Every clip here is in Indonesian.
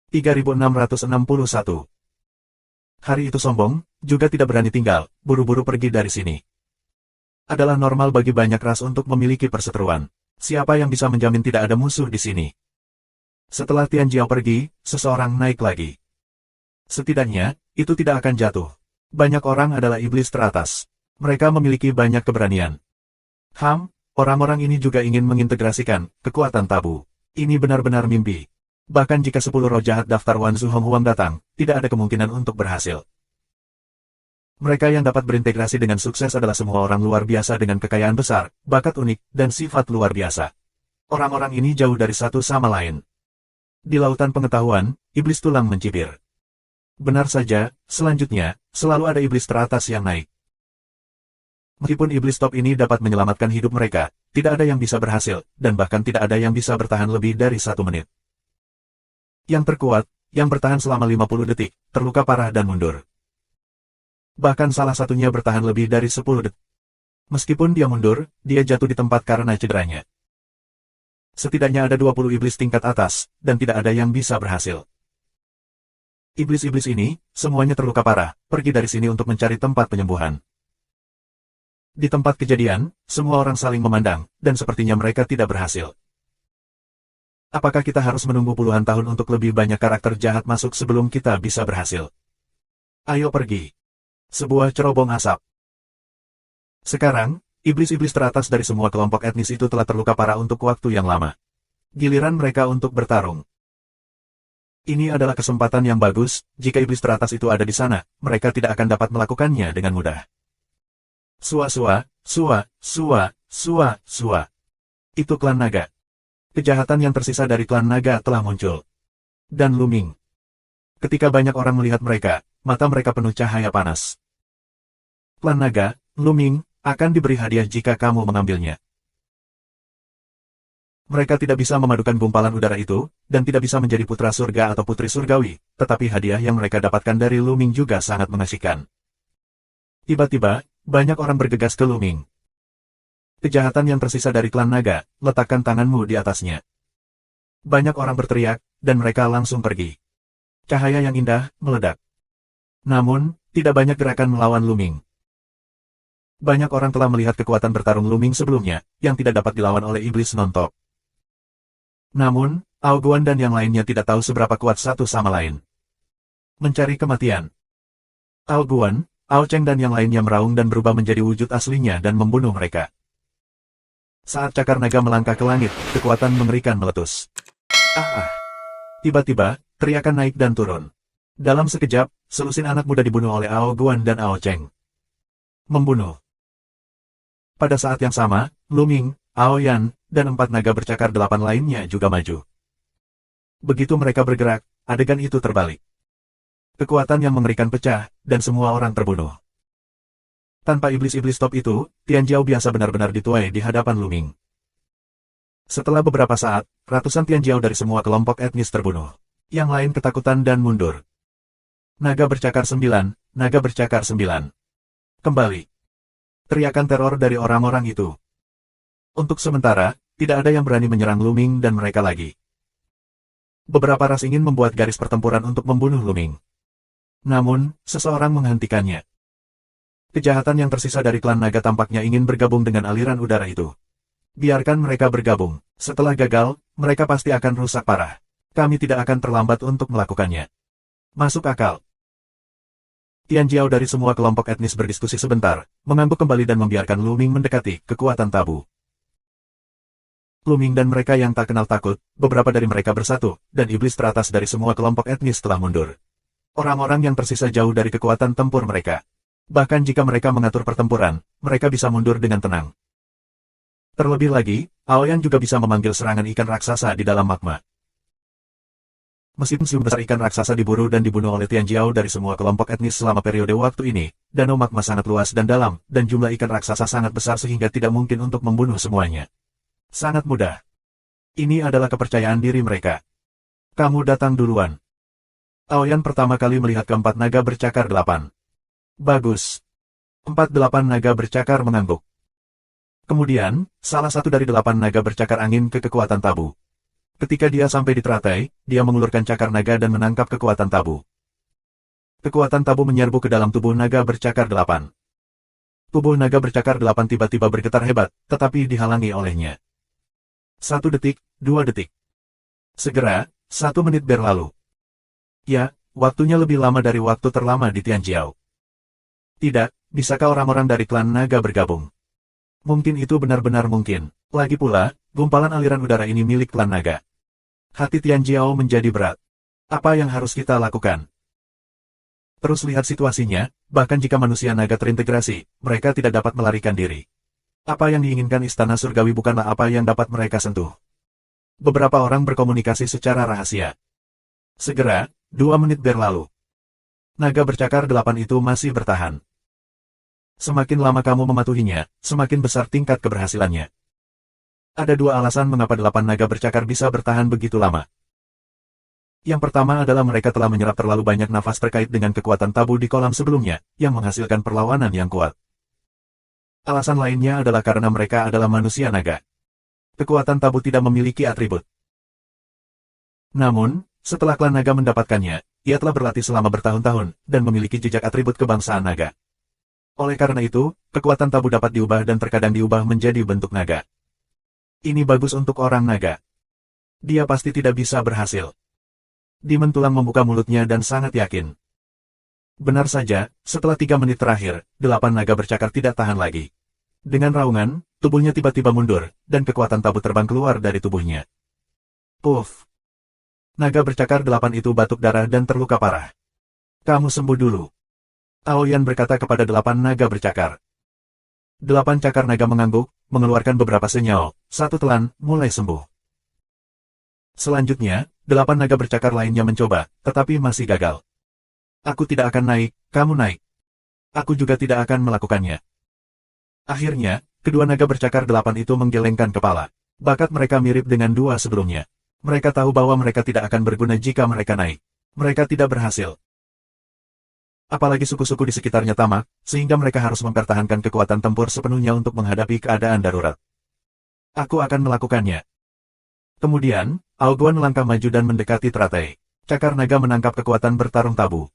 3661. Hari itu sombong, juga tidak berani tinggal, buru-buru pergi dari sini. Adalah normal bagi banyak ras untuk memiliki perseteruan. Siapa yang bisa menjamin tidak ada musuh di sini? Setelah Tian Jiao pergi, seseorang naik lagi. Setidaknya, itu tidak akan jatuh. Banyak orang adalah iblis teratas. Mereka memiliki banyak keberanian. Orang-orang ini juga ingin mengintegrasikan kekuatan tabu. Ini benar-benar mimpi. Bahkan jika 10 roh jahat daftar Wan Zhu Honghuang datang, tidak ada kemungkinan untuk berhasil. Mereka yang dapat berintegrasi dengan sukses adalah semua orang luar biasa dengan kekayaan besar, bakat unik, dan sifat luar biasa. Orang-orang ini jauh dari satu sama lain. Di lautan pengetahuan, iblis tulang mencibir. Benar saja, selanjutnya, selalu ada iblis teratas yang naik. Meskipun iblis top ini dapat menyelamatkan hidup mereka, tidak ada yang bisa berhasil, dan bahkan tidak ada yang bisa bertahan lebih dari 1 menit. Yang terkuat, yang bertahan selama 50 detik, terluka parah dan mundur. Bahkan salah satunya bertahan lebih dari 10 detik. Meskipun dia mundur, dia jatuh di tempat karena cederanya. Setidaknya ada 20 iblis tingkat atas, dan tidak ada yang bisa berhasil. Iblis-iblis ini, semuanya terluka parah, pergi dari sini untuk mencari tempat penyembuhan. Di tempat kejadian, semua orang saling memandang, dan sepertinya mereka tidak berhasil. Apakah kita harus menunggu puluhan tahun untuk lebih banyak karakter jahat masuk sebelum kita bisa berhasil? Ayo pergi. Sebuah cerobong asap. Sekarang, iblis-iblis teratas dari semua kelompok etnis itu telah terluka parah untuk waktu yang lama. Giliran mereka untuk bertarung. Ini adalah kesempatan yang bagus, jika iblis teratas itu ada di sana, mereka tidak akan dapat melakukannya dengan mudah. Sua. Itu klan naga. Kejahatan yang tersisa dari klan naga telah muncul. Dan Luming. Ketika banyak orang melihat mereka, mata mereka penuh cahaya panas. Klan naga, Luming, akan diberi hadiah jika kamu mengambilnya. Mereka tidak bisa memadukan gumpalan udara itu, dan tidak bisa menjadi putra surga atau putri surgawi, tetapi hadiah yang mereka dapatkan dari Luming juga sangat mengasihkan. Tiba-tiba, banyak orang bergegas ke Luming. Kejahatan yang tersisa dari klan naga, letakkan tanganmu di atasnya. Banyak orang berteriak, dan mereka langsung pergi. Cahaya yang indah, meledak. Namun, tidak banyak gerakan melawan Luming. Banyak orang telah melihat kekuatan bertarung Luming sebelumnya, yang tidak dapat dilawan oleh iblis non-top. Namun, Ao Guan dan yang lainnya tidak tahu seberapa kuat satu sama lain. Mencari kematian. Ao Guan, Ao Cheng dan yang lainnya meraung dan berubah menjadi wujud aslinya dan membunuh mereka. Saat cakar naga melangkah ke langit, kekuatan mengerikan meletus. Tiba-tiba, teriakan naik dan turun. Dalam sekejap, selusin anak muda dibunuh oleh Ao Guan dan Ao Cheng. Membunuh. Pada saat yang sama, Luming, Ao Yan, dan 4 naga bercakar 8 lainnya juga maju. Begitu mereka bergerak, adegan itu terbalik. Kekuatan yang mengerikan pecah, dan semua orang terbunuh. Tanpa iblis-iblis top itu, Tian Jiao biasa benar-benar dituai di hadapan Luming. Setelah beberapa saat, ratusan Tian Jiao dari semua kelompok etnis terbunuh. Yang lain ketakutan dan mundur. Naga bercakar 9, naga bercakar 9. Kembali. Teriakan teror dari orang-orang itu. Untuk sementara, tidak ada yang berani menyerang Luming dan mereka lagi. Beberapa ras ingin membuat garis pertempuran untuk membunuh Luming. Namun, seseorang menghentikannya. Kejahatan yang tersisa dari klan naga tampaknya ingin bergabung dengan aliran udara itu. Biarkan mereka bergabung. Setelah gagal, mereka pasti akan rusak parah. Kami tidak akan terlambat untuk melakukannya. Masuk akal. Tian Jiao dari semua kelompok etnis berdiskusi sebentar, mengangguk kembali dan membiarkan Luming mendekati kekuatan tabu. Luming dan mereka yang tak kenal takut, beberapa dari mereka bersatu, dan iblis teratas dari semua kelompok etnis telah mundur. Orang-orang yang tersisa jauh dari kekuatan tempur mereka. Bahkan jika mereka mengatur pertempuran, mereka bisa mundur dengan tenang. Terlebih lagi, Aoyan juga bisa memanggil serangan ikan raksasa di dalam magma. Meskipun sebesar ikan raksasa diburu dan dibunuh oleh Tian Jiao dari semua kelompok etnis selama periode waktu ini, danau magma sangat luas dan dalam, dan jumlah ikan raksasa sangat besar sehingga tidak mungkin untuk membunuh semuanya. Sangat mudah. Ini adalah kepercayaan diri mereka. Kamu datang duluan. Aoyan pertama kali melihat keempat naga bercakar 8. Bagus. 48 naga bercakar mengangguk. Kemudian, salah satu dari 8 naga bercakar angin ke kekuatan tabu. Ketika dia sampai di teratai, dia mengulurkan cakar naga dan menangkap kekuatan tabu. Kekuatan tabu menyerbu ke dalam tubuh naga bercakar 8. Tubuh naga bercakar 8 tiba-tiba bergetar hebat, tetapi dihalangi olehnya. 1 detik, 2 detik. Segera, 1 menit berlalu. Ya, waktunya lebih lama dari waktu terlama di Tianjiao. Tidak, bisakah orang-orang dari klan naga bergabung? Mungkin itu benar-benar mungkin. Lagi pula, gumpalan aliran udara ini milik klan naga. Hati Tianjiao menjadi berat. Apa yang harus kita lakukan? Terus lihat situasinya, bahkan jika manusia naga terintegrasi, mereka tidak dapat melarikan diri. Apa yang diinginkan istana surgawi bukanlah apa yang dapat mereka sentuh. Beberapa orang berkomunikasi secara rahasia. Segera, 2 menit berlalu. Naga bercakar 8 itu masih bertahan. Semakin lama kamu mematuhinya, semakin besar tingkat keberhasilannya. Ada 2 alasan mengapa 8 naga bercakar bisa bertahan begitu lama. Yang pertama adalah mereka telah menyerap terlalu banyak nafas terkait dengan kekuatan tabu di kolam sebelumnya, yang menghasilkan perlawanan yang kuat. Alasan lainnya adalah karena mereka adalah manusia naga. Kekuatan tabu tidak memiliki atribut. Namun, setelah klan naga mendapatkannya, ia telah berlatih selama bertahun-tahun, dan memiliki jejak atribut kebangsaan naga. Oleh karena itu, kekuatan tabu dapat diubah dan terkadang diubah menjadi bentuk naga. Ini bagus untuk orang naga. Dia pasti tidak bisa berhasil. Dimentulang membuka mulutnya dan sangat yakin. Benar saja, setelah 3 menit terakhir, 8 naga bercakar tidak tahan lagi. Dengan raungan, tubuhnya tiba-tiba mundur, dan kekuatan tabu terbang keluar dari tubuhnya. Puff! Naga bercakar 8 itu batuk darah dan terluka parah. Kamu sembuh dulu. Aoyan berkata kepada 8 naga bercakar. 8 cakar naga mengangguk, mengeluarkan beberapa sinyal, 1 telan, mulai sembuh. Selanjutnya, 8 naga bercakar lainnya mencoba, tetapi masih gagal. Aku tidak akan naik, kamu naik. Aku juga tidak akan melakukannya. Akhirnya, kedua naga bercakar 8 itu menggelengkan kepala. Bakat mereka mirip dengan 2 sebelumnya. Mereka tahu bahwa mereka tidak akan berguna jika mereka naik. Mereka tidak berhasil. Apalagi suku-suku di sekitarnya tamak, sehingga mereka harus mempertahankan kekuatan tempur sepenuhnya untuk menghadapi keadaan darurat. Aku akan melakukannya. Kemudian, Aoguan melangkah maju dan mendekati teratai. Cakar naga menangkap kekuatan bertarung tabu.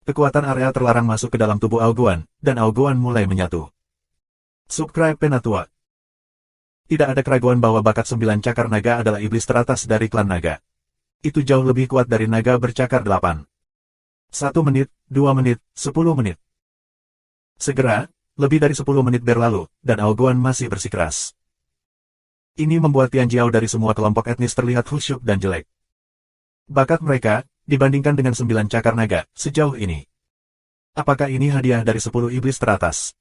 Kekuatan area terlarang masuk ke dalam tubuh Aoguan, dan Aoguan mulai menyatu. Subscribe Penatua. Tidak ada keraguan bahwa bakat 9 cakar naga adalah iblis teratas dari klan naga. Itu jauh lebih kuat dari naga bercakar 8. 1 menit, 2 menit, 10 menit. Segera, lebih dari 10 menit berlalu, dan Aoguan masih bersikeras. Ini membuat Tianjiao dari semua kelompok etnis terlihat khusyuk dan jelek. Bakat mereka, dibandingkan dengan 9 cakar naga, sejauh ini. Apakah ini hadiah dari 10 iblis teratas?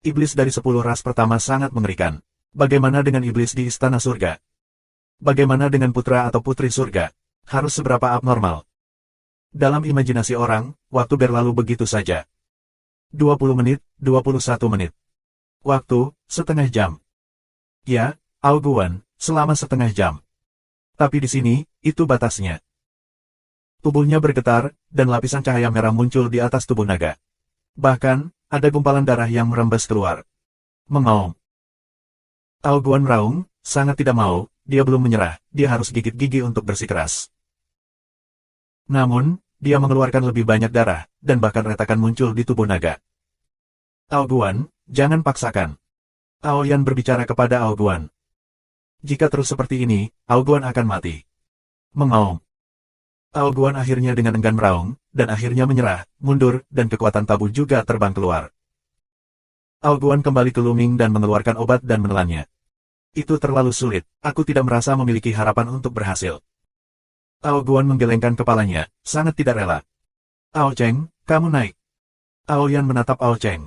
Iblis dari 10 ras pertama sangat mengerikan. Bagaimana dengan iblis di istana surga? Bagaimana dengan putra atau putri surga? Harus seberapa abnormal? Dalam imajinasi orang, waktu berlalu begitu saja. 20 menit, 21 menit. Waktu, setengah jam. Ya, Aoguan, selama setengah jam. Tapi di sini, itu batasnya. Tubuhnya bergetar, dan lapisan cahaya merah muncul di atas tubuh naga. Bahkan, ada gumpalan darah yang merembes keluar. Mengaum. Aoguan raung, sangat tidak mau, dia belum menyerah, dia harus gigit gigi untuk bersikeras. Namun, dia mengeluarkan lebih banyak darah, dan bahkan retakan muncul di tubuh naga. Aoguan, jangan paksakan. Aoyan berbicara kepada Aoguan. Jika terus seperti ini, Aoguan akan mati. Mengaum. Aoguan akhirnya dengan enggan meraung, dan akhirnya menyerah, mundur, dan kekuatan tabu juga terbang keluar. Aoguan kembali ke Luming dan mengeluarkan obat dan menelannya. Itu terlalu sulit, aku tidak merasa memiliki harapan untuk berhasil. Aoguan menggelengkan kepalanya, sangat tidak rela. Ao Cheng, kamu naik. Aoyan menatap Ao Cheng.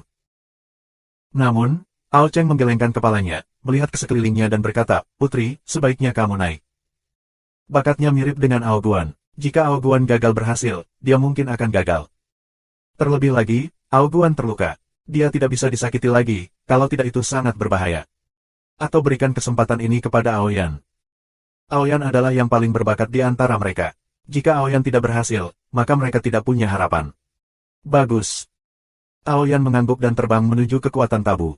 Namun, Ao Cheng menggelengkan kepalanya, melihat ke sekelilingnya dan berkata, Putri, sebaiknya kamu naik. Bakatnya mirip dengan Aoguan. Jika Aoguan gagal berhasil, dia mungkin akan gagal. Terlebih lagi, Aoguan terluka. Dia tidak bisa disakiti lagi, kalau tidak itu sangat berbahaya. Atau berikan kesempatan ini kepada Aoyan. Aoyan adalah yang paling berbakat di antara mereka. Jika Aoyan tidak berhasil, maka mereka tidak punya harapan. Bagus. Aoyan mengangguk dan terbang menuju kekuatan tabu.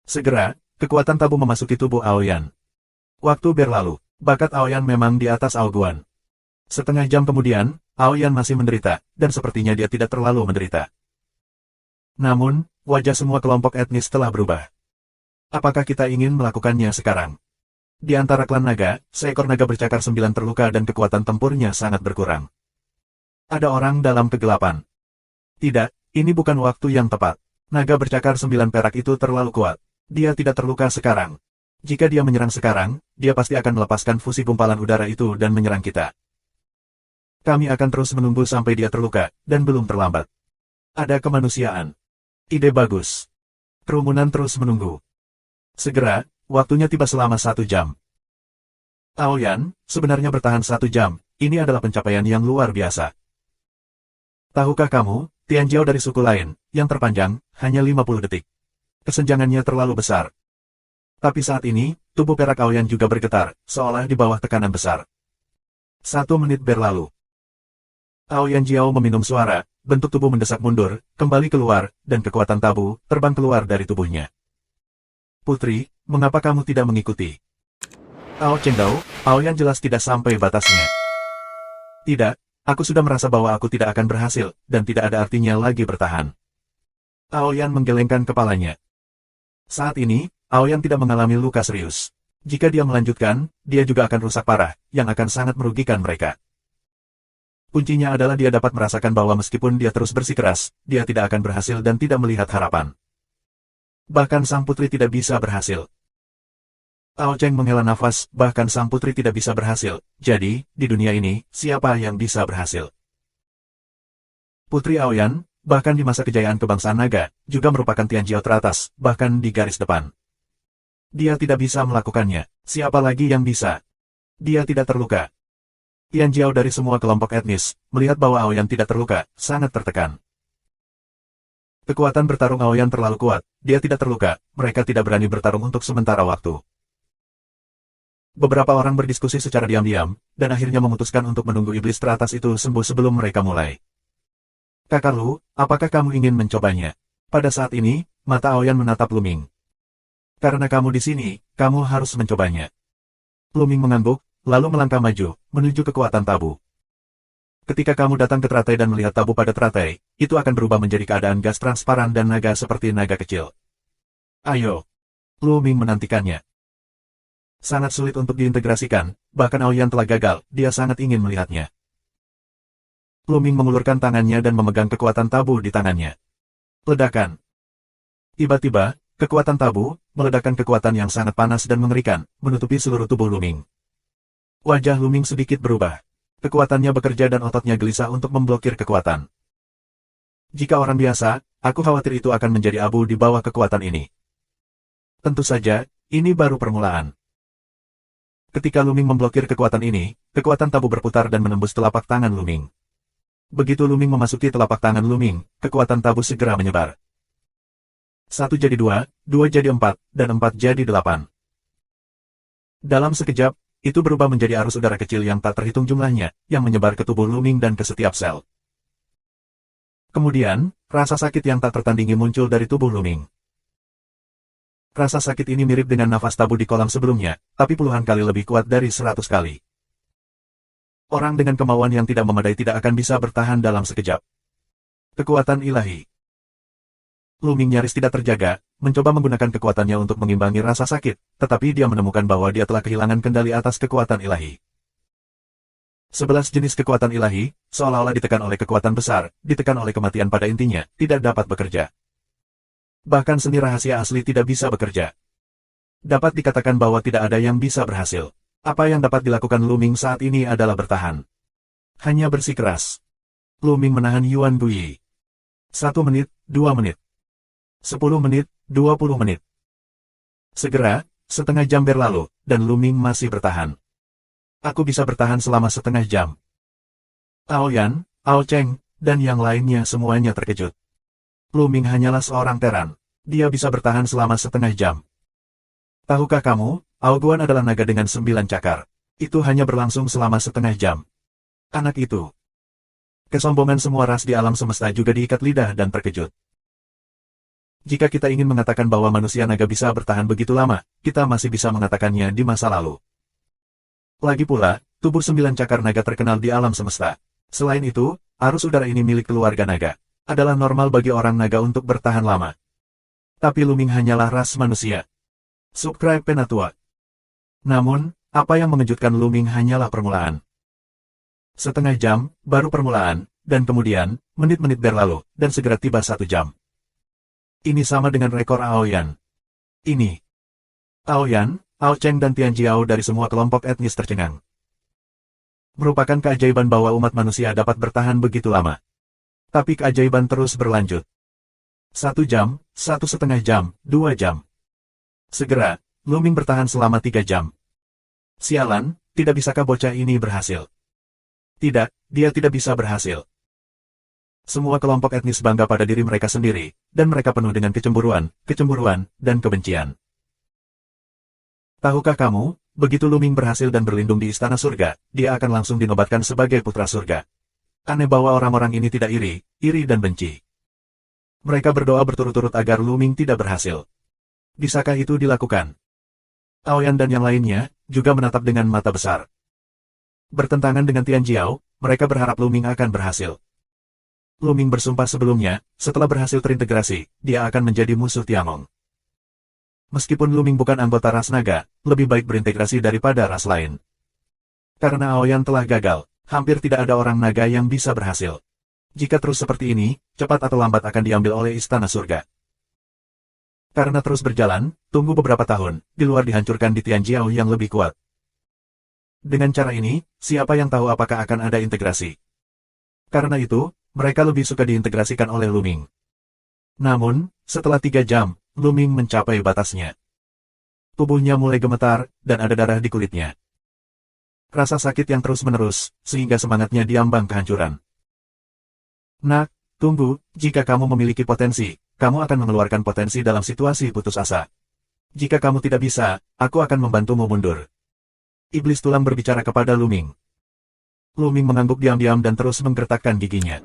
Segera, kekuatan tabu memasuki tubuh Aoyan. Waktu berlalu. Bakat Aoyan memang di atas Aoguan. Setengah jam kemudian, Aoyan masih menderita, dan sepertinya dia tidak terlalu menderita. Namun, wajah semua kelompok etnis telah berubah. Apakah kita ingin melakukannya sekarang? Di antara klan naga, seekor naga bercakar 9 terluka dan kekuatan tempurnya sangat berkurang. Ada orang dalam kegelapan. Tidak, ini bukan waktu yang tepat. Naga bercakar 9 perak itu terlalu kuat. Dia tidak terluka sekarang. Jika dia menyerang sekarang, dia pasti akan melepaskan fusi gumpalan udara itu dan menyerang kita. Kami akan terus menunggu sampai dia terluka, dan belum terlambat. Ada kemanusiaan. Ide bagus. Kerumunan terus menunggu. Segera, waktunya tiba selama 1 jam. Aoyan, sebenarnya bertahan 1 jam, ini adalah pencapaian yang luar biasa. Tahukah kamu, Tianjiao dari suku lain, yang terpanjang, hanya 50 detik. Kesenjangannya terlalu besar. Tapi saat ini, tubuh perak Aoyan juga bergetar, seolah di bawah tekanan besar. 1 menit berlalu. Aoyan Jiao meminum suara, bentuk tubuh mendesak mundur, kembali keluar, dan kekuatan tabu terbang keluar dari tubuhnya. Putri, mengapa kamu tidak mengikuti? Ao Chenggao, Aoyan jelas tidak sampai batasnya. Tidak, aku sudah merasa bahwa aku tidak akan berhasil, dan tidak ada artinya lagi bertahan. Aoyan menggelengkan kepalanya. Saat ini, Aoyan tidak mengalami luka serius. Jika dia melanjutkan, dia juga akan rusak parah, yang akan sangat merugikan mereka. Kuncinya adalah dia dapat merasakan bahwa meskipun dia terus bersikeras, dia tidak akan berhasil dan tidak melihat harapan. Bahkan sang putri tidak bisa berhasil. Ao Cheng menghela nafas, bahkan sang putri tidak bisa berhasil. Jadi, di dunia ini, siapa yang bisa berhasil? Putri Aoyan, bahkan di masa kejayaan kebangsaan naga, juga merupakan Tianjiao teratas, bahkan di garis depan. Dia tidak bisa melakukannya. Siapa lagi yang bisa? Dia tidak terluka. Tianjiao dari semua kelompok etnis, melihat bahwa Aoyan tidak terluka, sangat tertekan. Kekuatan bertarung Aoyan terlalu kuat, dia tidak terluka, mereka tidak berani bertarung untuk sementara waktu. Beberapa orang berdiskusi secara diam-diam, dan akhirnya memutuskan untuk menunggu iblis teratas itu sembuh sebelum mereka mulai. Kakak Lu, apakah kamu ingin mencobanya? Pada saat ini, mata Aoyan menatap Luming. Karena kamu di sini, kamu harus mencobanya. Luming mengangguk, lalu melangkah maju, menuju kekuatan tabu. Ketika kamu datang ke teratai dan melihat tabu pada teratai, itu akan berubah menjadi keadaan gas transparan dan naga seperti naga kecil. Ayo. Luming menantikannya. Sangat sulit untuk diintegrasikan, bahkan Aoyan telah gagal, dia sangat ingin melihatnya. Luming mengulurkan tangannya dan memegang kekuatan tabu di tangannya. Ledakan. Tiba-tiba, kekuatan tabu, meledakkan kekuatan yang sangat panas dan mengerikan, menutupi seluruh tubuh Luming. Wajah Luming sedikit berubah. Kekuatannya bekerja dan ototnya gelisah untuk memblokir kekuatan. Jika orang biasa, aku khawatir itu akan menjadi abu di bawah kekuatan ini. Tentu saja, ini baru permulaan. Ketika Luming memblokir kekuatan ini, kekuatan tabu berputar dan menembus telapak tangan Luming. Begitu Luming memasuki telapak tangan Luming, kekuatan tabu segera menyebar. 1 jadi 2, 2 jadi 4, dan 4 jadi 8. Dalam sekejap, itu berubah menjadi arus udara kecil yang tak terhitung jumlahnya, yang menyebar ke tubuh Luming dan ke setiap sel. Kemudian, rasa sakit yang tak tertandingi muncul dari tubuh Luming. Rasa sakit ini mirip dengan nafas tabu di kolam sebelumnya, tapi puluhan kali lebih kuat dari 100 kali. Orang dengan kemauan yang tidak memadai tidak akan bisa bertahan dalam sekejap. Kekuatan ilahi. Luming nyaris tidak terjaga, mencoba menggunakan kekuatannya untuk mengimbangi rasa sakit, tetapi dia menemukan bahwa dia telah kehilangan kendali atas kekuatan ilahi. 11 jenis kekuatan ilahi, seolah-olah ditekan oleh kekuatan besar, ditekan oleh kematian pada intinya, tidak dapat bekerja. Bahkan seni rahasia asli tidak bisa bekerja. Dapat dikatakan bahwa tidak ada yang bisa berhasil. Apa yang dapat dilakukan Luming saat ini adalah bertahan. Hanya bersikeras. Luming menahan Yuan Guyi. 1 menit, 2 menit. 10 menit, 20 menit. Segera, setengah jam berlalu, dan Luming masih bertahan. Aku bisa bertahan selama setengah jam. Aoyan, Ao Cheng, dan yang lainnya semuanya terkejut. Luming hanyalah seorang teran. Dia bisa bertahan selama setengah jam. Tahukah kamu, Aoguan adalah naga dengan 9 cakar. Itu hanya berlangsung selama setengah jam. Anak itu. Kesombongan semua ras di alam semesta juga diikat lidah dan terkejut. Jika kita ingin mengatakan bahwa manusia naga bisa bertahan begitu lama, kita masih bisa mengatakannya di masa lalu. Lagi pula, tubuh 9 cakar naga terkenal di alam semesta. Selain itu, arus udara ini milik keluarga naga. Adalah normal bagi orang naga untuk bertahan lama. Tapi Luming hanyalah ras manusia. Subscribe Penatua. Namun, apa yang mengejutkan Luming hanyalah permulaan. Setengah jam, baru permulaan, dan kemudian, menit-menit berlalu, dan segera tiba 1 jam. Ini sama dengan rekor Aoyan. Ini. Aoyan, Ao Cheng dan Tian Jiao dari semua kelompok etnis tercengang. Merupakan keajaiban bahwa umat manusia dapat bertahan begitu lama. Tapi keajaiban terus berlanjut. 1 jam, 1,5 jam, 2 jam. Segera, Luming bertahan selama 3 jam. Sialan, tidak bisakah bocah ini berhasil? Tidak, dia tidak bisa berhasil. Semua kelompok etnis bangga pada diri mereka sendiri, dan mereka penuh dengan kecemburuan, dan kebencian. Tahukah kamu, begitu Luming berhasil dan berlindung di istana surga, dia akan langsung dinobatkan sebagai putra surga. Aneh bahwa orang-orang ini tidak iri dan benci. Mereka berdoa berturut-turut agar Luming tidak berhasil. Bisakah itu dilakukan? Aoyan dan yang lainnya, juga menatap dengan mata besar. Bertentangan dengan Tian Jiao, mereka berharap Luming akan berhasil. Luming bersumpah sebelumnya, setelah berhasil terintegrasi, dia akan menjadi musuh Tiangong. Meskipun Luming bukan anggota ras naga, lebih baik berintegrasi daripada ras lain. Karena Aoyan telah gagal, hampir tidak ada orang naga yang bisa berhasil. Jika terus seperti ini, cepat atau lambat akan diambil oleh istana surga. Karena terus berjalan, tunggu beberapa tahun, di luar dihancurkan di Tian Jiao yang lebih kuat. Dengan cara ini, siapa yang tahu apakah akan ada integrasi? Karena itu, mereka lebih suka diintegrasikan oleh Luming. Namun, setelah 3 jam, Luming mencapai batasnya. Tubuhnya mulai gemetar, dan ada darah di kulitnya. Rasa sakit yang terus-menerus, sehingga semangatnya diambang kehancuran. Nak, tunggu, jika kamu memiliki potensi, kamu akan mengeluarkan potensi dalam situasi putus asa. Jika kamu tidak bisa, aku akan membantumu mundur. Iblis tulang berbicara kepada Luming. Luming mengangguk diam-diam dan terus menggertakkan giginya.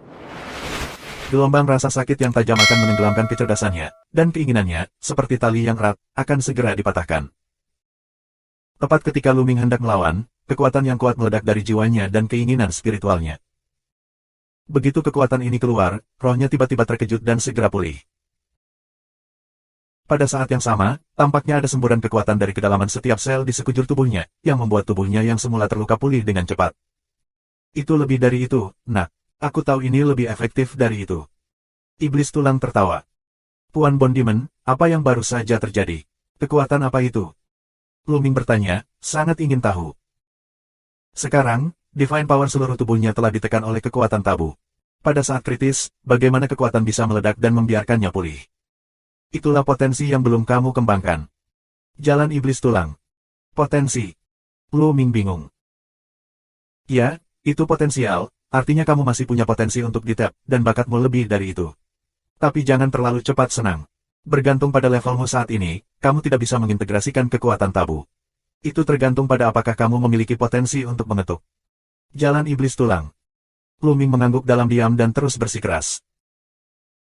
Gelombang rasa sakit yang tajam akan menenggelamkan kecerdasannya, dan keinginannya, seperti tali yang erat, akan segera dipatahkan. Tepat ketika Luming hendak melawan, kekuatan yang kuat meledak dari jiwanya dan keinginan spiritualnya. Begitu kekuatan ini keluar, rohnya tiba-tiba terkejut dan segera pulih. Pada saat yang sama, tampaknya ada semburan kekuatan dari kedalaman setiap sel di sekujur tubuhnya, yang membuat tubuhnya yang semula terluka pulih dengan cepat. Itu lebih dari itu, Nak. Aku tahu ini lebih efektif dari itu. Iblis tulang tertawa. Puan Bondiman, apa yang baru saja terjadi? Kekuatan apa itu? Luming bertanya, sangat ingin tahu. Sekarang, Divine Power seluruh tubuhnya telah ditekan oleh kekuatan tabu. Pada saat kritis, bagaimana kekuatan bisa meledak dan membiarkannya pulih? Itulah potensi yang belum kamu kembangkan. Jalan iblis tulang. Potensi. Luming bingung. Ya, itu potensial. Artinya kamu masih punya potensi untuk ditap, dan bakatmu lebih dari itu. Tapi jangan terlalu cepat senang. Bergantung pada levelmu saat ini, kamu tidak bisa mengintegrasikan kekuatan tabu. Itu tergantung pada apakah kamu memiliki potensi untuk mengetuk. Jalan iblis tulang. Luming mengangguk dalam diam dan terus bersikeras.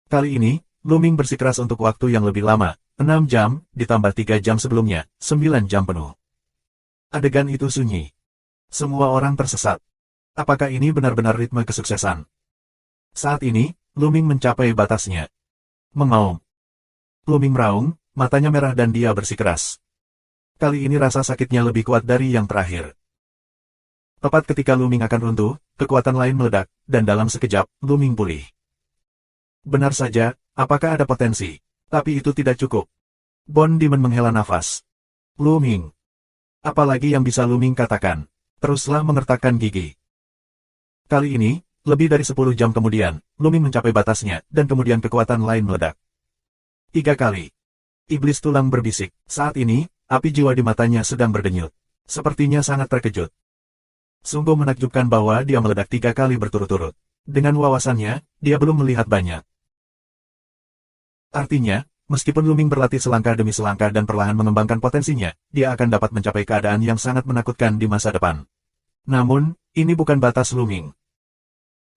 Kali ini, Luming bersikeras untuk waktu yang lebih lama, 6 jam, ditambah 3 jam sebelumnya, 9 jam penuh. Adegan itu sunyi. Semua orang tersesat. Apakah ini benar-benar ritme kesuksesan? Saat ini, Luming mencapai batasnya. Mengaum. Luming meraung, matanya merah dan dia bersikeras. Kali ini rasa sakitnya lebih kuat dari yang terakhir. Tepat ketika Luming akan runtuh, kekuatan lain meledak, dan dalam sekejap, Luming pulih. Benar saja, apakah ada potensi? Tapi itu tidak cukup. Bondiman menghela nafas. Luming. Apalagi yang bisa Luming katakan? Teruslah mengertakkan gigi. Kali ini, lebih dari 10 jam kemudian, Luming mencapai batasnya, dan kemudian kekuatan lain meledak. 3 kali. Iblis tulang berbisik. Saat ini, api jiwa di matanya sedang berdenyut. Sepertinya sangat terkejut. Sungguh menakjubkan bahwa dia meledak 3 kali berturut-turut. Dengan wawasannya, dia belum melihat banyak. Artinya, meskipun Luming berlatih selangkah demi selangkah dan perlahan mengembangkan potensinya, dia akan dapat mencapai keadaan yang sangat menakutkan di masa depan. Namun, ini bukan batas Luming.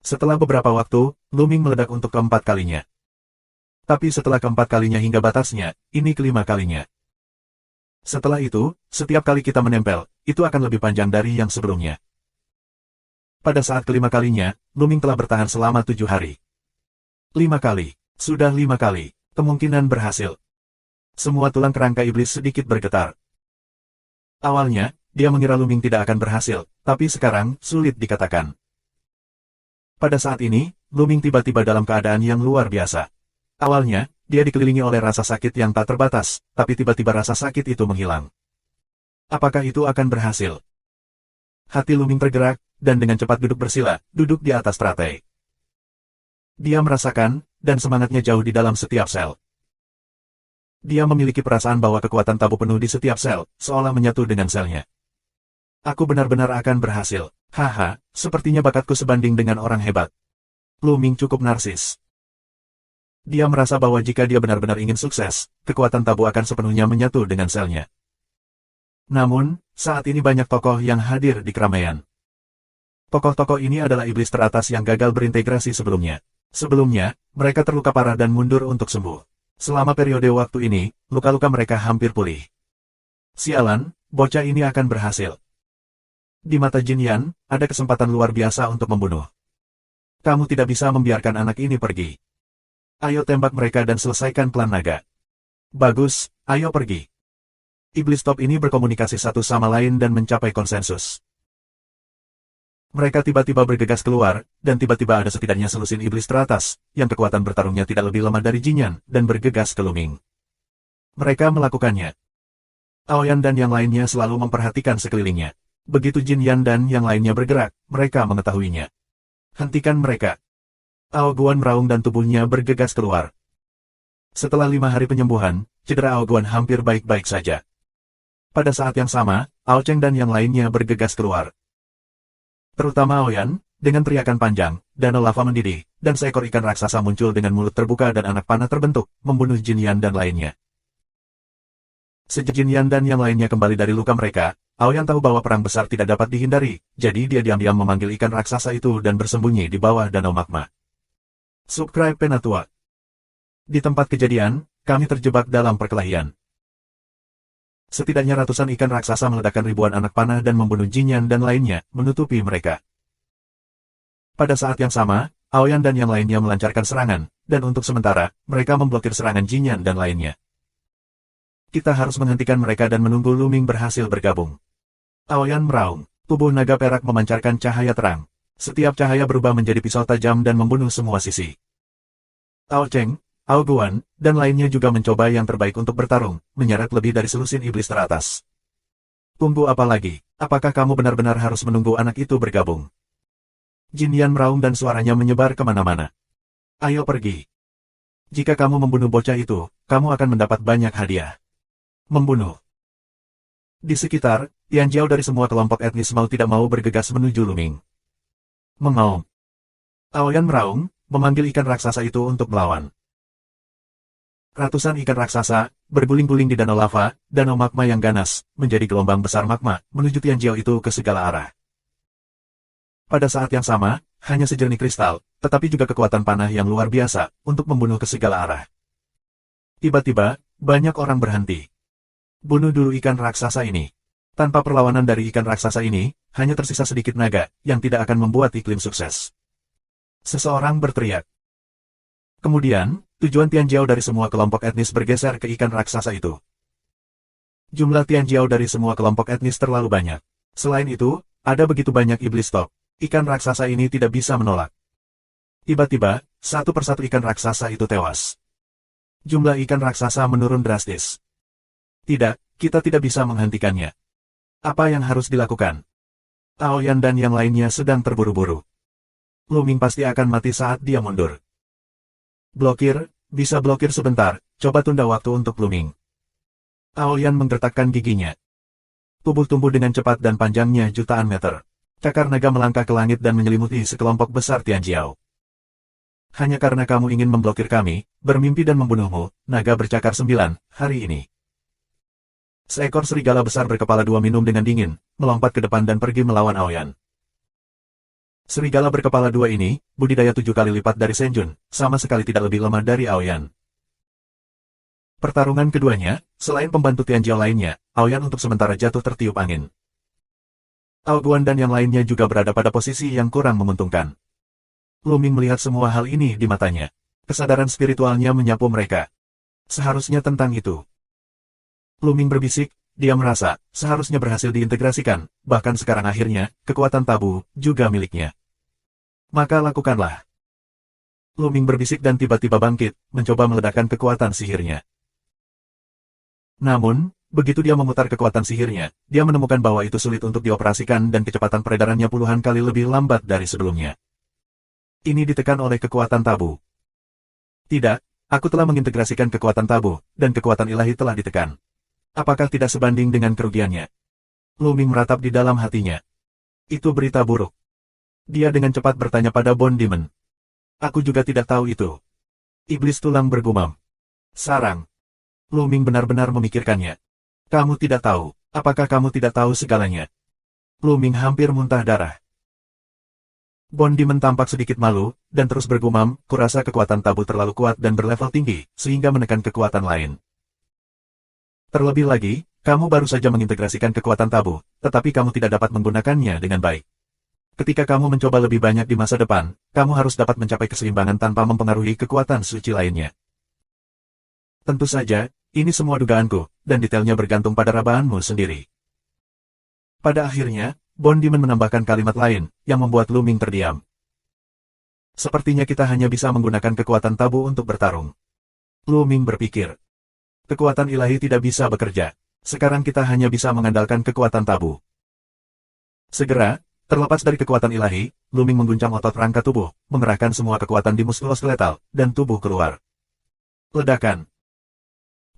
Setelah beberapa waktu, Luming meledak untuk keempat kalinya. Tapi setelah keempat kalinya hingga batasnya, ini kelima kalinya. Setelah itu, setiap kali kita menempel, itu akan lebih panjang dari yang sebelumnya. Pada saat kelima kalinya, Luming telah bertahan selama 7 hari. 5 kali. Sudah 5 kali. Kemungkinan berhasil. Semua tulang kerangka iblis sedikit bergetar. Awalnya, dia mengira Luming tidak akan berhasil, tapi sekarang, sulit dikatakan. Pada saat ini, Luming tiba-tiba dalam keadaan yang luar biasa. Awalnya, dia dikelilingi oleh rasa sakit yang tak terbatas, tapi tiba-tiba rasa sakit itu menghilang. Apakah itu akan berhasil? Hati Luming tergerak, dan dengan cepat duduk di atas teratai. Dia merasakan, dan semangatnya jauh di dalam setiap sel. Dia memiliki perasaan bahwa kekuatan tabu penuh di setiap sel, seolah menyatu dengan selnya. Aku benar-benar akan berhasil. Haha, sepertinya bakatku sebanding dengan orang hebat. Luming cukup narsis. Dia merasa bahwa jika dia benar-benar ingin sukses, kekuatan tabu akan sepenuhnya menyatu dengan selnya. Namun, saat ini banyak tokoh yang hadir di keramaian. Tokoh-tokoh ini adalah iblis teratas yang gagal berintegrasi sebelumnya. Sebelumnya, mereka terluka parah dan mundur untuk sembuh. Selama periode waktu ini, luka-luka mereka hampir pulih. Sialan, bocah ini akan berhasil. Di mata Jin Yan, ada kesempatan luar biasa untuk membunuh. Kamu tidak bisa membiarkan anak ini pergi. Ayo tembak mereka dan selesaikan klan naga. Bagus, ayo pergi. Iblis top ini berkomunikasi satu sama lain dan mencapai konsensus. Mereka tiba-tiba bergegas keluar, dan tiba-tiba ada setidaknya selusin iblis teratas, yang kekuatan bertarungnya tidak lebih lemah dari Jin Yan, dan bergegas ke Luming. Mereka melakukannya. Aoyan dan yang lainnya selalu memperhatikan sekelilingnya. Begitu Jin Yan dan yang lainnya bergerak, mereka mengetahuinya. Hentikan mereka. Ao Guan meraung dan tubuhnya bergegas keluar. Setelah 5 hari penyembuhan, cedera Ao Guan hampir baik-baik saja. Pada saat yang sama, Ao Cheng dan yang lainnya bergegas keluar. Terutama Aoyan, dengan teriakan panjang, danau lava mendidih, dan seekor ikan raksasa muncul dengan mulut terbuka dan anak panah terbentuk, membunuh Jin Yan dan lainnya. Sejak Jin Yan dan yang lainnya kembali dari luka mereka, Aoyan tahu bahwa perang besar tidak dapat dihindari, jadi dia diam-diam memanggil ikan raksasa itu dan bersembunyi di bawah danau magma. Subscribe Penatua. Di tempat kejadian, kami terjebak dalam perkelahian. Setidaknya ratusan ikan raksasa meledakkan ribuan anak panah dan membunuh Jin Yan dan lainnya, menutupi mereka. Pada saat yang sama, Aoyan dan yang lainnya melancarkan serangan, dan untuk sementara, mereka memblokir serangan Jin Yan dan lainnya. Kita harus menghentikan mereka dan menunggu Luming berhasil bergabung. Aoyan meraung, tubuh naga perak memancarkan cahaya terang. Setiap cahaya berubah menjadi pisau tajam dan membunuh semua sisi. Ao Cheng, Ao Guan, dan lainnya juga mencoba yang terbaik untuk bertarung, menyeret lebih dari selusin iblis teratas. Tunggu apa lagi? Apakah kamu benar-benar harus menunggu anak itu bergabung? Jin Yan meraung dan suaranya menyebar kemana-mana. Ayo pergi. Jika kamu membunuh bocah itu, kamu akan mendapat banyak hadiah. Membunuh. Di sekitar, Tian Jiao dari semua kelompok etnis mau tidak mau bergegas menuju Luming. Mengaum. Aoyan meraung, memanggil ikan raksasa itu untuk melawan. Ratusan ikan raksasa, berguling-guling di danau lava, danau magma yang ganas, menjadi gelombang besar magma, menuju Tian Jiao itu ke segala arah. Pada saat yang sama, hanya sejernih kristal, tetapi juga kekuatan panah yang luar biasa, untuk membunuh ke segala arah. Tiba-tiba, banyak orang berhenti. Bunuh dulu ikan raksasa ini. Tanpa perlawanan dari ikan raksasa ini, hanya tersisa sedikit naga, yang tidak akan membuat iklim sukses. Seseorang berteriak. Kemudian, tujuan Tian Jiao dari semua kelompok etnis bergeser ke ikan raksasa itu. Jumlah Tian Jiao dari semua kelompok etnis terlalu banyak. Selain itu, ada begitu banyak iblis top. Ikan raksasa ini tidak bisa menolak. Tiba-tiba, satu persatu ikan raksasa itu tewas. Jumlah ikan raksasa menurun drastis. Tidak, kita tidak bisa menghentikannya. Apa yang harus dilakukan? Aoyan dan yang lainnya sedang terburu-buru. Luming pasti akan mati saat dia mundur. Blokir, bisa blokir sebentar, coba tunda waktu untuk Luming. Aoyan menggertakkan giginya. Tubuh tumbuh dengan cepat dan panjangnya jutaan meter. Cakar naga melangkah ke langit dan menyelimuti sekelompok besar Tian Jiao. Hanya karena kamu ingin memblokir kami, bermimpi dan membunuhmu, naga bercakar 9, hari ini. Seekor serigala besar berkepala 2 minum dengan dingin, melompat ke depan dan pergi melawan Aoyan. Serigala berkepala 2 ini, budidaya 7 kali lipat dari Senjun, sama sekali tidak lebih lemah dari Aoyan. Pertarungan keduanya, selain pembantu Tianjiao lainnya, Aoyan untuk sementara jatuh tertiup angin. Ao Guan dan yang lainnya juga berada pada posisi yang kurang menguntungkan. Lu Ming melihat semua hal ini di matanya. Kesadaran spiritualnya menyapu mereka. Seharusnya tentang itu. Lu Ming berbisik, dia merasa, seharusnya berhasil diintegrasikan, bahkan sekarang akhirnya, kekuatan tabu, juga miliknya. Maka lakukanlah. Lu Ming berbisik dan tiba-tiba bangkit, mencoba meledakkan kekuatan sihirnya. Namun, begitu dia memutar kekuatan sihirnya, dia menemukan bahwa itu sulit untuk dioperasikan dan kecepatan peredarannya puluhan kali lebih lambat dari sebelumnya. Ini ditekan oleh kekuatan tabu. Tidak, aku telah mengintegrasikan kekuatan tabu, dan kekuatan ilahi telah ditekan. Apakah tidak sebanding dengan kerugiannya? Lu Ming meratap di dalam hatinya. Itu berita buruk. Dia dengan cepat bertanya pada Bond Demon. Aku juga tidak tahu itu. Iblis tulang bergumam. Sarang. Lu Ming benar-benar memikirkannya. Kamu tidak tahu. Apakah kamu tidak tahu segalanya? Lu Ming hampir muntah darah. Bond Demon tampak sedikit malu, dan terus bergumam, kurasa kekuatan tabu terlalu kuat dan berlevel tinggi, sehingga menekan kekuatan lain. Terlebih lagi, kamu baru saja mengintegrasikan kekuatan tabu, tetapi kamu tidak dapat menggunakannya dengan baik. Ketika kamu mencoba lebih banyak di masa depan, kamu harus dapat mencapai keseimbangan tanpa mempengaruhi kekuatan suci lainnya. Tentu saja, ini semua dugaanku, dan detailnya bergantung pada rabaanmu sendiri. Pada akhirnya, Bond Demon menambahkan kalimat lain, yang membuat Lu Ming terdiam. Sepertinya kita hanya bisa menggunakan kekuatan tabu untuk bertarung. Lu Ming berpikir. Kekuatan ilahi tidak bisa bekerja. Sekarang kita hanya bisa mengandalkan kekuatan tabu. Segera, terlepas dari kekuatan ilahi, Lu Ming mengguncang otot rangka tubuh, mengerahkan semua kekuatan di muskuloskeletal, dan tubuh keluar. Ledakan.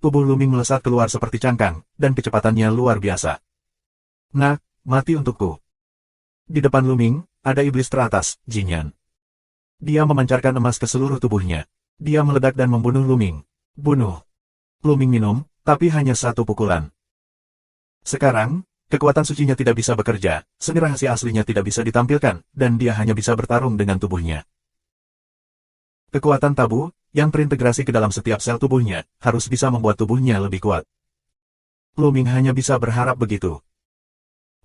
Tubuh Lu Ming melesat keluar seperti cangkang, dan kecepatannya luar biasa. Nah, mati untukku. Di depan Lu Ming, ada iblis teratas, Jinyan. Dia memancarkan emas ke seluruh tubuhnya. Dia meledak dan membunuh Lu Ming. Bunuh. Lu Ming minum, tapi hanya satu pukulan. Sekarang, kekuatan sucinya tidak bisa bekerja, seni rahasia aslinya tidak bisa ditampilkan, dan dia hanya bisa bertarung dengan tubuhnya. Kekuatan tabu, yang terintegrasi ke dalam setiap sel tubuhnya, harus bisa membuat tubuhnya lebih kuat. Lu Ming hanya bisa berharap begitu.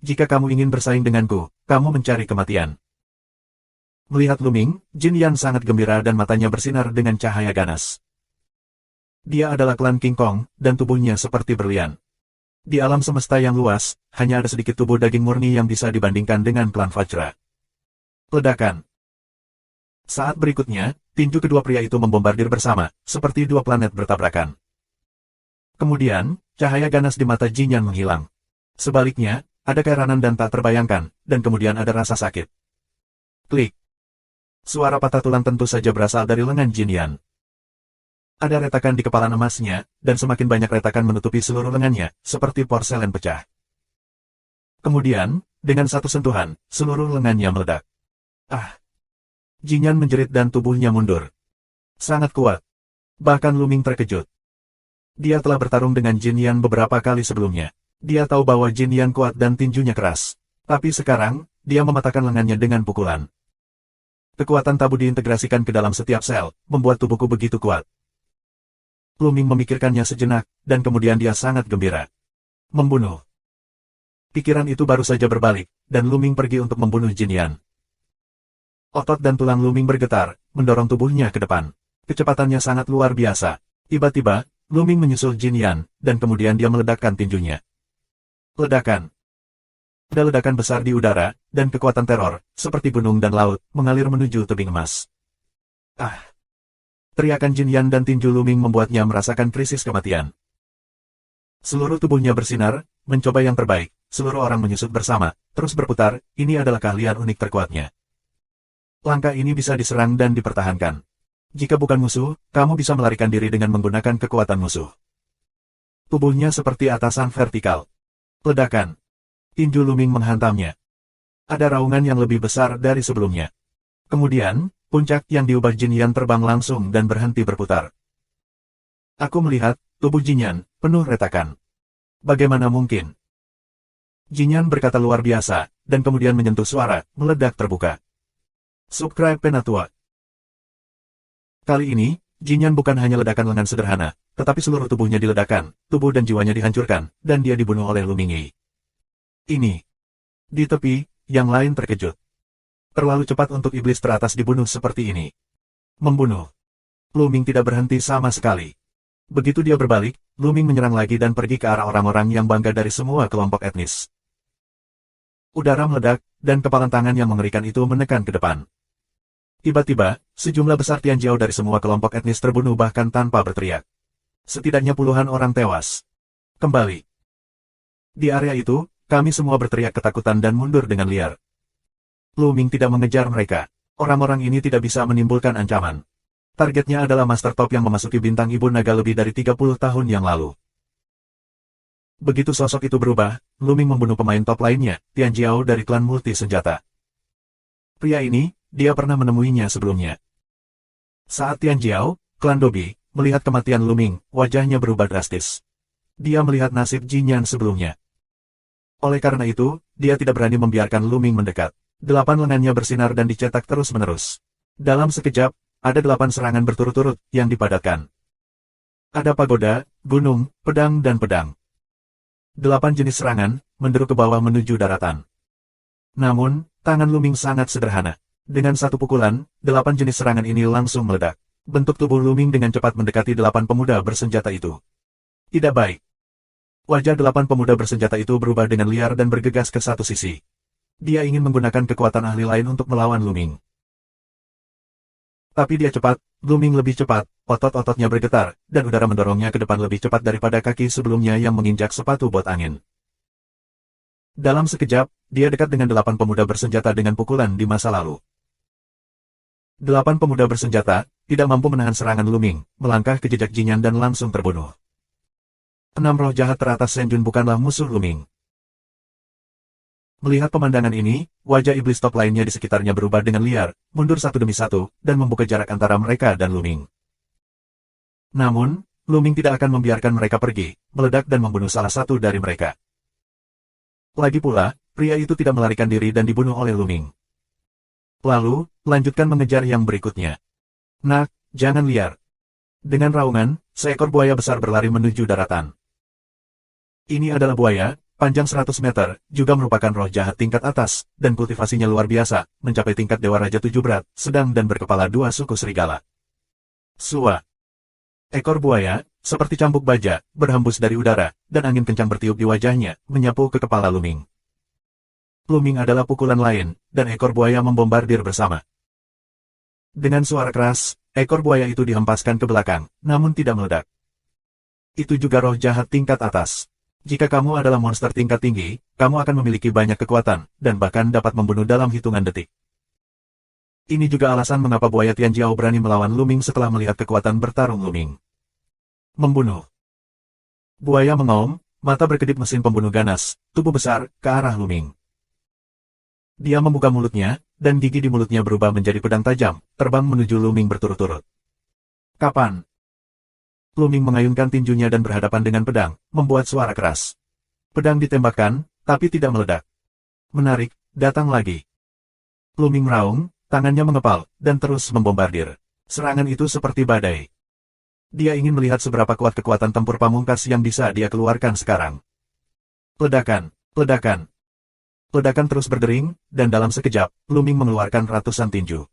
Jika kamu ingin bersaing denganku, kamu mencari kematian. Melihat Lu Ming, Jin Yan sangat gembira dan matanya bersinar dengan cahaya ganas. Dia adalah klan King Kong, dan tubuhnya seperti berlian. Di alam semesta yang luas, hanya ada sedikit tubuh daging murni yang bisa dibandingkan dengan klan Vajra. Ledakan. Saat berikutnya, tinju kedua pria itu membombardir bersama, seperti dua planet bertabrakan. Kemudian, cahaya ganas di mata Jin Yan menghilang. Sebaliknya, ada keheranan dan tak terbayangkan, dan kemudian ada rasa sakit. Klik. Suara patah tulang tentu saja berasal dari lengan Jin Yan. Ada retakan di kepala emasnya, dan semakin banyak retakan menutupi seluruh lengannya, seperti porselen pecah. Kemudian, dengan satu sentuhan, seluruh lengannya meledak. Ah! Jin Yan menjerit dan tubuhnya mundur. Sangat kuat. Bahkan Lu Ming terkejut. Dia telah bertarung dengan Jin Yan beberapa kali sebelumnya. Dia tahu bahwa Jin Yan kuat dan tinjunya keras. Tapi sekarang, dia mematahkan lengannya dengan pukulan. Kekuatan tabu diintegrasikan ke dalam setiap sel, membuat tubuhku begitu kuat. Lu Ming memikirkannya sejenak, dan kemudian dia sangat gembira. Membunuh. Pikiran itu baru saja berbalik, dan Lu Ming pergi untuk membunuh Jin Yan. Otot dan tulang Lu Ming bergetar, mendorong tubuhnya ke depan. Kecepatannya sangat luar biasa. Tiba-tiba, Lu Ming menyusul Jin Yan, dan kemudian dia meledakkan tinjunya. Ledakan. Ada ledakan besar di udara, dan kekuatan teror, seperti gunung dan laut, mengalir menuju tebing emas. Ah! Teriakan Jin Yan dan tinju Lu Ming membuatnya merasakan krisis kematian. Seluruh tubuhnya bersinar, mencoba yang terbaik, seluruh orang menyusut bersama, terus berputar, ini adalah keahlian unik terkuatnya. Langkah ini bisa diserang dan dipertahankan. Jika bukan musuh, kamu bisa melarikan diri dengan menggunakan kekuatan musuh. Tubuhnya seperti atasan vertikal. Ledakan. Tinju Lu Ming menghantamnya. Ada raungan yang lebih besar dari sebelumnya. Kemudian, puncak yang diubah Jin Yan terbang langsung dan berhenti berputar. Aku melihat, tubuh Jin Yan, penuh retakan. Bagaimana mungkin? Jin Yan berkata luar biasa, dan kemudian menyentuh suara, meledak terbuka. Subscribe Penatua. Kali ini, Jinyan bukan hanya ledakan lengan sederhana, tetapi seluruh tubuhnya diledakkan, tubuh dan jiwanya dihancurkan, dan dia dibunuh oleh Lu Mingyi. Ini. Di tepi, yang lain terkejut. Terlalu cepat untuk iblis teratas dibunuh seperti ini. Membunuh. Lu Ming tidak berhenti sama sekali. Begitu dia berbalik, Lu Ming menyerang lagi dan pergi ke arah orang-orang yang bangga dari semua kelompok etnis. Udara meledak, dan kepalan tangan yang mengerikan itu menekan ke depan. Tiba-tiba, sejumlah besar Tianjiao dari semua kelompok etnis terbunuh bahkan tanpa berteriak. Setidaknya puluhan orang tewas. Kembali. Di area itu, kami semua berteriak ketakutan dan mundur dengan liar. Lu Ming tidak mengejar mereka. Orang-orang ini tidak bisa menimbulkan ancaman. Targetnya adalah Master Top yang memasuki bintang Ibu Naga lebih dari 30 tahun yang lalu. Begitu sosok itu berubah, Lu Ming membunuh pemain top lainnya, Tianjiao dari klan multi senjata. Pria ini, dia pernah menemuinya sebelumnya. Saat Tianjiao, klan Dobi, melihat kematian Lu Ming, wajahnya berubah drastis. Dia melihat nasib Jinyan sebelumnya. Oleh karena itu, dia tidak berani membiarkan Lu Ming mendekat. 8 lengannya bersinar dan dicetak terus-menerus. Dalam sekejap, ada 8 serangan berturut-turut yang dipadatkan. Ada pagoda, gunung, pedang dan pedang. 8 jenis serangan, menderu ke bawah menuju daratan. Namun, tangan Lu Ming sangat sederhana. Dengan satu pukulan, 8 jenis serangan ini langsung meledak. Bentuk tubuh Lu Ming dengan cepat mendekati 8 pemuda bersenjata itu. Tidak baik. Wajah 8 pemuda bersenjata itu berubah dengan liar dan bergegas ke satu sisi. Dia ingin menggunakan kekuatan ahli lain untuk melawan Lu Ming. Tapi dia cepat, Lu Ming lebih cepat, otot-ototnya bergetar, dan udara mendorongnya ke depan lebih cepat daripada kaki sebelumnya yang menginjak sepatu bot angin. Dalam sekejap, dia dekat dengan 8 pemuda bersenjata dengan pukulan di masa lalu. 8 pemuda bersenjata, tidak mampu menahan serangan Lu Ming, melangkah ke jejak Jinyan dan langsung terbunuh. 6 roh jahat teratas Senjun bukanlah musuh Lu Ming. Melihat pemandangan ini, wajah iblis top lainnya di sekitarnya berubah dengan liar, mundur satu demi satu, dan membuka jarak antara mereka dan Lu Ming. Namun, Lu Ming tidak akan membiarkan mereka pergi, meledak dan membunuh salah satu dari mereka. Lagi pula, pria itu tidak melarikan diri dan dibunuh oleh Lu Ming. Lalu, lanjutkan mengejar yang berikutnya. Nak, jangan liar. Dengan raungan, seekor buaya besar berlari menuju daratan. Ini adalah buaya, panjang 100 meter, juga merupakan roh jahat tingkat atas, dan kultivasinya luar biasa, mencapai tingkat Dewa Raja 7 berat, sedang dan berkepala 2 suku serigala. Sua. Ekor buaya, seperti cambuk baja, berhembus dari udara, dan angin kencang bertiup di wajahnya, menyapu ke kepala Lu Ming. Lu Ming adalah pukulan lain, dan ekor buaya membombardir bersama. Dengan suara keras, ekor buaya itu dihempaskan ke belakang, namun tidak meledak. Itu juga roh jahat tingkat atas. Jika kamu adalah monster tingkat tinggi, kamu akan memiliki banyak kekuatan, dan bahkan dapat membunuh dalam hitungan detik. Ini juga alasan mengapa buaya Tianjiao berani melawan Lu Ming setelah melihat kekuatan bertarung Lu Ming. Membunuh. Buaya mengaum, mata berkedip mesin pembunuh ganas, tubuh besar, ke arah Lu Ming. Dia membuka mulutnya, dan gigi di mulutnya berubah menjadi pedang tajam, terbang menuju Lu Ming berturut-turut. Kapan? Lu Ming mengayunkan tinjunya dan berhadapan dengan pedang, membuat suara keras. Pedang ditembakkan, tapi tidak meledak. Menarik, datang lagi. Lu Ming meraung, tangannya mengepal, dan terus membombardir. Serangan itu seperti badai. Dia ingin melihat seberapa kuat kekuatan tempur pamungkas yang bisa dia keluarkan sekarang. Ledakan, ledakan. Ledakan terus berdering, dan dalam sekejap, Lu Ming mengeluarkan ratusan tinju.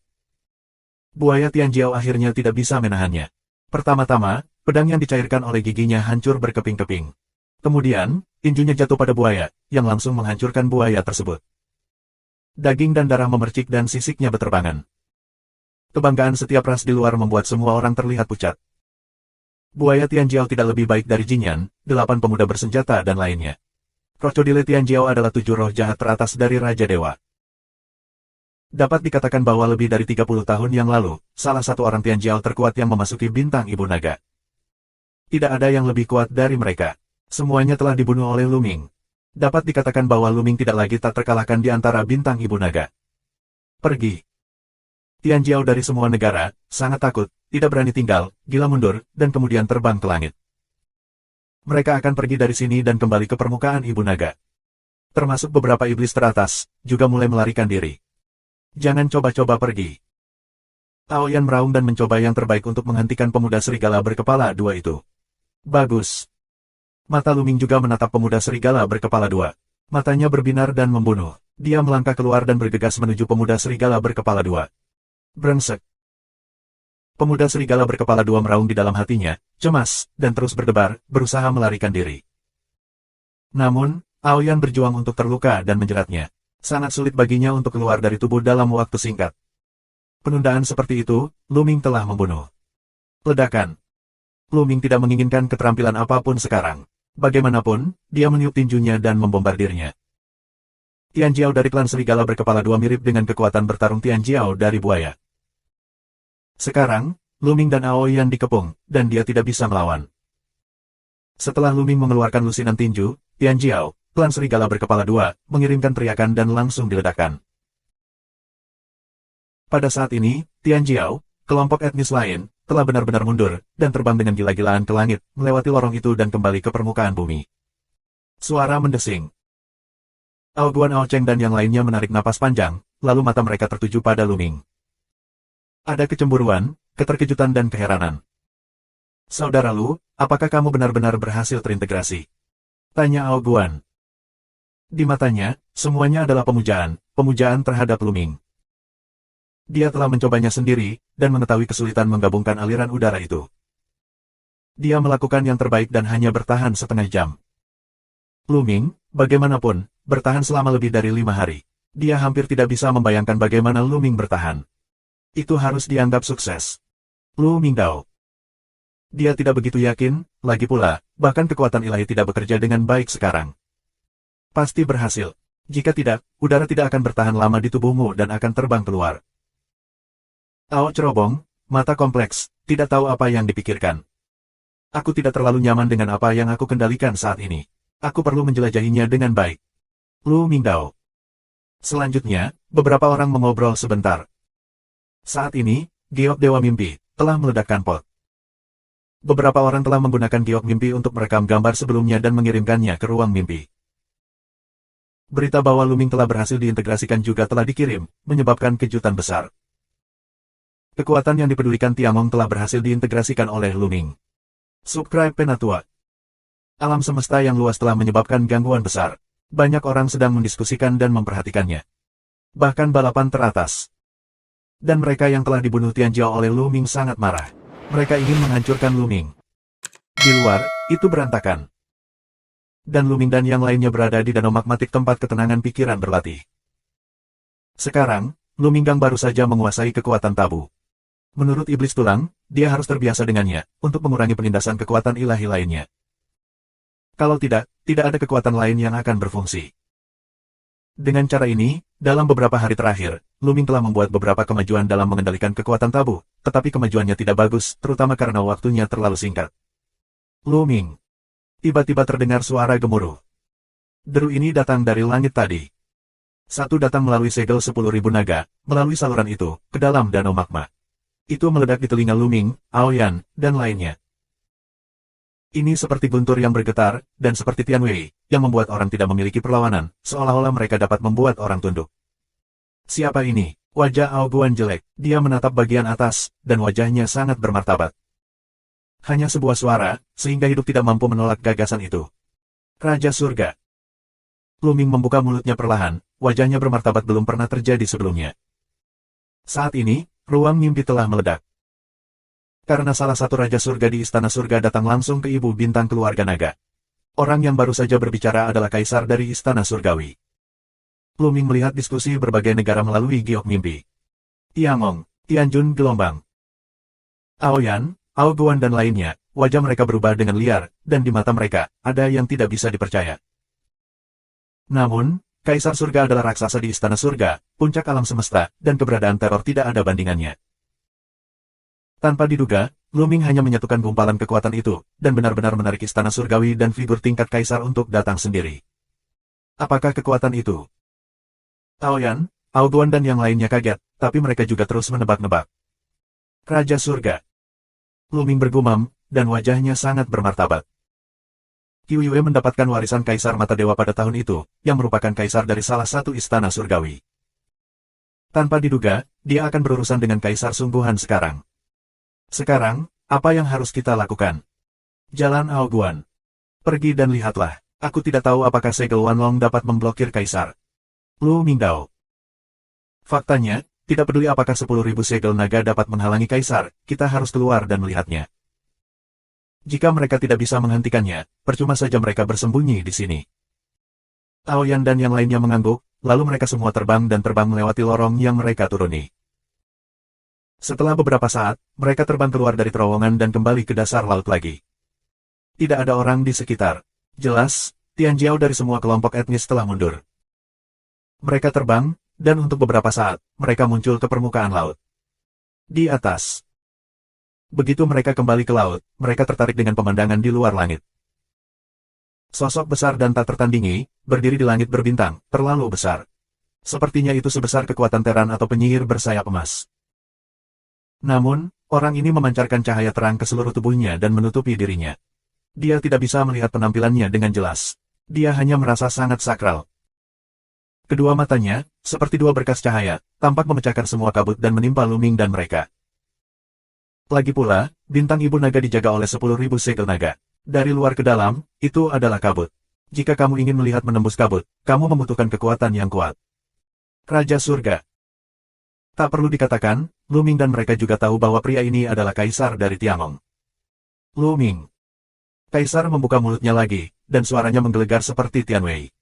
Buaya Tianjiao akhirnya tidak bisa menahannya. Pertama-tama, pedang yang dicairkan oleh giginya hancur berkeping-keping. Kemudian, tinjunya jatuh pada buaya, yang langsung menghancurkan buaya tersebut. Daging dan darah memercik dan sisiknya beterbangan. Kebanggaan setiap ras di luar membuat semua orang terlihat pucat. Buaya Tianjiao tidak lebih baik dari Jinyan, 8 pemuda bersenjata dan lainnya. Krokodil Tianjiao adalah 7 roh jahat teratas dari Raja Dewa. Dapat dikatakan bahwa lebih dari 30 tahun yang lalu, salah satu orang Tianjiao terkuat yang memasuki bintang Ibu Naga. Tidak ada yang lebih kuat dari mereka. Semuanya telah dibunuh oleh Lu Ming. Dapat dikatakan bahwa Lu Ming tidak lagi tak terkalahkan di antara bintang Ibu Naga. Pergi. Tianjiao dari semua negara, sangat takut, tidak berani tinggal, gila mundur, dan kemudian terbang ke langit. Mereka akan pergi dari sini dan kembali ke permukaan Ibu Naga. Termasuk beberapa iblis teratas, juga mulai melarikan diri. Jangan coba-coba pergi. Aoyan meraung dan mencoba yang terbaik untuk menghentikan pemuda serigala berkepala dua itu. Bagus. Mata Luming juga menatap pemuda serigala berkepala dua. Matanya berbinar dan membunuh. Dia melangkah keluar dan bergegas menuju pemuda serigala berkepala dua. Brengsek. Pemuda serigala berkepala dua meraung di dalam hatinya, cemas, dan terus berdebar, berusaha melarikan diri. Namun, Aoyan berjuang untuk terluka dan menjeratnya. Sangat sulit baginya untuk keluar dari tubuh dalam waktu singkat. Penundaan seperti itu, Luming telah membunuh. Ledakan. Luming tidak menginginkan keterampilan apapun sekarang. Bagaimanapun, dia meniup tinjunya dan membombardirnya. Tianjiao dari klan serigala berkepala dua mirip dengan kekuatan bertarung Tianjiao dari buaya. Sekarang, Luming dan Aoyan dikepung, dan dia tidak bisa melawan. Setelah Luming mengeluarkan lusinan tinju, Tianjiao, klan serigala berkepala dua, mengirimkan teriakan dan langsung diledakkan. Pada saat ini, Tianjiao, kelompok etnis lain, telah benar-benar mundur, dan terbang dengan gila-gilaan ke langit, melewati lorong itu dan kembali ke permukaan bumi. Suara mendesing. Ao Guan, Ao Cheng dan yang lainnya menarik napas panjang, lalu mata mereka tertuju pada Luming. Ada kecemburuan, keterkejutan dan keheranan. Saudara Lu, apakah kamu benar-benar berhasil terintegrasi? Tanya Ao Guan. Di matanya, semuanya adalah pemujaan, pemujaan terhadap Luming. Dia telah mencobanya sendiri, dan mengetahui kesulitan menggabungkan aliran udara itu. Dia melakukan yang terbaik dan hanya bertahan setengah jam. Luming, bagaimanapun, bertahan selama lebih dari 5 hari. Dia hampir tidak bisa membayangkan bagaimana Luming bertahan. Itu harus dianggap sukses. Lu Mingdao. Dia tidak begitu yakin, lagi pula, bahkan kekuatan ilahi tidak bekerja dengan baik sekarang. Pasti berhasil. Jika tidak, udara tidak akan bertahan lama di tubuhmu dan akan terbang keluar. Ao cerobong, mata kompleks, tidak tahu apa yang dipikirkan. Aku tidak terlalu nyaman dengan apa yang aku kendalikan saat ini. Aku perlu menjelajahinya dengan baik. Lu Mingdao. Selanjutnya, beberapa orang mengobrol sebentar. Saat ini, giok Dewa Mimpi telah meledakkan pot. Beberapa orang telah menggunakan giok mimpi untuk merekam gambar sebelumnya dan mengirimkannya ke ruang mimpi. Berita bahwa Luming telah berhasil diintegrasikan juga telah dikirim, menyebabkan kejutan besar. Kekuatan yang dipedulikan Tiangong telah berhasil diintegrasikan oleh Luming. Subscribe Penatua. Alam semesta yang luas telah menyebabkan gangguan besar. Banyak orang sedang mendiskusikan dan memperhatikannya. Bahkan balapan teratas. Dan mereka yang telah dibunuh Tianjiao oleh Luming sangat marah. Mereka ingin menghancurkan Luming. Di luar, itu berantakan. Dan Luming dan yang lainnya berada di danau magmatik tempat ketenangan pikiran berlatih. Sekarang, Luminggang baru saja menguasai kekuatan tabu. Menurut iblis tulang, dia harus terbiasa dengannya, untuk mengurangi penindasan kekuatan ilahi lainnya. Kalau tidak, tidak ada kekuatan lain yang akan berfungsi. Dengan cara ini, dalam beberapa hari terakhir, Luming telah membuat beberapa kemajuan dalam mengendalikan kekuatan tabu, tetapi kemajuannya tidak bagus, terutama karena waktunya terlalu singkat. Luming. Tiba-tiba terdengar suara gemuruh. Deru ini datang dari langit tadi. Satu datang melalui segel 10.000 naga, melalui saluran itu, ke dalam danau magma. Itu meledak di telinga Luming, Aoyan, dan lainnya. Ini seperti guntur yang bergetar, dan seperti Tianwei, yang membuat orang tidak memiliki perlawanan, seolah-olah mereka dapat membuat orang tunduk. Siapa ini? Wajah Ao Guan jelek, dia menatap bagian atas, dan wajahnya sangat bermartabat. Hanya sebuah suara, sehingga hidup tidak mampu menolak gagasan itu. Raja Surga. Luming membuka mulutnya perlahan, wajahnya bermartabat belum pernah terjadi sebelumnya. Saat ini, ruang mimpi telah meledak. Karena salah satu Raja Surga di Istana Surga datang langsung ke Ibu Bintang Keluarga Naga. Orang yang baru saja berbicara adalah Kaisar dari Istana Surgawi. Luming melihat diskusi berbagai negara melalui giok mimpi. Tiangong, Tianjun Gelombang, Aoyan, Ao Guan dan lainnya, wajah mereka berubah dengan liar, dan di mata mereka, ada yang tidak bisa dipercaya. Namun, Kaisar Surga adalah raksasa di Istana Surga, puncak alam semesta, dan keberadaan teror tidak ada bandingannya. Tanpa diduga, Luming hanya menyatukan gumpalan kekuatan itu, dan benar-benar menarik Istana Surgawi dan figur tingkat Kaisar untuk datang sendiri. Apakah kekuatan itu? Aoyan, Ao Guan dan yang lainnya kaget, tapi mereka juga terus menebak-nebak. Raja Surga. Luming bergumam, dan wajahnya sangat bermartabat. Qiu Yue mendapatkan warisan Kaisar Mata Dewa pada tahun itu, yang merupakan kaisar dari salah satu istana surgawi. Tanpa diduga, dia akan berurusan dengan kaisar sungguhan sekarang. Sekarang, apa yang harus kita lakukan? Jalan Aoguan. Pergi dan lihatlah. Aku tidak tahu apakah segel Wanlong dapat memblokir kaisar. Lu Mingdao. Faktanya, tidak peduli apakah 10.000 segel naga dapat menghalangi kaisar, kita harus keluar dan melihatnya. Jika mereka tidak bisa menghentikannya, percuma saja mereka bersembunyi di sini. Aoyan dan yang lainnya mengangguk, lalu mereka semua terbang dan terbang melewati lorong yang mereka turuni. Setelah beberapa saat, mereka terbang keluar dari terowongan dan kembali ke dasar laut lagi. Tidak ada orang di sekitar. Jelas, Tianjiao dari semua kelompok etnis telah mundur. Mereka terbang, dan untuk beberapa saat, mereka muncul ke permukaan laut. Di atas. Begitu mereka kembali ke laut, mereka tertarik dengan pemandangan di luar langit. Sosok besar dan tak tertandingi, berdiri di langit berbintang, terlalu besar. Sepertinya itu sebesar kekuatan Teran atau penyihir bersayap emas. Namun, orang ini memancarkan cahaya terang ke seluruh tubuhnya dan menutupi dirinya. Dia tidak bisa melihat penampilannya dengan jelas. Dia hanya merasa sangat sakral. Kedua matanya, seperti dua berkas cahaya, tampak memecahkan semua kabut dan menimpa Lu Ming dan mereka. Lagi pula, bintang ibu naga dijaga oleh 10.000 segel naga. Dari luar ke dalam, itu adalah kabut. Jika kamu ingin melihat menembus kabut, kamu membutuhkan kekuatan yang kuat. Raja Surga. Tak perlu dikatakan, Lu Ming dan mereka juga tahu bahwa pria ini adalah kaisar dari Tiangong. Lu Ming. Kaisar membuka mulutnya lagi, dan suaranya menggelegar seperti Tianwei.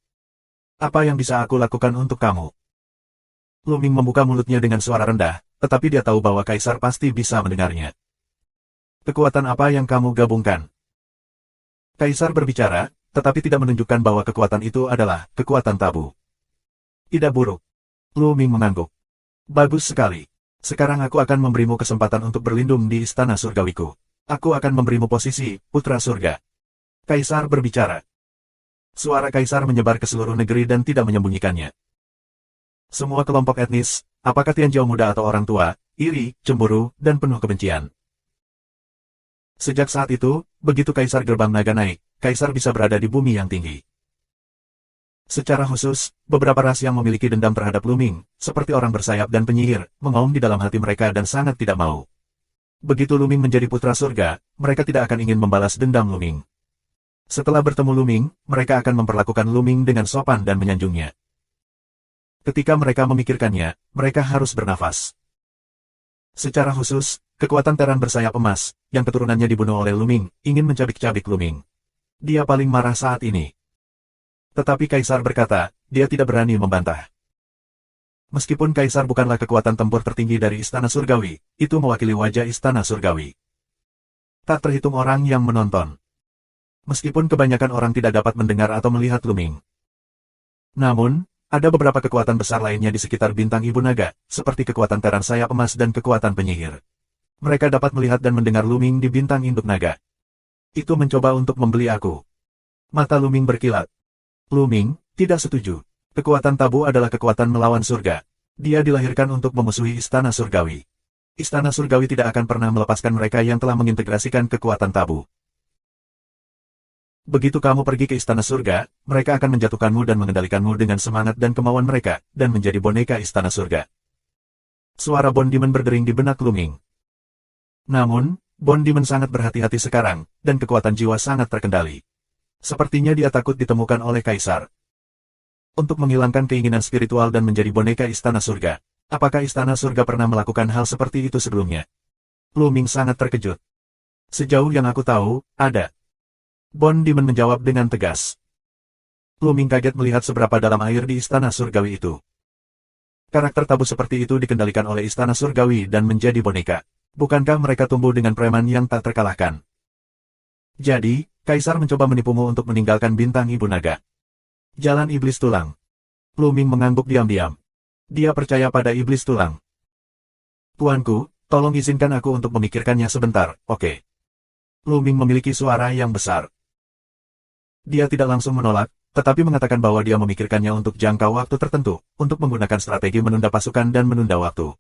Apa yang bisa aku lakukan untuk kamu? Lu Ming membuka mulutnya dengan suara rendah, tetapi dia tahu bahwa kaisar pasti bisa mendengarnya. Kekuatan apa yang kamu gabungkan? Kaisar berbicara, tetapi tidak menunjukkan bahwa kekuatan itu adalah kekuatan tabu. Tidak buruk. Lu Ming mengangguk. Bagus sekali. Sekarang aku akan memberimu kesempatan untuk berlindung di istana surgawiku. Aku akan memberimu posisi putra surga. Kaisar berbicara. Suara kaisar menyebar ke seluruh negeri dan tidak menyembunyikannya. Semua kelompok etnis, apakah Tianjiao muda atau orang tua, iri, cemburu, dan penuh kebencian. Sejak saat itu, begitu Kaisar Gerbang Naga naik, Kaisar bisa berada di bumi yang tinggi. Secara khusus, beberapa ras yang memiliki dendam terhadap Lu Ming, seperti orang bersayap dan penyihir, mengaum di dalam hati mereka dan sangat tidak mau. Begitu Lu Ming menjadi putra surga, mereka tidak akan ingin membalas dendam Lu Ming. Setelah bertemu Lu Ming, mereka akan memperlakukan Lu Ming dengan sopan dan menyanjungnya. Ketika mereka memikirkannya, mereka harus bernafas. Secara khusus, kekuatan Teran bersayap emas, yang keturunannya dibunuh oleh Lu Ming, ingin mencabik-cabik Lu Ming. Dia paling marah saat ini. Tetapi Kaisar berkata, dia tidak berani membantah. Meskipun Kaisar bukanlah kekuatan tempur tertinggi dari Istana Surgawi, itu mewakili wajah Istana Surgawi. Tak terhitung orang yang menonton. Meskipun kebanyakan orang tidak dapat mendengar atau melihat Lu Ming. Namun, ada beberapa kekuatan besar lainnya di sekitar bintang Ibu Naga, seperti kekuatan Teran sayap emas dan kekuatan penyihir. Mereka dapat melihat dan mendengar Lu Ming di bintang induk naga. Itu mencoba untuk membeli aku. Mata Lu Ming berkilat. Lu Ming, tidak setuju. Kekuatan tabu adalah kekuatan melawan surga. Dia dilahirkan untuk memusuhi Istana Surgawi. Istana Surgawi tidak akan pernah melepaskan mereka yang telah mengintegrasikan kekuatan tabu. Begitu kamu pergi ke Istana Surga, mereka akan menjatuhkanmu dan mengendalikanmu dengan semangat dan kemauan mereka, dan menjadi boneka Istana Surga. Suara Bond Demon berdering di benak Lu Ming. Namun, Bond Demon sangat berhati-hati sekarang, dan kekuatan jiwa sangat terkendali. Sepertinya dia takut ditemukan oleh Kaisar. Untuk menghilangkan keinginan spiritual dan menjadi boneka Istana Surga. Apakah Istana Surga pernah melakukan hal seperti itu sebelumnya? Lu Ming sangat terkejut. Sejauh yang aku tahu, ada. Bond Demon menjawab dengan tegas. Lu Ming kaget melihat seberapa dalam air di Istana Surgawi itu. Karakter tabu seperti itu dikendalikan oleh Istana Surgawi dan menjadi boneka. Bukankah mereka tumbuh dengan preman yang tak terkalahkan? Jadi, Kaisar mencoba menipumu untuk meninggalkan bintang Ibu Naga. Jalan iblis tulang. Lu Ming mengangguk diam-diam. Dia percaya pada iblis tulang. Tuanku, tolong izinkan aku untuk memikirkannya sebentar, oke? Lu Ming memiliki suara yang besar. Dia tidak langsung menolak, tetapi mengatakan bahwa dia memikirkannya untuk jangka waktu tertentu, untuk menggunakan strategi menunda pasukan dan menunda waktu.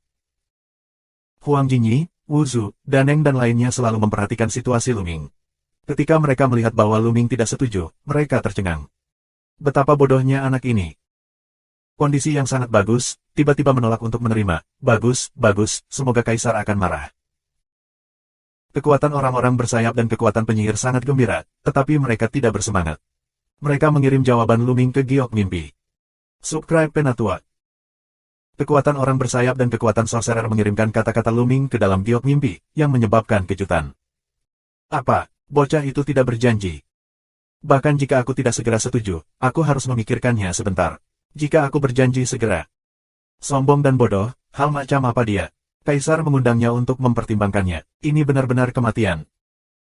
Huang Jinyi, Wu Zhu, Daneng dan lainnya selalu memperhatikan situasi Lu Ming. Ketika mereka melihat bahwa Lu Ming tidak setuju, mereka tercengang. Betapa bodohnya anak ini. Kondisi yang sangat bagus, tiba-tiba menolak untuk menerima. Bagus, bagus, semoga Kaisar akan marah. Kekuatan orang-orang bersayap dan kekuatan penyihir sangat gembira, tetapi mereka tidak bersemangat. Mereka mengirim jawaban Luming ke giok mimpi. Subscribe Penatua. Kekuatan orang bersayap dan kekuatan sorcerer mengirimkan kata-kata Luming ke dalam giok mimpi, yang menyebabkan kejutan. Apa? Bocah itu tidak berjanji. Bahkan jika aku tidak segera setuju, aku harus memikirkannya sebentar. Jika aku berjanji segera. Sombong dan bodoh, hal macam apa dia? Kaisar mengundangnya untuk mempertimbangkannya. Ini benar-benar kematian.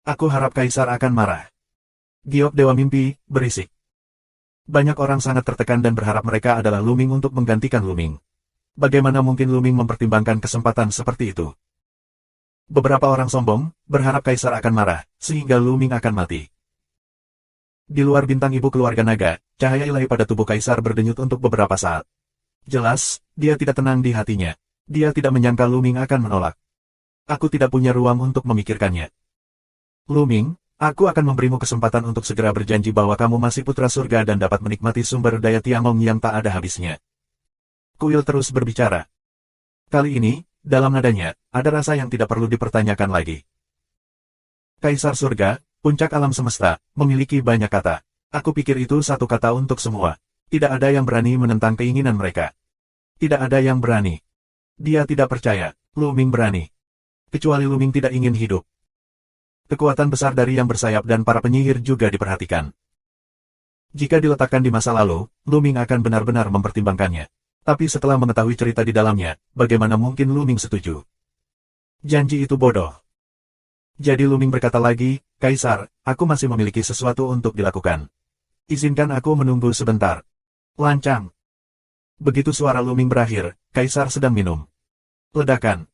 Aku harap Kaisar akan marah. Giok Dewa Mimpi, berisik. Banyak orang sangat tertekan dan berharap mereka adalah Luming untuk menggantikan Luming. Bagaimana mungkin Luming mempertimbangkan kesempatan seperti itu? Beberapa orang sombong, berharap Kaisar akan marah, sehingga Luming akan mati. Di luar bintang ibu keluarga naga, cahaya ilahi pada tubuh Kaisar berdenyut untuk beberapa saat. Jelas, dia tidak tenang di hatinya. Dia tidak menyangka Luming akan menolak. Aku tidak punya ruang untuk memikirkannya. Luming, aku akan memberimu kesempatan untuk segera berjanji bahwa kamu masih putra surga dan dapat menikmati sumber daya Tiangong yang tak ada habisnya. Kuil terus berbicara. Kali ini, dalam nadanya, ada rasa yang tidak perlu dipertanyakan lagi. Kaisar surga, puncak alam semesta, memiliki banyak kata. Aku pikir itu satu kata untuk semua. Tidak ada yang berani menentang keinginan mereka. Tidak ada yang berani. Dia tidak percaya, Luming berani. Kecuali Luming tidak ingin hidup. Kekuatan besar dari yang bersayap dan para penyihir juga diperhatikan. Jika diletakkan di masa lalu, Luming akan benar-benar mempertimbangkannya. Tapi setelah mengetahui cerita di dalamnya, bagaimana mungkin Luming setuju? Janji itu bodoh. Jadi Luming berkata lagi, Kaisar, aku masih memiliki sesuatu untuk dilakukan. Izinkan aku menunggu sebentar. Lancang. Begitu suara Luming berakhir, Kaisar sedang minum. Ledakan.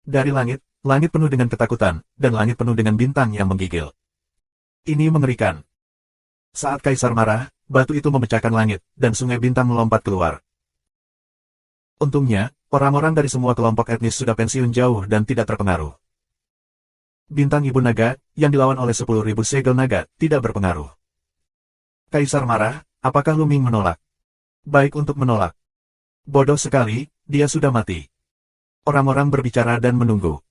Dari langit, langit penuh dengan ketakutan, dan langit penuh dengan bintang yang menggigil. Ini mengerikan. Saat Kaisar marah, batu itu memecahkan langit, dan sungai bintang melompat keluar. Untungnya, orang-orang dari semua kelompok etnis sudah pensiun jauh dan tidak terpengaruh. Bintang Ibu Naga, yang dilawan oleh 10.000 segel naga, tidak berpengaruh. Kaisar marah, apakah Luming menolak? Baik untuk menolak. Bodoh sekali, dia sudah mati. Orang-orang berbicara dan menunggu.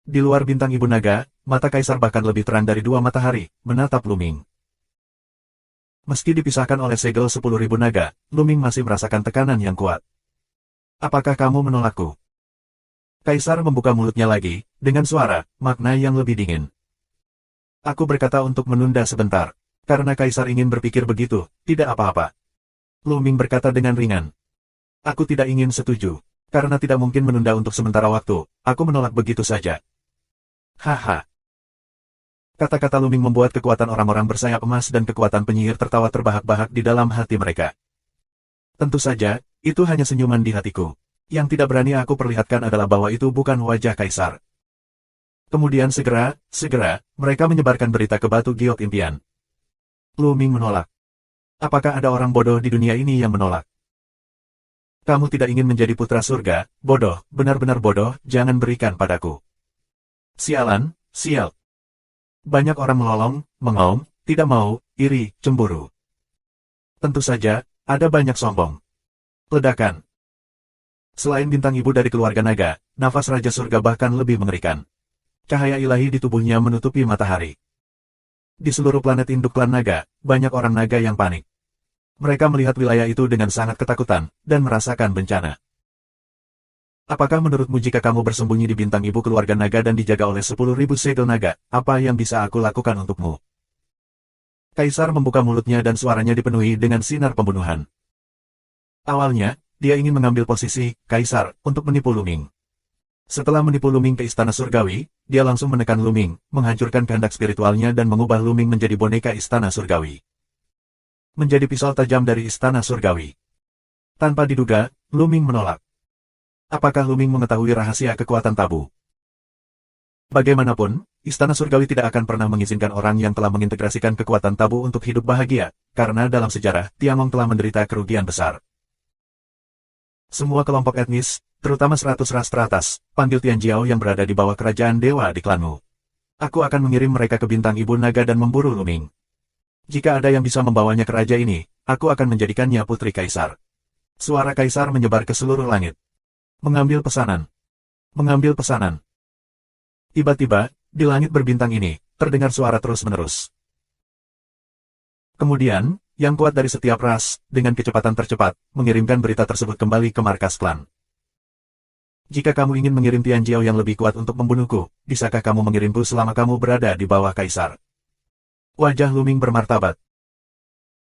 Di luar bintang Ibu Naga, mata Kaisar bahkan lebih terang dari 2 matahari, menatap Luming. Meski dipisahkan oleh segel 10.000 naga, Luming masih merasakan tekanan yang kuat. Apakah kamu menolakku? Kaisar membuka mulutnya lagi, dengan suara, makna yang lebih dingin. Aku berkata untuk menunda sebentar. Karena Kaisar ingin berpikir begitu, tidak apa-apa. Luming berkata dengan ringan. Aku tidak ingin setuju. Karena tidak mungkin menunda untuk sementara waktu, aku menolak begitu saja. Haha. Kata-kata Luming membuat kekuatan orang-orang bersayap emas dan kekuatan penyihir tertawa terbahak-bahak di dalam hati mereka. Tentu saja, itu hanya senyuman di hatiku. Yang tidak berani aku perlihatkan adalah bahwa itu bukan wajah Kaisar. Kemudian segera, mereka menyebarkan berita ke batu giok impian. Luming menolak. Apakah ada orang bodoh di dunia ini yang menolak? Kamu tidak ingin menjadi putra surga, bodoh, benar-benar bodoh, jangan berikan padaku. Sialan, sial. Banyak orang melolong, mengaum, tidak mau, iri, cemburu. Tentu saja, ada banyak sombong. Ledakan. Selain bintang ibu dari keluarga naga, nafas Raja Surga bahkan lebih mengerikan. Cahaya ilahi di tubuhnya menutupi matahari. Di seluruh planet induk klan naga, banyak orang naga yang panik. Mereka melihat wilayah itu dengan sangat ketakutan, dan merasakan bencana. Apakah menurutmu jika kamu bersembunyi di bintang ibu keluarga naga dan dijaga oleh 10.000 segel naga, apa yang bisa aku lakukan untukmu? Kaisar membuka mulutnya dan suaranya dipenuhi dengan sinar pembunuhan. Awalnya, dia ingin mengambil posisi Kaisar untuk menipu Luming. Setelah menipu Luming ke Istana Surgawi, dia langsung menekan Luming, menghancurkan kehendak spiritualnya dan mengubah Luming menjadi boneka Istana Surgawi. Menjadi pisau tajam dari Istana Surgawi. Tanpa diduga, Luming menolak. Apakah Luming mengetahui rahasia kekuatan tabu? Bagaimanapun, Istana Surgawi tidak akan pernah mengizinkan orang yang telah mengintegrasikan kekuatan tabu untuk hidup bahagia, karena dalam sejarah, Tiangong telah menderita kerugian besar. Semua kelompok etnis, terutama 100 ras teratas, panggil Tianjiao yang berada di bawah kerajaan dewa di klanmu. Aku akan mengirim mereka ke bintang ibu naga dan memburu Luming. Jika ada yang bisa membawanya ke raja ini, aku akan menjadikannya putri kaisar. Suara kaisar menyebar ke seluruh langit. Mengambil pesanan. Mengambil pesanan. Tiba-tiba, di langit berbintang ini, terdengar suara terus-menerus. Kemudian, yang kuat dari setiap ras, dengan kecepatan tercepat, mengirimkan berita tersebut kembali ke markas klan. Jika kamu ingin mengirim Tian Jiao yang lebih kuat untuk membunuhku, bisakah kamu mengirimku selama kamu berada di bawah kaisar? Wajah Lu Ming bermartabat.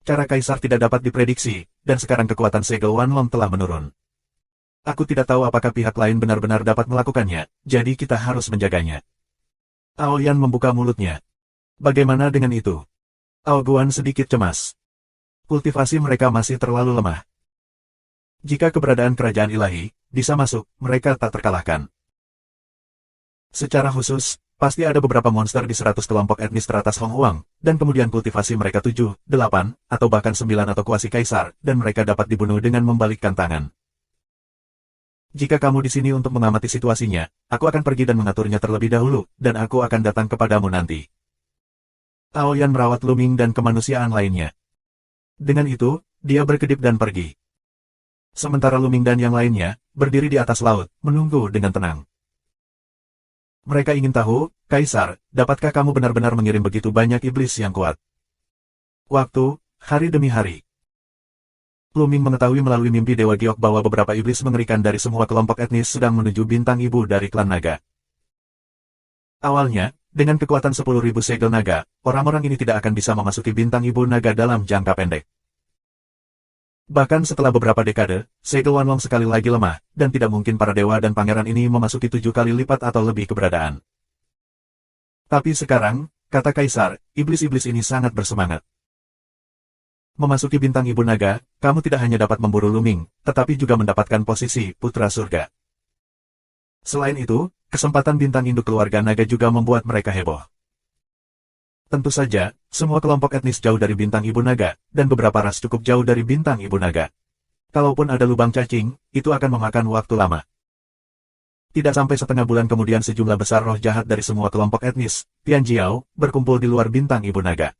Cara kaisar tidak dapat diprediksi, dan sekarang kekuatan segel Wanlong telah menurun. Aku tidak tahu apakah pihak lain benar-benar dapat melakukannya, jadi kita harus menjaganya. Aoyan membuka mulutnya. Bagaimana dengan itu? Aoguan sedikit cemas. Kultivasi mereka masih terlalu lemah. Jika keberadaan kerajaan ilahi bisa masuk, mereka tak terkalahkan. Secara khusus, pasti ada beberapa monster di 100 kelompok etnis teratas Hong Huang, dan kemudian kultivasi mereka 7, 8, atau bahkan 9 atau kuasi kaisar, dan mereka dapat dibunuh dengan membalikkan tangan. Jika kamu di sini untuk mengamati situasinya, aku akan pergi dan mengaturnya terlebih dahulu, dan aku akan datang kepadamu nanti. Aoyan merawat Lu Ming dan kemanusiaan lainnya. Dengan itu, dia berkedip dan pergi. Sementara Lu Ming dan yang lainnya, berdiri di atas laut, menunggu dengan tenang. Mereka ingin tahu, Kaisar, dapatkah kamu benar-benar mengirim begitu banyak iblis yang kuat? Waktu, hari demi hari. Lu Ming mengetahui melalui mimpi Dewa Giok bahwa beberapa iblis mengerikan dari semua kelompok etnis sedang menuju bintang ibu dari klan naga. Awalnya, dengan kekuatan 10.000 segel naga, orang-orang ini tidak akan bisa memasuki bintang ibu naga dalam jangka pendek. Bahkan setelah beberapa dekade, segel Wanlong sekali lagi lemah, dan tidak mungkin para dewa dan pangeran ini memasuki 7 kali lipat atau lebih keberadaan. Tapi sekarang, kata Kaisar, iblis-iblis ini sangat bersemangat. Memasuki bintang ibu naga, kamu tidak hanya dapat memburu Lu Ming, tetapi juga mendapatkan posisi putra surga. Selain itu, kesempatan bintang induk keluarga naga juga membuat mereka heboh. Tentu saja, semua kelompok etnis jauh dari bintang ibu naga, dan beberapa ras cukup jauh dari bintang ibu naga. Kalaupun ada lubang cacing, itu akan memakan waktu lama. Tidak sampai setengah bulan kemudian sejumlah besar roh jahat dari semua kelompok etnis, Tian Jiao, berkumpul di luar bintang ibu naga.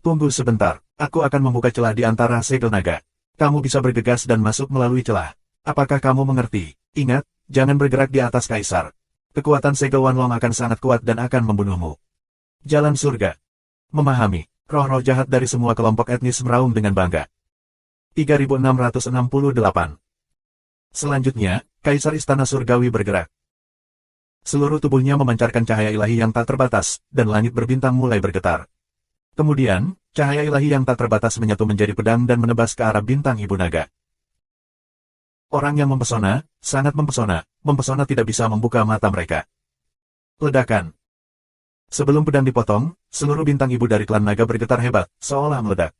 Tunggu sebentar, aku akan membuka celah di antara segel naga. Kamu bisa bergegas dan masuk melalui celah. Apakah kamu mengerti? Ingat, jangan bergerak di atas kaisar. Kekuatan segel Wanlong akan sangat kuat dan akan membunuhmu. Jalan surga. Memahami, roh-roh jahat dari semua kelompok etnis meraung dengan bangga. 3668. Selanjutnya, Kaisar Istana Surgawi bergerak. Seluruh tubuhnya memancarkan cahaya ilahi yang tak terbatas, dan langit berbintang mulai bergetar. Kemudian, cahaya ilahi yang tak terbatas menyatu menjadi pedang dan menebas ke arah bintang ibu naga. Orang yang mempesona, sangat mempesona, mempesona tidak bisa membuka mata mereka. Ledakan. Sebelum pedang dipotong, seluruh bintang ibu dari klan naga bergetar hebat, seolah meledak.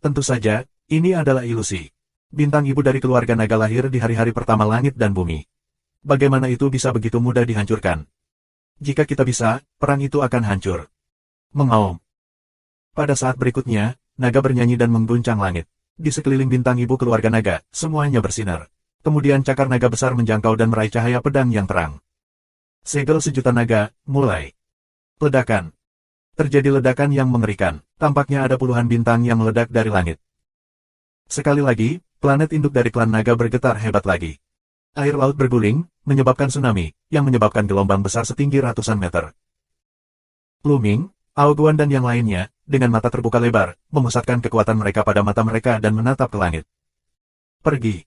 Tentu saja, ini adalah ilusi. Bintang ibu dari keluarga naga lahir di hari-hari pertama langit dan bumi. Bagaimana itu bisa begitu mudah dihancurkan? Jika kita bisa, perang itu akan hancur. Mengaum. Pada saat berikutnya, naga bernyanyi dan mengguncang langit. Di sekeliling bintang ibu keluarga naga, semuanya bersinar. Kemudian cakar naga besar menjangkau dan meraih cahaya pedang yang terang. Segel sejuta naga, mulai. Ledakan. Terjadi ledakan yang mengerikan. Tampaknya ada puluhan bintang yang meledak dari langit. Sekali lagi, planet induk dari klan naga bergetar hebat lagi. Air laut berguling, menyebabkan tsunami, yang menyebabkan gelombang besar setinggi ratusan meter. Lu Ming, Aoguan dan yang lainnya, dengan mata terbuka lebar, memusatkan kekuatan mereka pada mata mereka dan menatap ke langit. Pergi.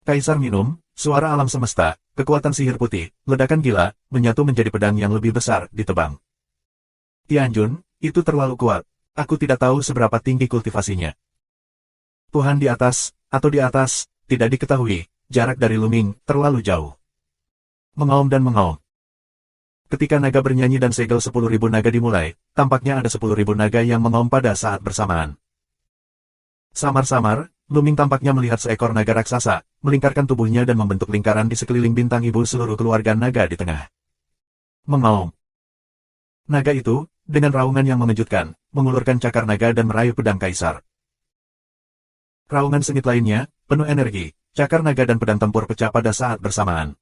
Kaisar minum, suara alam semesta, kekuatan sihir putih, ledakan gila, menyatu menjadi pedang yang lebih besar, ditebang. Tianjun, itu terlalu kuat. Aku tidak tahu seberapa tinggi kultivasinya. Tuhan di atas, atau di atas, tidak diketahui, jarak dari Lu Ming, terlalu jauh. Mengaum dan mengaum. Ketika naga bernyanyi dan segel 10.000 naga dimulai, tampaknya ada 10.000 naga yang mengaum pada saat bersamaan. Samar-samar, Lu Ming tampaknya melihat seekor naga raksasa, melingkarkan tubuhnya dan membentuk lingkaran di sekeliling bintang ibu seluruh keluarga naga di tengah. Mengaum. Naga itu, dengan raungan yang mengejutkan, mengulurkan cakar naga dan meraih pedang kaisar. Raungan sengit lainnya, penuh energi, cakar naga dan pedang tempur pecah pada saat bersamaan.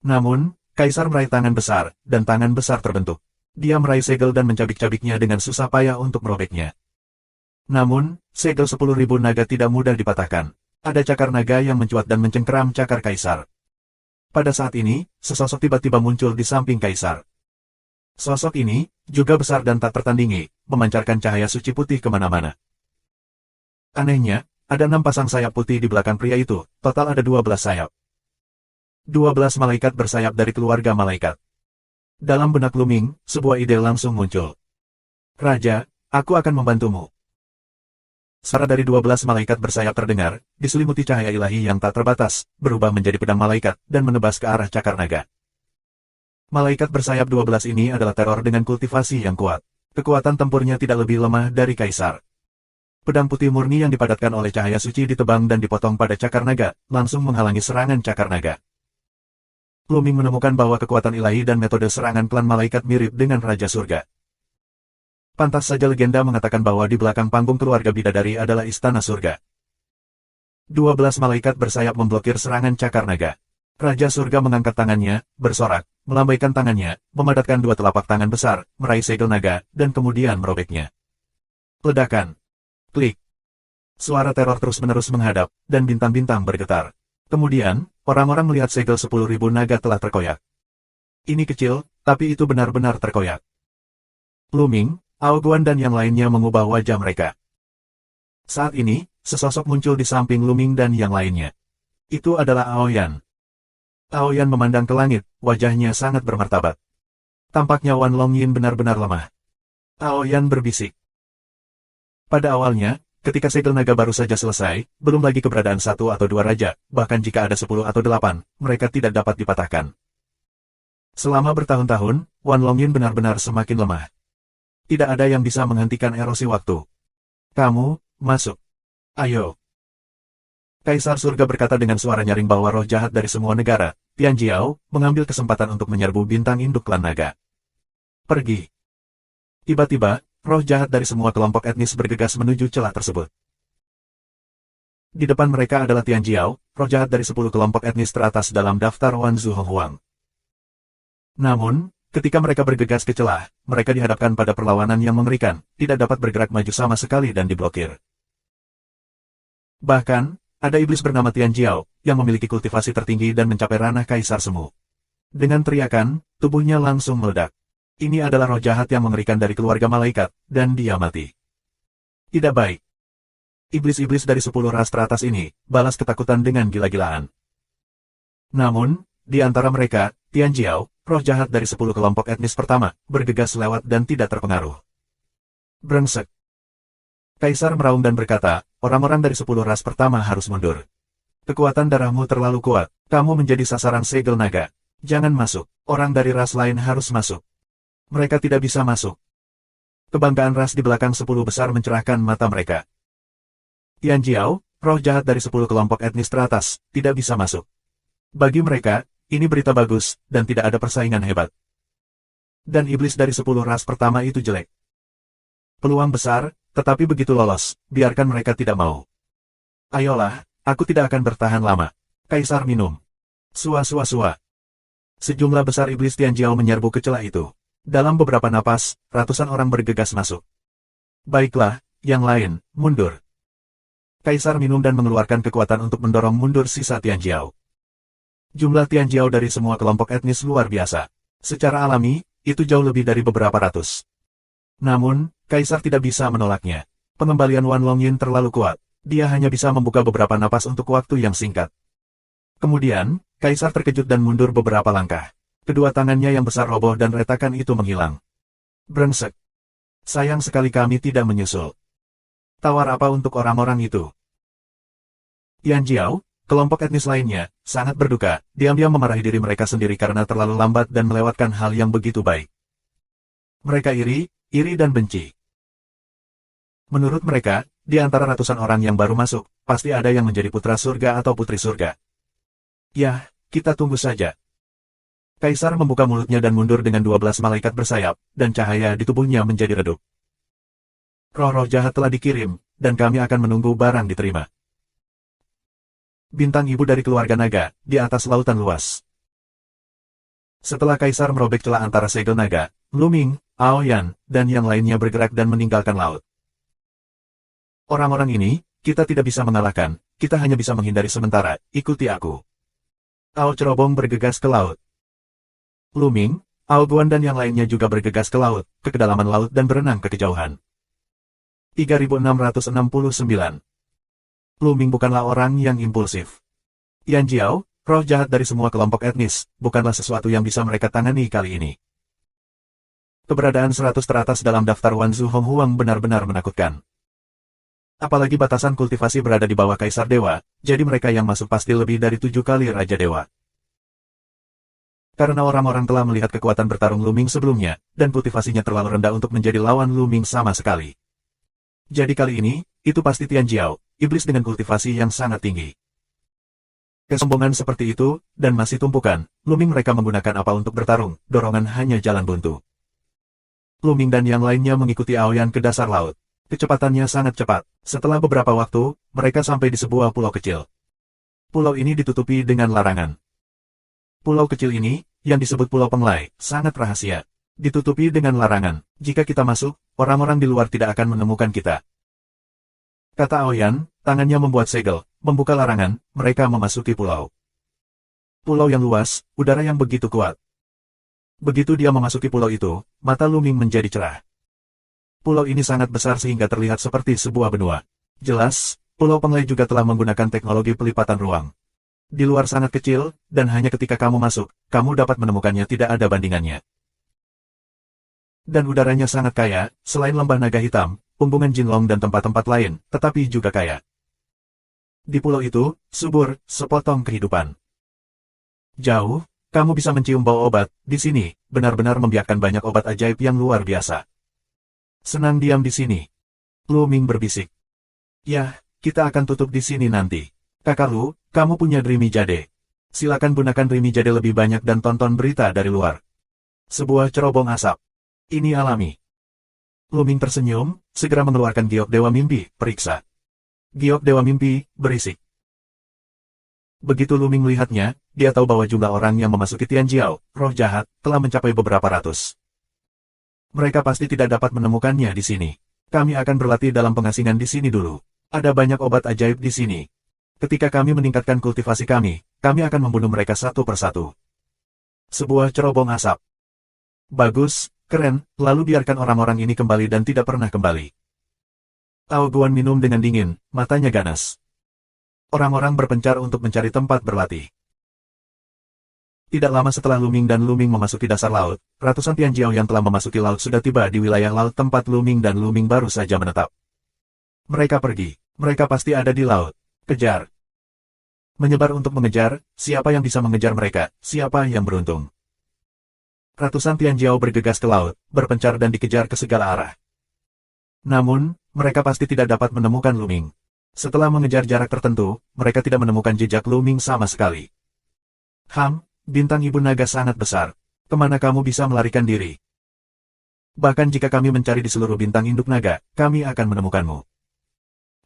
Namun, Kaisar meraih tangan besar, dan tangan besar terbentuk. Dia meraih segel dan mencabik-cabiknya dengan susah payah untuk merobeknya. Namun, segel 10.000 naga tidak mudah dipatahkan. Ada cakar naga yang mencuat dan mencengkeram cakar kaisar. Pada saat ini, sesosok tiba-tiba muncul di samping kaisar. Sosok ini, juga besar dan tak tertandingi, memancarkan cahaya suci putih kemana-mana. Anehnya, ada 6 pasang sayap putih di belakang pria itu, total ada 12 sayap. 12 malaikat bersayap dari keluarga malaikat. Dalam benak Luming, sebuah ide langsung muncul. Raja, aku akan membantumu. Suara dari 12 malaikat bersayap terdengar, diselimuti cahaya ilahi yang tak terbatas, berubah menjadi pedang malaikat, dan menebas ke arah cakar naga. Malaikat bersayap 12 ini adalah teror dengan kultivasi yang kuat. Kekuatan tempurnya tidak lebih lemah dari kaisar. Pedang putih murni yang dipadatkan oleh cahaya suci ditebang dan dipotong pada cakar naga, langsung menghalangi serangan cakar naga. Luming menemukan bahwa kekuatan ilahi dan metode serangan klan malaikat mirip dengan Raja Surga. Pantas saja legenda mengatakan bahwa di belakang panggung keluarga bidadari adalah istana surga. 12 malaikat bersayap memblokir serangan cakar naga. Raja Surga mengangkat tangannya, bersorak, melambaikan tangannya, memadatkan 2 telapak tangan besar, meraih segel naga, dan kemudian merobeknya. Ledakan. Klik. Suara teror terus-menerus menghadap, dan bintang-bintang bergetar. Kemudian, orang-orang melihat segel 10.000 naga telah terkoyak. Ini kecil, tapi itu benar-benar terkoyak. Luming, Aoguan dan yang lainnya mengubah wajah mereka. Saat ini, sesosok muncul di samping Luming dan yang lainnya. Itu adalah Aoyan. Aoyan memandang ke langit, wajahnya sangat bermartabat. Tampaknya Wan Longyin benar-benar lemah. Aoyan berbisik. Pada awalnya, ketika segel naga baru saja selesai, belum lagi keberadaan 1 atau 2 raja, bahkan jika ada 10 atau 8, mereka tidak dapat dipatahkan. Selama bertahun-tahun, Wan Longyin benar-benar semakin lemah. Tidak ada yang bisa menghentikan erosi waktu. Kamu, masuk. Ayo. Kaisar Surga berkata dengan suara nyaring bahwa roh jahat dari semua negara, Tian Jiao, mengambil kesempatan untuk menyerbu bintang induk klan naga. Pergi. Tiba-tiba, roh jahat dari semua kelompok etnis bergegas menuju celah tersebut. Di depan mereka adalah Tian Jiao, roh jahat dari 10 kelompok etnis teratas dalam daftar Wan Zhu Honghuang. Namun, ketika mereka bergegas ke celah, mereka dihadapkan pada perlawanan yang mengerikan, tidak dapat bergerak maju sama sekali dan diblokir. Bahkan, ada iblis bernama Tian Jiao, yang memiliki kultivasi tertinggi dan mencapai ranah Kaisar Semu. Dengan teriakan, tubuhnya langsung meledak. Ini adalah roh jahat yang mengerikan dari keluarga malaikat, dan dia mati. Tidak baik. Iblis-iblis dari 10 ras teratas ini, balas ketakutan dengan gila-gilaan. Namun, di antara mereka, Tian Jiao, roh jahat dari 10 kelompok etnis pertama, bergegas lewat dan tidak terpengaruh. Brengsek. Kaisar meraung dan berkata, orang-orang dari 10 ras pertama harus mundur. Kekuatan darahmu terlalu kuat, kamu menjadi sasaran segel naga. Jangan masuk, orang dari ras lain harus masuk. Mereka tidak bisa masuk. Kebanggaan ras di belakang 10 besar mencerahkan mata mereka. Tian Jiao, roh jahat dari 10 kelompok etnis teratas, tidak bisa masuk. Bagi mereka, ini berita bagus, dan tidak ada persaingan hebat. Dan iblis dari 10 ras pertama itu jelek. Peluang besar, tetapi begitu lolos, biarkan mereka tidak mau. Ayolah, aku tidak akan bertahan lama. Kaisar minum. Sua-sua-sua. Sejumlah besar iblis Tian Jiao menyerbu ke celah itu. Dalam beberapa napas, ratusan orang bergegas masuk. Baiklah, yang lain, mundur. Kaisar minum dan mengeluarkan kekuatan untuk mendorong mundur sisa Tian Jiao. Jumlah Tian Jiao dari semua kelompok etnis luar biasa. Secara alami, itu jauh lebih dari beberapa ratus. Namun, Kaisar tidak bisa menolaknya. Pengembalian Wan Longyin terlalu kuat. Dia hanya bisa membuka beberapa napas untuk waktu yang singkat. Kemudian, Kaisar terkejut dan mundur beberapa langkah. Kedua tangannya yang besar roboh dan retakan itu menghilang. Brengsek. Sayang sekali kami tidak menyusul. Tawar apa untuk orang-orang itu? Tian Jiao, kelompok etnis lainnya, sangat berduka, diam-diam memarahi diri mereka sendiri karena terlalu lambat dan melewatkan hal yang begitu baik. Mereka iri dan benci. Menurut mereka, di antara ratusan orang yang baru masuk, pasti ada yang menjadi putra surga atau putri surga. Yah, kita tunggu saja. Kaisar membuka mulutnya dan mundur dengan 12 malaikat bersayap, dan cahaya di tubuhnya menjadi redup. Roh-roh jahat telah dikirim, dan kami akan menunggu barang diterima. Bintang ibu dari keluarga naga, di atas lautan luas. Setelah Kaisar merobek celah antara segel naga, Luming, Aoyan, dan yang lainnya bergerak dan meninggalkan laut. Orang-orang ini, kita tidak bisa mengalahkan, kita hanya bisa menghindari sementara, ikuti aku. Ao cerobong bergegas ke laut. Luming, Ao Guan dan yang lainnya juga bergegas ke laut, ke kedalaman laut dan berenang ke kejauhan. 3669. Luming bukanlah orang yang impulsif. Yan Jiao, roh jahat dari semua kelompok etnis, bukanlah sesuatu yang bisa mereka tangani kali ini. Keberadaan 100 teratas dalam daftar Wanzu Hong Huang benar-benar menakutkan. Apalagi batasan kultivasi berada di bawah Kaisar Dewa, jadi mereka yang masuk pasti lebih dari 7 kali Raja Dewa. Karena orang-orang telah melihat kekuatan bertarung Luming sebelumnya, dan kultivasinya terlalu rendah untuk menjadi lawan Luming sama sekali. Jadi kali ini, itu pasti Tian Jiao, iblis dengan kultivasi yang sangat tinggi. Kesombongan seperti itu, dan masih tumpukan, Luming mereka menggunakan apa untuk bertarung, dorongan hanya jalan buntu. Luming dan yang lainnya mengikuti Aoyan ke dasar laut. Kecepatannya sangat cepat. Setelah beberapa waktu, mereka sampai di sebuah pulau kecil. Pulau ini ditutupi dengan larangan. Pulau kecil ini, yang disebut Pulau Penglai, sangat rahasia. Ditutupi dengan larangan. Jika kita masuk, orang-orang di luar tidak akan menemukan kita. Kata Aoyan, tangannya membuat segel, membuka larangan, mereka memasuki pulau. Pulau yang luas, udara yang begitu kuat. Begitu dia memasuki pulau itu, mata Luming menjadi cerah. Pulau ini sangat besar sehingga terlihat seperti sebuah benua. Jelas, Pulau Penglai juga telah menggunakan teknologi pelipatan ruang. Di luar sangat kecil, dan hanya ketika kamu masuk, kamu dapat menemukannya tidak ada bandingannya. Dan udaranya sangat kaya, selain lembah naga hitam, Pumbungan Jinlong dan tempat-tempat lain, tetapi juga kaya. Di pulau itu, subur, sepotong kehidupan. Jauh, kamu bisa mencium bau obat, di sini, benar-benar membiarkan banyak obat ajaib yang luar biasa. Senang diam di sini. Luming berbisik. Yah, kita akan tutup di sini nanti. Kakak Lu, kamu punya Dreamy Jade. Silakan gunakan Dreamy Jade lebih banyak dan tonton berita dari luar. Sebuah cerobong asap. Ini alami. Luming tersenyum, segera mengeluarkan giok Dewa Mimpi, periksa. Giok Dewa Mimpi, berisik. Begitu Luming melihatnya, dia tahu bahwa jumlah orang yang memasuki Tian Jiao, roh jahat, telah mencapai beberapa ratus. Mereka pasti tidak dapat menemukannya di sini. Kami akan berlatih dalam pengasingan di sini dulu. Ada banyak obat ajaib di sini. Ketika kami meningkatkan kultivasi kami akan membunuh mereka satu persatu. Sebuah cerobong asap. Bagus, keren, lalu biarkan orang-orang ini kembali dan tidak pernah kembali. Ao Guan minum dengan dingin, matanya ganas. Orang-orang berpencar untuk mencari tempat berlatih. Tidak lama setelah Luming dan Luming memasuki dasar laut, ratusan Tian Jiao yang telah memasuki laut sudah tiba di wilayah laut tempat Luming dan Luming baru saja menetap. Mereka pergi, mereka pasti ada di laut. Kejar. Menyebar untuk mengejar, siapa yang bisa mengejar mereka, siapa yang beruntung. Ratusan Tian Jiao bergegas ke laut, berpencar dan dikejar ke segala arah. Namun, mereka pasti tidak dapat menemukan Luming. Setelah mengejar jarak tertentu, mereka tidak menemukan jejak Luming sama sekali. Bintang Ibu Naga sangat besar. Kemana kamu bisa melarikan diri? Bahkan jika kami mencari di seluruh bintang induk naga, kami akan menemukanmu.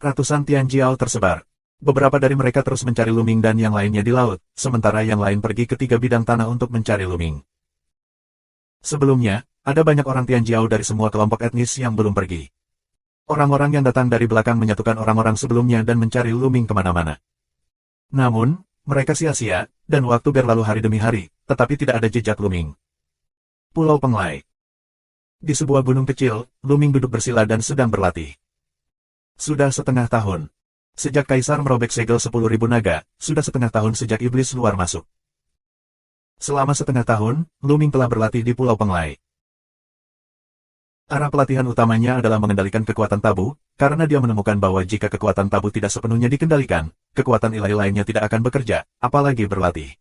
Ratusan Tian Jiao tersebar. Beberapa dari mereka terus mencari Luming dan yang lainnya di laut, sementara yang lain pergi ke 3 bidang tanah untuk mencari Luming. Sebelumnya, ada banyak orang Tian Jiao dari semua kelompok etnis yang belum pergi. Orang-orang yang datang dari belakang menyatukan orang-orang sebelumnya dan mencari Luming kemana-mana. Namun, mereka sia-sia, dan waktu berlalu hari demi hari, tetapi tidak ada jejak Luming. Pulau Penglai. Di sebuah gunung kecil, Luming duduk bersila dan sedang berlatih. Sudah setengah tahun. Sejak Kaisar merobek segel 10.000 naga, sudah setengah tahun sejak iblis luar masuk. Selama setengah tahun, Luming telah berlatih di Pulau Penglai. Arah pelatihan utamanya adalah mengendalikan kekuatan tabu, karena dia menemukan bahwa jika kekuatan tabu tidak sepenuhnya dikendalikan, kekuatan ilahi lainnya tidak akan bekerja, apalagi berlatih.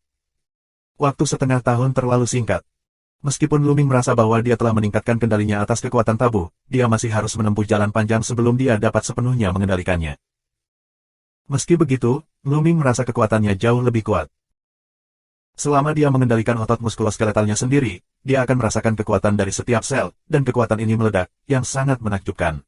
Waktu setengah tahun terlalu singkat. Meskipun Luming merasa bahwa dia telah meningkatkan kendalinya atas kekuatan tabu, dia masih harus menempuh jalan panjang sebelum dia dapat sepenuhnya mengendalikannya. Meski begitu, Luming merasa kekuatannya jauh lebih kuat. Selama dia mengendalikan otot muskuloskeletalnya sendiri, dia akan merasakan kekuatan dari setiap sel, dan kekuatan ini meledak, yang sangat menakjubkan.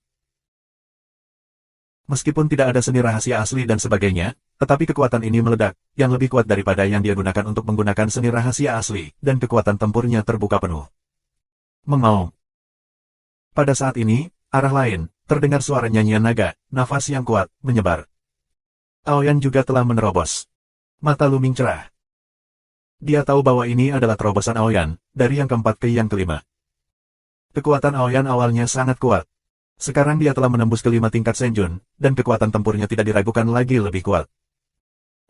Meskipun tidak ada seni rahasia asli dan sebagainya, tetapi kekuatan ini meledak, yang lebih kuat daripada yang dia gunakan untuk menggunakan seni rahasia asli, dan kekuatan tempurnya terbuka penuh. Mengaum. Pada saat ini, arah lain, terdengar suara nyanyian naga, nafas yang kuat, menyebar. Aoyan juga telah menerobos. Mata Luming cerah. Dia tahu bahwa ini adalah terobosan Aoyan, dari yang keempat ke yang kelima. Kekuatan Aoyan awalnya sangat kuat. Sekarang dia telah menembus kelima tingkat Senjun, dan kekuatan tempurnya tidak diragukan lagi lebih kuat.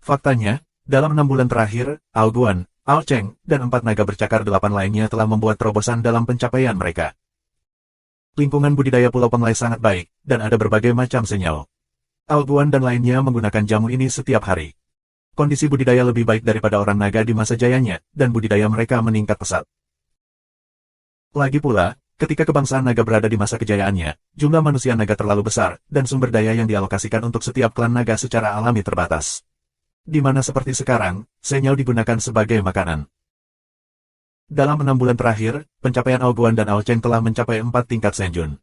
Faktanya, dalam 6 bulan terakhir, Ao Guan, Ao Cheng, dan 4 naga bercakar 8 lainnya telah membuat terobosan dalam pencapaian mereka. Lingkungan budidaya Pulau Penglai sangat baik, dan ada berbagai macam sinyal. Ao Guan dan lainnya menggunakan jamu ini setiap hari. Kondisi budidaya lebih baik daripada orang naga di masa jayanya, dan budidaya mereka meningkat pesat. Lagi pula, ketika kebangsaan naga berada di masa kejayaannya, jumlah manusia naga terlalu besar, dan sumber daya yang dialokasikan untuk setiap klan naga secara alami terbatas. Di mana seperti sekarang, sinyal digunakan sebagai makanan. Dalam 6 bulan terakhir, pencapaian Ao Guan dan Ao Cheng telah mencapai 4 tingkat Senjun.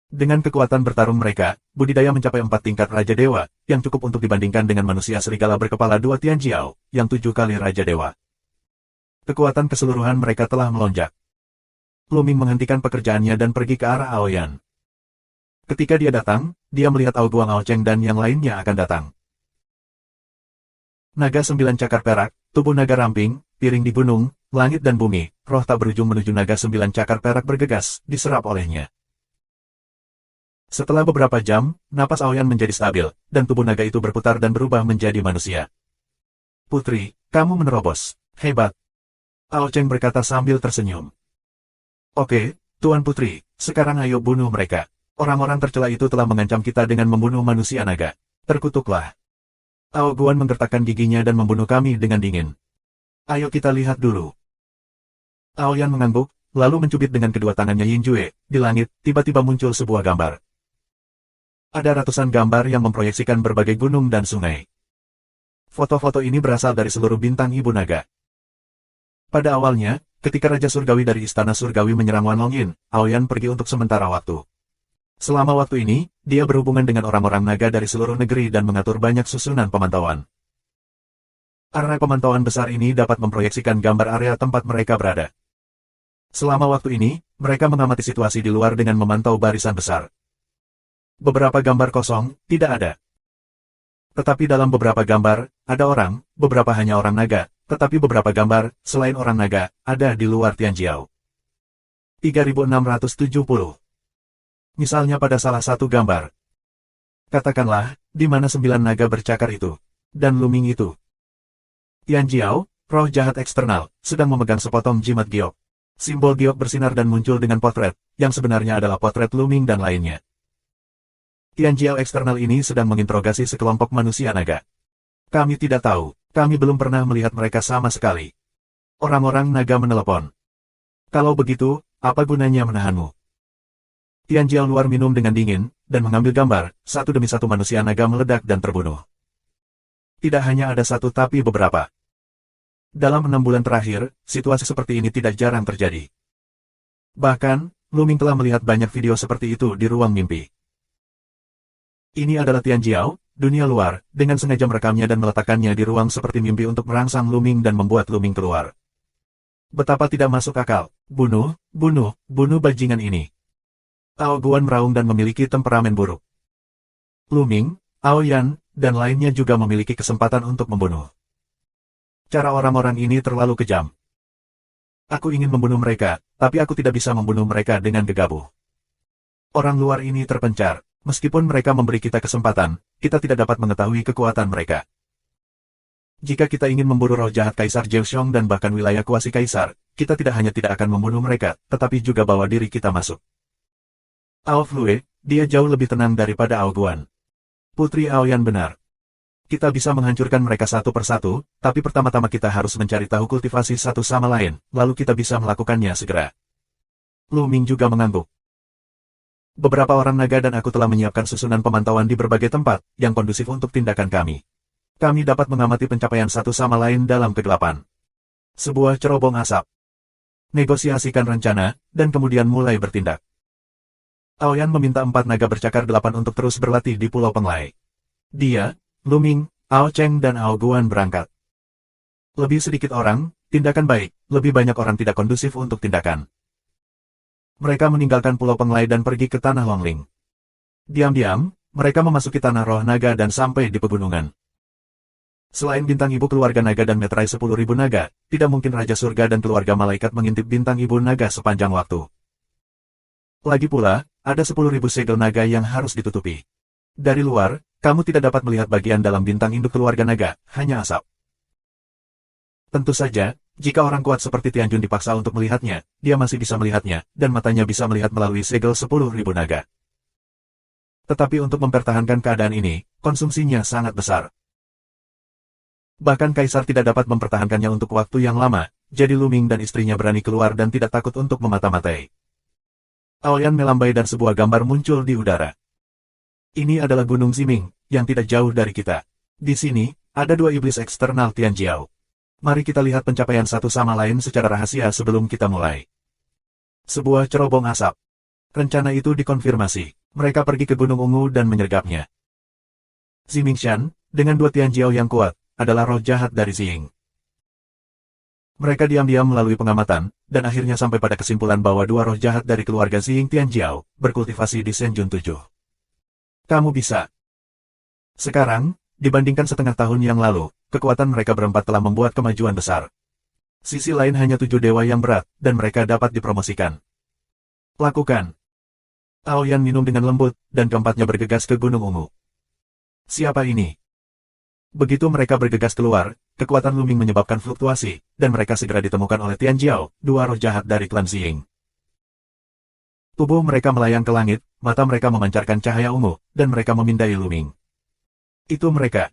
Dengan kekuatan bertarung mereka, budidaya mencapai 4 tingkat Raja Dewa, yang cukup untuk dibandingkan dengan manusia serigala berkepala 2 Tianjiao, yang 7 kali Raja Dewa. Kekuatan keseluruhan mereka telah melonjak. Luming menghentikan pekerjaannya dan pergi ke arah Aoyan. Ketika dia datang, dia melihat Ao Guan, Ao Cheng dan yang lainnya akan datang. Naga 9 cakar perak, tubuh naga ramping, piring di gunung, langit dan bumi, roh tak berujung menuju naga 9 cakar perak bergegas, diserap olehnya. Setelah beberapa jam, napas Aoyan menjadi stabil, dan tubuh naga itu berputar dan berubah menjadi manusia. Putri, kamu menerobos. Hebat. Ao Cheng berkata sambil tersenyum. Oke, Tuan Putri, sekarang ayo bunuh mereka. Orang-orang tercela itu telah mengancam kita dengan membunuh manusia naga. Terkutuklah. Ao Guan menggertakkan giginya dan membunuh kami dengan dingin. Ayo kita lihat dulu. Aoyan mengangguk, lalu mencubit dengan kedua tangannya Yinjue. Di langit, tiba-tiba muncul sebuah gambar. Ada ratusan gambar yang memproyeksikan berbagai gunung dan sungai. Foto-foto ini berasal dari seluruh bintang Ibu Naga. Pada awalnya, ketika Raja Surgawi dari Istana Surgawi menyerang Wan Longyin, Aoyan pergi untuk sementara waktu. Selama waktu ini, dia berhubungan dengan orang-orang naga dari seluruh negeri dan mengatur banyak susunan pemantauan. Area pemantauan besar ini dapat memproyeksikan gambar area tempat mereka berada. Selama waktu ini, mereka mengamati situasi di luar dengan memantau barisan besar. Beberapa gambar kosong, tidak ada. Tetapi dalam beberapa gambar, ada orang, beberapa hanya orang naga, tetapi beberapa gambar, selain orang naga, ada di luar Tianjiao. 3670. Misalnya pada salah satu gambar. Katakanlah, di mana 9 naga bercakar itu. Dan Luming itu. Tianjiao, roh jahat eksternal, sedang memegang sepotong jimat giok. Simbol giok bersinar dan muncul dengan potret, yang sebenarnya adalah potret Luming dan lainnya. Tianjiao eksternal ini sedang menginterogasi sekelompok manusia naga. Kami tidak tahu, kami belum pernah melihat mereka sama sekali. Orang-orang naga menelepon. Kalau begitu, apa gunanya menahanmu? Tianjiao luar minum dengan dingin, dan mengambil gambar, satu demi satu manusia naga meledak dan terbunuh. Tidak hanya ada satu tapi beberapa. Dalam 6 bulan terakhir, situasi seperti ini tidak jarang terjadi. Bahkan, Luming telah melihat banyak video seperti itu di ruang mimpi. Ini adalah Tianjiao, dunia luar, dengan sengaja merekamnya dan meletakkannya di ruang seperti mimpi untuk merangsang Luming dan membuat Luming keluar. Betapa tidak masuk akal. Bunuh, bunuh, bunuh bajingan ini. Ao Guan meraung dan memiliki temperamen buruk. Luming, Aoyan, dan lainnya juga memiliki kesempatan untuk membunuh. Cara orang-orang ini terlalu kejam. Aku ingin membunuh mereka, tapi aku tidak bisa membunuh mereka dengan gegabah. Orang luar ini terpencar. Meskipun mereka memberi kita kesempatan, kita tidak dapat mengetahui kekuatan mereka. Jika kita ingin memburu roh jahat Kaisar Zheshong dan bahkan wilayah kuasi Kaisar, kita tidak hanya tidak akan membunuh mereka, tetapi juga bawa diri kita masuk. Ao Flue, dia jauh lebih tenang daripada Ao Guan. Putri Aoyan benar. Kita bisa menghancurkan mereka satu persatu, tapi pertama-tama kita harus mencari tahu kultivasi satu sama lain, lalu kita bisa melakukannya segera. Luming juga mengangguk. Beberapa orang naga dan aku telah menyiapkan susunan pemantauan di berbagai tempat, yang kondusif untuk tindakan kami. Kami dapat mengamati pencapaian satu sama lain dalam kegelapan. Sebuah cerobong asap. Negosiasikan rencana, dan kemudian mulai bertindak. Aoyan meminta 4 naga bercakar 8 untuk terus berlatih di Pulau Penglai. Dia, Luming, Ao Cheng dan Ao Guan berangkat. Lebih sedikit orang, tindakan baik, lebih banyak orang tidak kondusif untuk tindakan. Mereka meninggalkan Pulau Penglai dan pergi ke Tanah Longling. Diam-diam, mereka memasuki Tanah Roh Naga dan sampai di pegunungan. Selain bintang ibu keluarga naga dan meterai 10.000 naga, tidak mungkin Raja Surga dan keluarga malaikat mengintip bintang ibu naga sepanjang waktu. Lagi pula, ada 10.000 segel naga yang harus ditutupi. Dari luar, kamu tidak dapat melihat bagian dalam bintang induk keluarga naga, hanya asap. Tentu saja, jika orang kuat seperti Tianjun dipaksa untuk melihatnya, dia masih bisa melihatnya, dan matanya bisa melihat melalui segel 10.000 naga. Tetapi untuk mempertahankan keadaan ini, konsumsinya sangat besar. Bahkan Kaisar tidak dapat mempertahankannya untuk waktu yang lama, jadi Luming dan istrinya berani keluar dan tidak takut untuk memata-matai. Aoyan melambai dan sebuah gambar muncul di udara. Ini adalah Gunung Ziming, yang tidak jauh dari kita. Di sini, ada dua iblis eksternal Tianjiao. Mari kita lihat pencapaian satu sama lain secara rahasia sebelum kita mulai. Sebuah cerobong asap. Rencana itu dikonfirmasi. Mereka pergi ke Gunung Ungu dan menyergapnya. Zimingshan, dengan dua Tianjiao yang kuat, adalah roh jahat dari Ziying. Mereka diam-diam melalui pengamatan, dan akhirnya sampai pada kesimpulan bahwa dua roh jahat dari keluarga Ziying Tianjiao berkultivasi di Senjun 7. Kamu bisa. Sekarang, dibandingkan setengah tahun yang lalu, kekuatan mereka berempat telah membuat kemajuan besar. Sisi lain hanya 7 dewa yang berat, dan mereka dapat dipromosikan. Lakukan. Aoyan minum dengan lembut, dan keempatnya bergegas ke Gunung Ungu. Siapa ini? Begitu mereka bergegas keluar, kekuatan Luming menyebabkan fluktuasi, dan mereka segera ditemukan oleh Tianjiao, dua roh jahat dari klan Ziying. Tubuh mereka melayang ke langit, mata mereka memancarkan cahaya ungu, dan mereka memindai Luming. Itu mereka.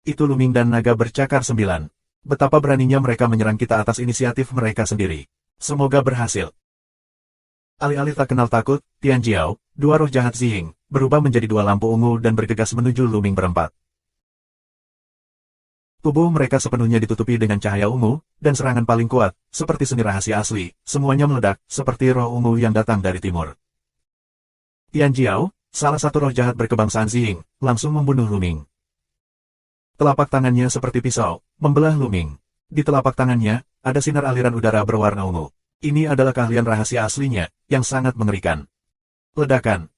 Itu Luming dan naga bercakar 9. Betapa beraninya mereka menyerang kita atas inisiatif mereka sendiri. Semoga berhasil. Alih-alih tak kenal takut, Tianjiao, dua roh jahat Ziying, berubah menjadi dua lampu ungu dan bergegas menuju Luming berempat. Tubuh mereka sepenuhnya ditutupi dengan cahaya ungu, dan serangan paling kuat, seperti seni rahasia asli, semuanya meledak, seperti roh ungu yang datang dari timur. Tianjiao, salah satu roh jahat berkebangsaan Ziying, langsung membunuh Luming. Telapak tangannya seperti pisau, membelah Luming. Di telapak tangannya, ada sinar aliran udara berwarna ungu. Ini adalah keahlian rahasia aslinya, yang sangat mengerikan. Ledakan.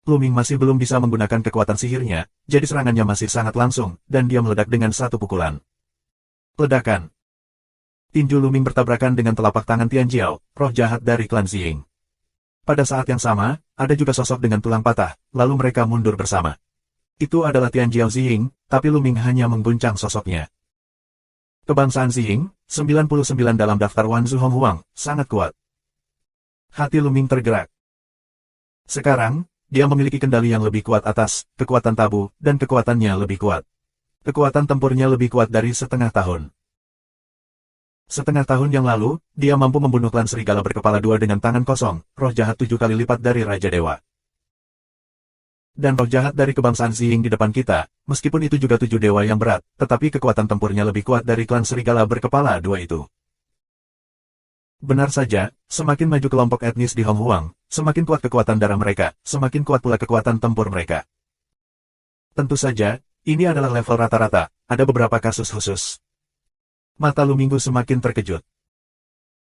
Luming masih belum bisa menggunakan kekuatan sihirnya, jadi serangannya masih sangat langsung, dan dia meledak dengan satu pukulan. Ledakan. Tinju Luming bertabrakan dengan telapak tangan Tianjiao, roh jahat dari klan Ziying. Pada saat yang sama, ada juga sosok dengan tulang patah, lalu mereka mundur bersama. Itu adalah Tianjiao Ziying, tapi Luming hanya mengguncang sosoknya. Kebangsaan Ziying, 99 dalam daftar Wanzu Hong Huang, sangat kuat. Hati Luming tergerak. Sekarang, dia memiliki kendali yang lebih kuat atas kekuatan tabu, dan kekuatannya lebih kuat. Kekuatan tempurnya lebih kuat dari setengah tahun. Setengah tahun yang lalu, dia mampu membunuh klan serigala berkepala 2 dengan tangan kosong, roh jahat 7 kali lipat dari Raja Dewa. Dan roh jahat dari kebangsaan Ziying di depan kita, meskipun itu juga 7 dewa yang berat, tetapi kekuatan tempurnya lebih kuat dari klan serigala berkepala 2 itu. Benar saja, semakin maju kelompok etnis di Hong Huang, semakin kuat kekuatan darah mereka, semakin kuat pula kekuatan tempur mereka. Tentu saja, ini adalah level rata-rata, ada beberapa kasus khusus. Mata Luming semakin terkejut.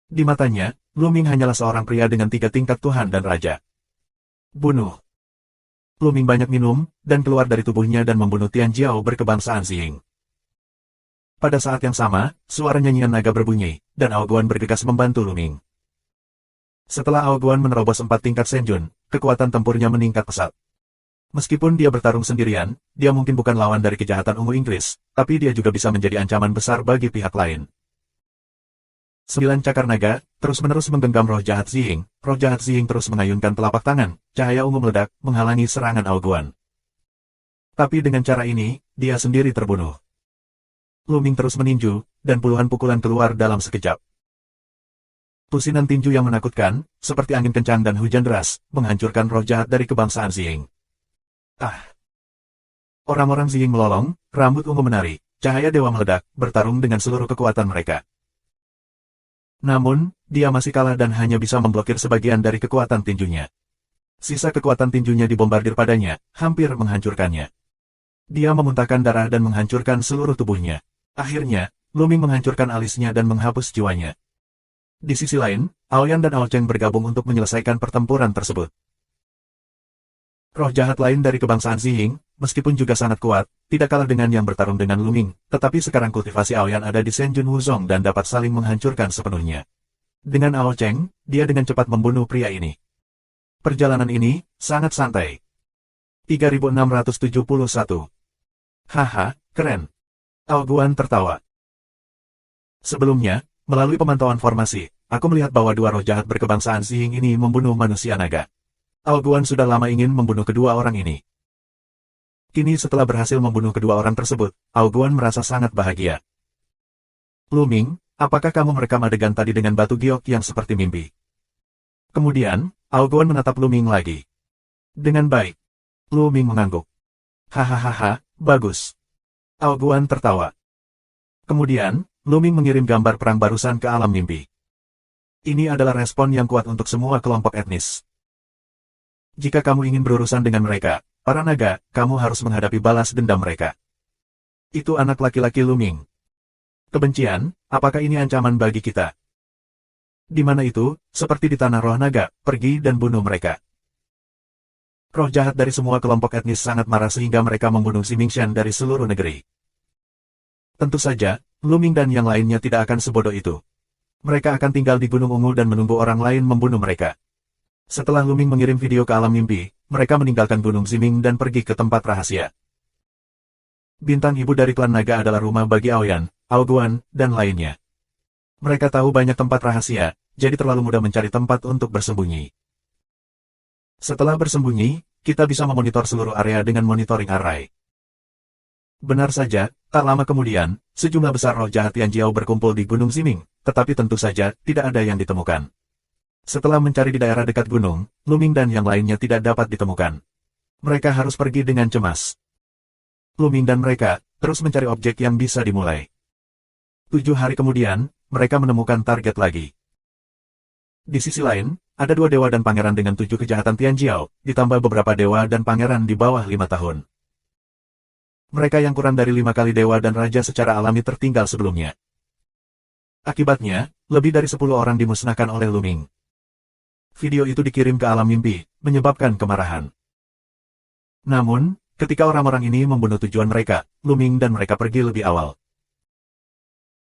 Di matanya, Luming hanyalah seorang pria dengan 3 tingkat Tuhan dan Raja. Bunuh. Luming banyak minum, dan keluar dari tubuhnya dan membunuh Tianjiao berkebangsaan Ziying. Pada saat yang sama, suara nyanyian naga berbunyi, dan Aoguan bergegas membantu Luming. Setelah Aoguan menerobos 4 tingkat Senjun, kekuatan tempurnya meningkat pesat. Meskipun dia bertarung sendirian, dia mungkin bukan lawan dari kejahatan ungu Inggris, tapi dia juga bisa menjadi ancaman besar bagi pihak lain. 9 cakar naga, terus-menerus menggenggam roh jahat Ziying terus mengayunkan telapak tangan, cahaya ungu meledak, menghalangi serangan Aoguan. Tapi dengan cara ini, dia sendiri terbunuh. Luming terus meninju, dan puluhan pukulan keluar dalam sekejap. Pusinan tinju yang menakutkan, seperti angin kencang dan hujan deras, menghancurkan roh jahat dari kebangsaan Ziying. Orang-orang Ziying melolong, rambut ungu menari, cahaya dewa meledak, bertarung dengan seluruh kekuatan mereka. Namun, dia masih kalah dan hanya bisa memblokir sebagian dari kekuatan tinjunya. Sisa kekuatan tinjunya dibombardir padanya, hampir menghancurkannya. Dia memuntahkan darah dan menghancurkan seluruh tubuhnya. Akhirnya, Luming menghancurkan alisnya dan menghapus jiwanya. Di sisi lain, Aoyan dan Ao Cheng bergabung untuk menyelesaikan pertempuran tersebut. Roh jahat lain dari kebangsaan Ziying, meskipun juga sangat kuat, tidak kalah dengan yang bertarung dengan Luming, tetapi sekarang kultivasi Aoyan ada di Senjun Wuzong dan dapat saling menghancurkan sepenuhnya. Dengan Ao Cheng, dia dengan cepat membunuh pria ini. Perjalanan ini sangat santai. 3671. Haha, keren. Ao Guan tertawa. Sebelumnya, melalui pemantauan formasi, aku melihat bahwa dua roh jahat berkebangsaan Ziying ini membunuh manusia naga. Ao Guan sudah lama ingin membunuh kedua orang ini. Kini setelah berhasil membunuh kedua orang tersebut, Ao Guan merasa sangat bahagia. Luming, apakah kamu merekam adegan tadi dengan batu giok yang seperti mimpi? Kemudian, Ao Guan menatap Luming lagi. Dengan baik. Luming mengangguk. Hahaha, bagus. Ao Guan tertawa. Kemudian, Luming mengirim gambar perang barusan ke alam mimpi. Ini adalah respon yang kuat untuk semua kelompok etnis. Jika kamu ingin berurusan dengan mereka, para naga, kamu harus menghadapi balas dendam mereka. Itu anak laki-laki Luming. Kebencian, apakah ini ancaman bagi kita? Di mana itu, seperti di tanah roh naga, pergi dan bunuh mereka. Roh jahat dari semua kelompok etnis sangat marah sehingga mereka membunuh Si Mingshan dari seluruh negeri. Tentu saja, Luming dan yang lainnya tidak akan sebodoh itu. Mereka akan tinggal di Gunung Ungu dan menunggu orang lain membunuh mereka. Setelah Luming mengirim video ke alam mimpi, mereka meninggalkan Gunung Ziming dan pergi ke tempat rahasia. Bintang ibu dari klan naga adalah rumah bagi Aoyan, Ao Guan, dan lainnya. Mereka tahu banyak tempat rahasia, jadi terlalu mudah mencari tempat untuk bersembunyi. Setelah bersembunyi, kita bisa memonitor seluruh area dengan monitoring array. Benar saja, tak lama kemudian, sejumlah besar roh jahat Tianjiao berkumpul di Gunung Ziming, tetapi tentu saja tidak ada yang ditemukan. Setelah mencari di daerah dekat gunung, Luming dan yang lainnya tidak dapat ditemukan. Mereka harus pergi dengan cemas. Luming dan mereka terus mencari objek yang bisa dimulai. 7 hari kemudian, mereka menemukan target lagi. Di sisi lain, ada 2 dewa dan pangeran dengan 7 kejahatan Tianjiao, ditambah beberapa dewa dan pangeran di bawah 5 tahun. Mereka yang kurang dari 5 kali dewa dan raja secara alami tertinggal sebelumnya. Akibatnya, lebih dari 10 orang dimusnahkan oleh Luming. Video itu dikirim ke alam mimpi, menyebabkan kemarahan. Namun, ketika orang-orang ini membunuh tujuan mereka, Luming dan mereka pergi lebih awal.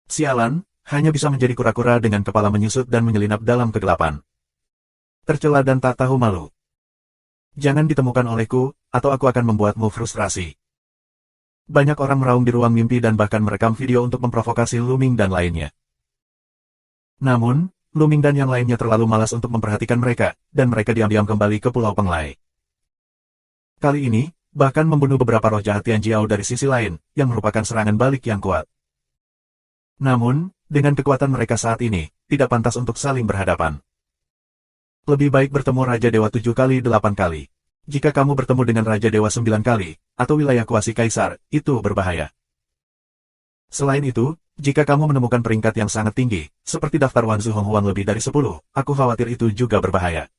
Sialan, hanya bisa menjadi kura-kura dengan kepala menyusut dan menyelinap dalam kegelapan. Tercela dan tak tahu malu. Jangan ditemukan olehku, atau aku akan membuatmu frustrasi. Banyak orang meraung di ruang mimpi dan bahkan merekam video untuk memprovokasi Luming dan lainnya. Namun, Luming dan yang lainnya terlalu malas untuk memperhatikan mereka, dan mereka diam-diam kembali ke Pulau Penglai. Kali ini, bahkan membunuh beberapa roh jahat Tianjiao dari sisi lain, yang merupakan serangan balik yang kuat. Namun, dengan kekuatan mereka saat ini, tidak pantas untuk saling berhadapan. Lebih baik bertemu Raja Dewa 7 kali 8 kali. Jika kamu bertemu dengan Raja Dewa 9 kali, atau wilayah kuasi Kaisar, itu berbahaya. Selain itu, jika kamu menemukan peringkat yang sangat tinggi, seperti daftar Wanzu Honghuang lebih dari 10, aku khawatir itu juga berbahaya.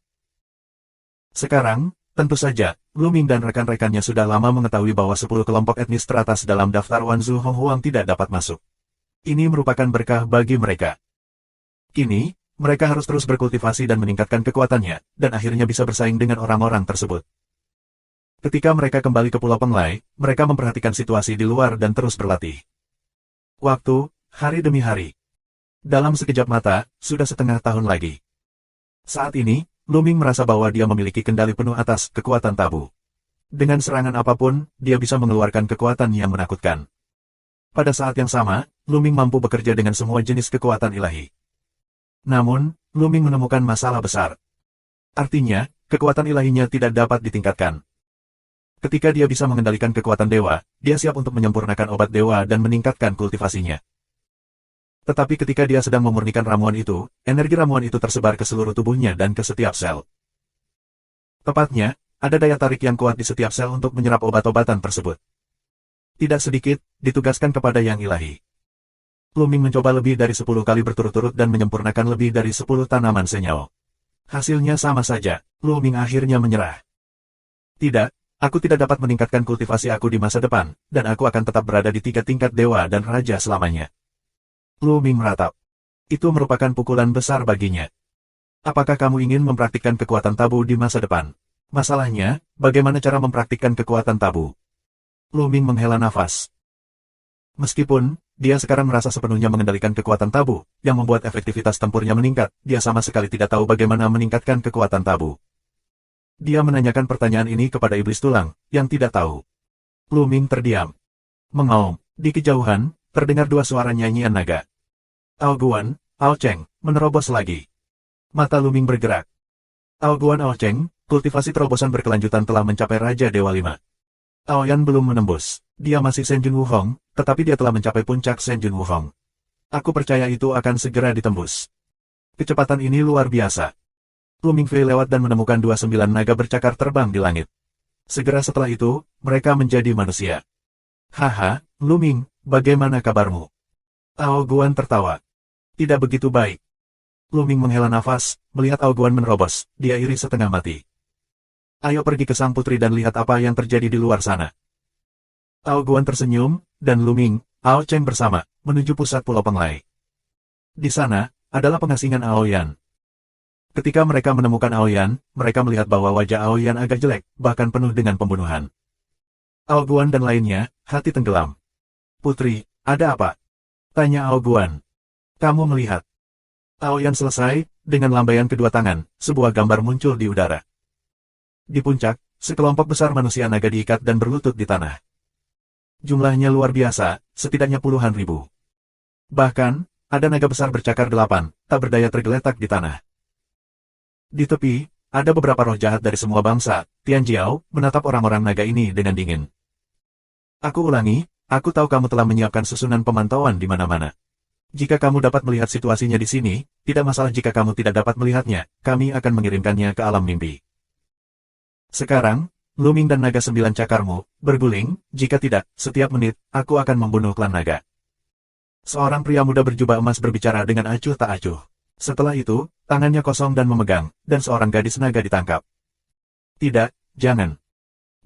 Sekarang, tentu saja, Luming dan rekan-rekannya sudah lama mengetahui bahwa 10 kelompok etnis teratas dalam daftar Wanzu Honghuang tidak dapat masuk. Ini merupakan berkah bagi mereka. Kini, mereka harus terus berkultivasi dan meningkatkan kekuatannya, dan akhirnya bisa bersaing dengan orang-orang tersebut. Ketika mereka kembali ke Pulau Penglai, mereka memperhatikan situasi di luar dan terus berlatih. Waktu, hari demi hari. Dalam sekejap mata, sudah setengah tahun lagi. Saat ini, Luming merasa bahwa dia memiliki kendali penuh atas kekuatan tabu. Dengan serangan apapun, dia bisa mengeluarkan kekuatan yang menakutkan. Pada saat yang sama, Luming mampu bekerja dengan semua jenis kekuatan ilahi. Namun, Luming menemukan masalah besar. Artinya, kekuatan ilahinya tidak dapat ditingkatkan. Ketika dia bisa mengendalikan kekuatan dewa, dia siap untuk menyempurnakan obat dewa dan meningkatkan kultivasinya. Tetapi ketika dia sedang memurnikan ramuan itu, energi ramuan itu tersebar ke seluruh tubuhnya dan ke setiap sel. Tepatnya, ada daya tarik yang kuat di setiap sel untuk menyerap obat-obatan tersebut. Tidak sedikit, ditugaskan kepada yang ilahi. Luming mencoba lebih dari 10 kali berturut-turut dan menyempurnakan lebih dari 10 tanaman senyao. Hasilnya sama saja, Luming akhirnya menyerah. Tidak. Aku tidak dapat meningkatkan kultivasi aku di masa depan, dan aku akan tetap berada di 3 tingkat dewa dan raja selamanya. Luming meratap. Itu merupakan pukulan besar baginya. Apakah kamu ingin mempraktikkan kekuatan tabu di masa depan? Masalahnya, bagaimana cara mempraktikkan kekuatan tabu? Lu Ming menghela nafas. Meskipun, dia sekarang merasa sepenuhnya mengendalikan kekuatan tabu, yang membuat efektivitas tempurnya meningkat, dia sama sekali tidak tahu bagaimana meningkatkan kekuatan tabu. Dia menanyakan pertanyaan ini kepada iblis tulang, yang tidak tahu. Lu Ming terdiam. Mengaum, di kejauhan, terdengar dua suara nyanyian naga. Ao Guan, Ao Cheng, menerobos lagi. Mata Lu Ming bergerak. Ao Guan Ao Cheng, kultivasi terobosan berkelanjutan telah mencapai Raja Dewa 5. Ao Yan belum menembus. Dia masih Senjun Wukong, tetapi dia telah mencapai puncak Senjun Wukong. Aku percaya itu akan segera ditembus. Kecepatan ini luar biasa. Lu Mingfei lewat dan menemukan 29 naga bercakar terbang di langit. Segera setelah itu, mereka menjadi manusia. Haha, Lu Ming, bagaimana kabarmu? Ao Guan tertawa. Tidak begitu baik. Lu Ming menghela nafas, melihat Ao Guan menerobos, dia iri setengah mati. Ayo pergi ke Sang Putri dan lihat apa yang terjadi di luar sana. Ao Guan tersenyum, dan Lu Ming, Ao Cheng bersama, menuju pusat Pulau Penglai. Di sana, adalah pengasingan Ao Yan. Ketika mereka menemukan Ao Yan, mereka melihat bahwa wajah Ao Yan agak jelek, bahkan penuh dengan pembunuhan. Ao Guan dan lainnya, hati tenggelam. Putri, ada apa? Tanya Ao Guan. Kamu melihat. Ao Yan selesai, dengan lambaian kedua tangan, sebuah gambar muncul di udara. Di puncak, sekelompok besar manusia naga diikat dan berlutut di tanah. Jumlahnya luar biasa, setidaknya puluhan ribu. Bahkan, ada naga besar bercakar 8, tak berdaya tergeletak di tanah. Di tepi, ada beberapa roh jahat dari semua bangsa. Tian Jiao menatap orang-orang naga ini dengan dingin. Aku ulangi, aku tahu kamu telah menyiapkan susunan pemantauan di mana-mana. Jika kamu dapat melihat situasinya di sini, tidak masalah jika kamu tidak dapat melihatnya, kami akan mengirimkannya ke alam mimpi. Sekarang, Lu Ming dan naga 9 cakarmu, berguling, jika tidak, setiap menit, aku akan membunuh klan naga. Seorang pria muda berjubah emas berbicara dengan acuh tak acuh. Setelah itu, tangannya kosong dan memegang, dan seorang gadis naga ditangkap. Tidak, jangan.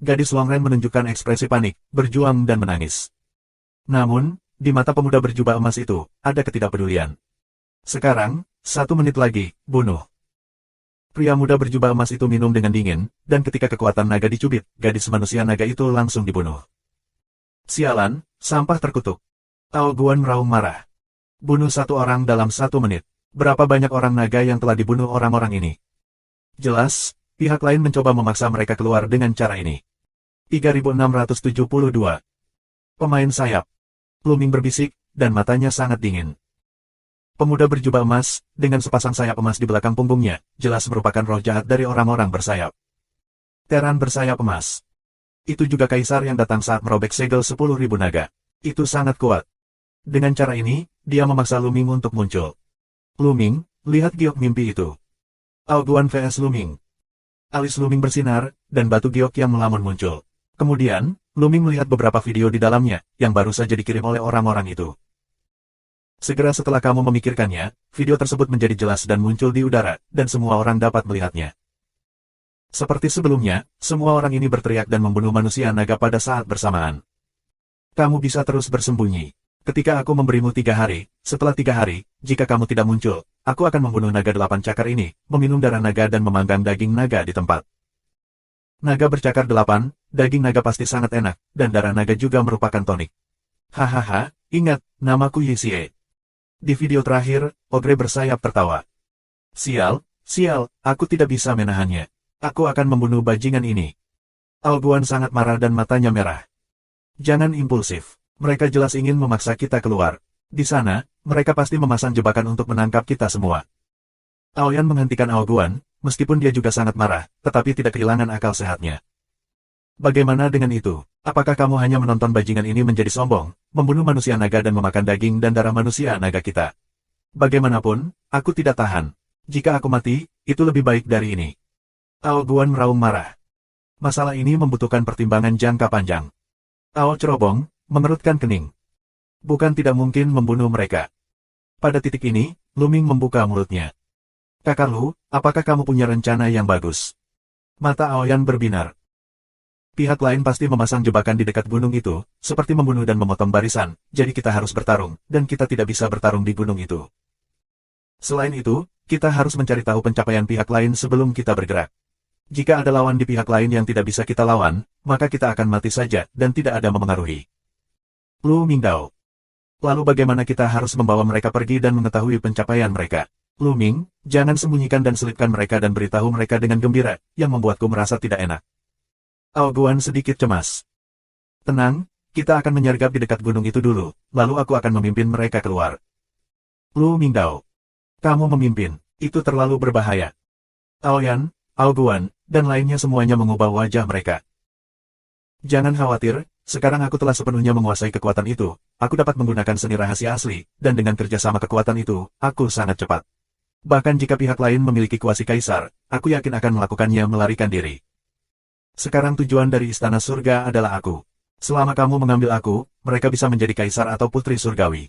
Gadis Longren menunjukkan ekspresi panik, berjuang dan menangis. Namun, di mata pemuda berjubah emas itu, ada ketidakpedulian. Sekarang, 1 menit lagi, bunuh. Pria muda berjubah emas itu minum dengan dingin, dan ketika kekuatan naga dicubit, gadis manusia naga itu langsung dibunuh. Sialan, sampah terkutuk. Ao Guan meraung marah. Bunuh 1 orang dalam 1 menit. Berapa banyak orang naga yang telah dibunuh orang-orang ini? Jelas, pihak lain mencoba memaksa mereka keluar dengan cara ini. 3672. Pemain sayap. Lu Ming berbisik, dan matanya sangat dingin. Pemuda berjubah emas, dengan sepasang sayap emas di belakang punggungnya, jelas merupakan roh jahat dari orang-orang bersayap. Teran bersayap emas. Itu juga kaisar yang datang saat merobek segel 10.000 naga. Itu sangat kuat. Dengan cara ini, dia memaksa Lu Ming untuk muncul. Lu Ming, lihat giok mimpi itu. Ao Guan vs Lu Ming. Alis Lu Ming bersinar, dan batu giok yang melamun muncul. Kemudian, Lu Ming melihat beberapa video di dalamnya, yang baru saja dikirim oleh orang-orang itu. Segera setelah kamu memikirkannya, video tersebut menjadi jelas dan muncul di udara, dan semua orang dapat melihatnya. Seperti sebelumnya, semua orang ini berteriak dan membunuh manusia naga pada saat bersamaan. Kamu bisa terus bersembunyi. Ketika aku memberimu 3 hari, setelah 3 hari, jika kamu tidak muncul, aku akan membunuh naga 8 cakar ini, meminum darah naga dan memanggang daging naga di tempat. Naga bercakar 8, daging naga pasti sangat enak, dan darah naga juga merupakan tonik. Hahaha, ingat, namaku Yixie. Di video terakhir, ogre bersayap tertawa. Sial, sial, aku tidak bisa menahannya. Aku akan membunuh bajingan ini. Ao Guan sangat marah dan matanya merah. Jangan impulsif. Mereka jelas ingin memaksa kita keluar. Di sana, mereka pasti memasang jebakan untuk menangkap kita semua. Ao Yan menghentikan Ao Guan, meskipun dia juga sangat marah, tetapi tidak kehilangan akal sehatnya. Bagaimana dengan itu? Apakah kamu hanya menonton bajingan ini menjadi sombong, membunuh manusia naga dan memakan daging dan darah manusia naga kita? Bagaimanapun, aku tidak tahan. Jika aku mati, itu lebih baik dari ini. Ao Guan meraung marah. Masalah ini membutuhkan pertimbangan jangka panjang. Ao cerobong, mengerutkan kening. Bukan tidak mungkin membunuh mereka. Pada titik ini, Lu Ming membuka mulutnya. Kakak Lu, apakah kamu punya rencana yang bagus? Mata Ao Yan berbinar. Pihak lain pasti memasang jebakan di dekat gunung itu, seperti membunuh dan memotong barisan, jadi kita harus bertarung, dan kita tidak bisa bertarung di gunung itu. Selain itu, kita harus mencari tahu pencapaian pihak lain sebelum kita bergerak. Jika ada lawan di pihak lain yang tidak bisa kita lawan, maka kita akan mati saja dan tidak ada memengaruhi. Lu Mingdao. Lalu bagaimana kita harus membawa mereka pergi dan mengetahui pencapaian mereka? Lu Ming, jangan sembunyikan dan selipkan mereka dan beritahu mereka dengan gembira, yang membuatku merasa tidak enak. Ao Guan sedikit cemas. Tenang, kita akan menyergap di dekat gunung itu dulu, lalu aku akan memimpin mereka keluar. Lu Mingdao. Kamu memimpin, itu terlalu berbahaya. Ao Yan, Ao Guan, dan lainnya semuanya mengubah wajah mereka. Jangan khawatir, sekarang aku telah sepenuhnya menguasai kekuatan itu, aku dapat menggunakan seni rahasia asli, dan dengan kerjasama kekuatan itu, aku sangat cepat. Bahkan jika pihak lain memiliki kuasi kaisar, aku yakin akan melakukannya melarikan diri. Sekarang tujuan dari istana surga adalah aku. Selama kamu mengambil aku, mereka bisa menjadi kaisar atau putri surgawi.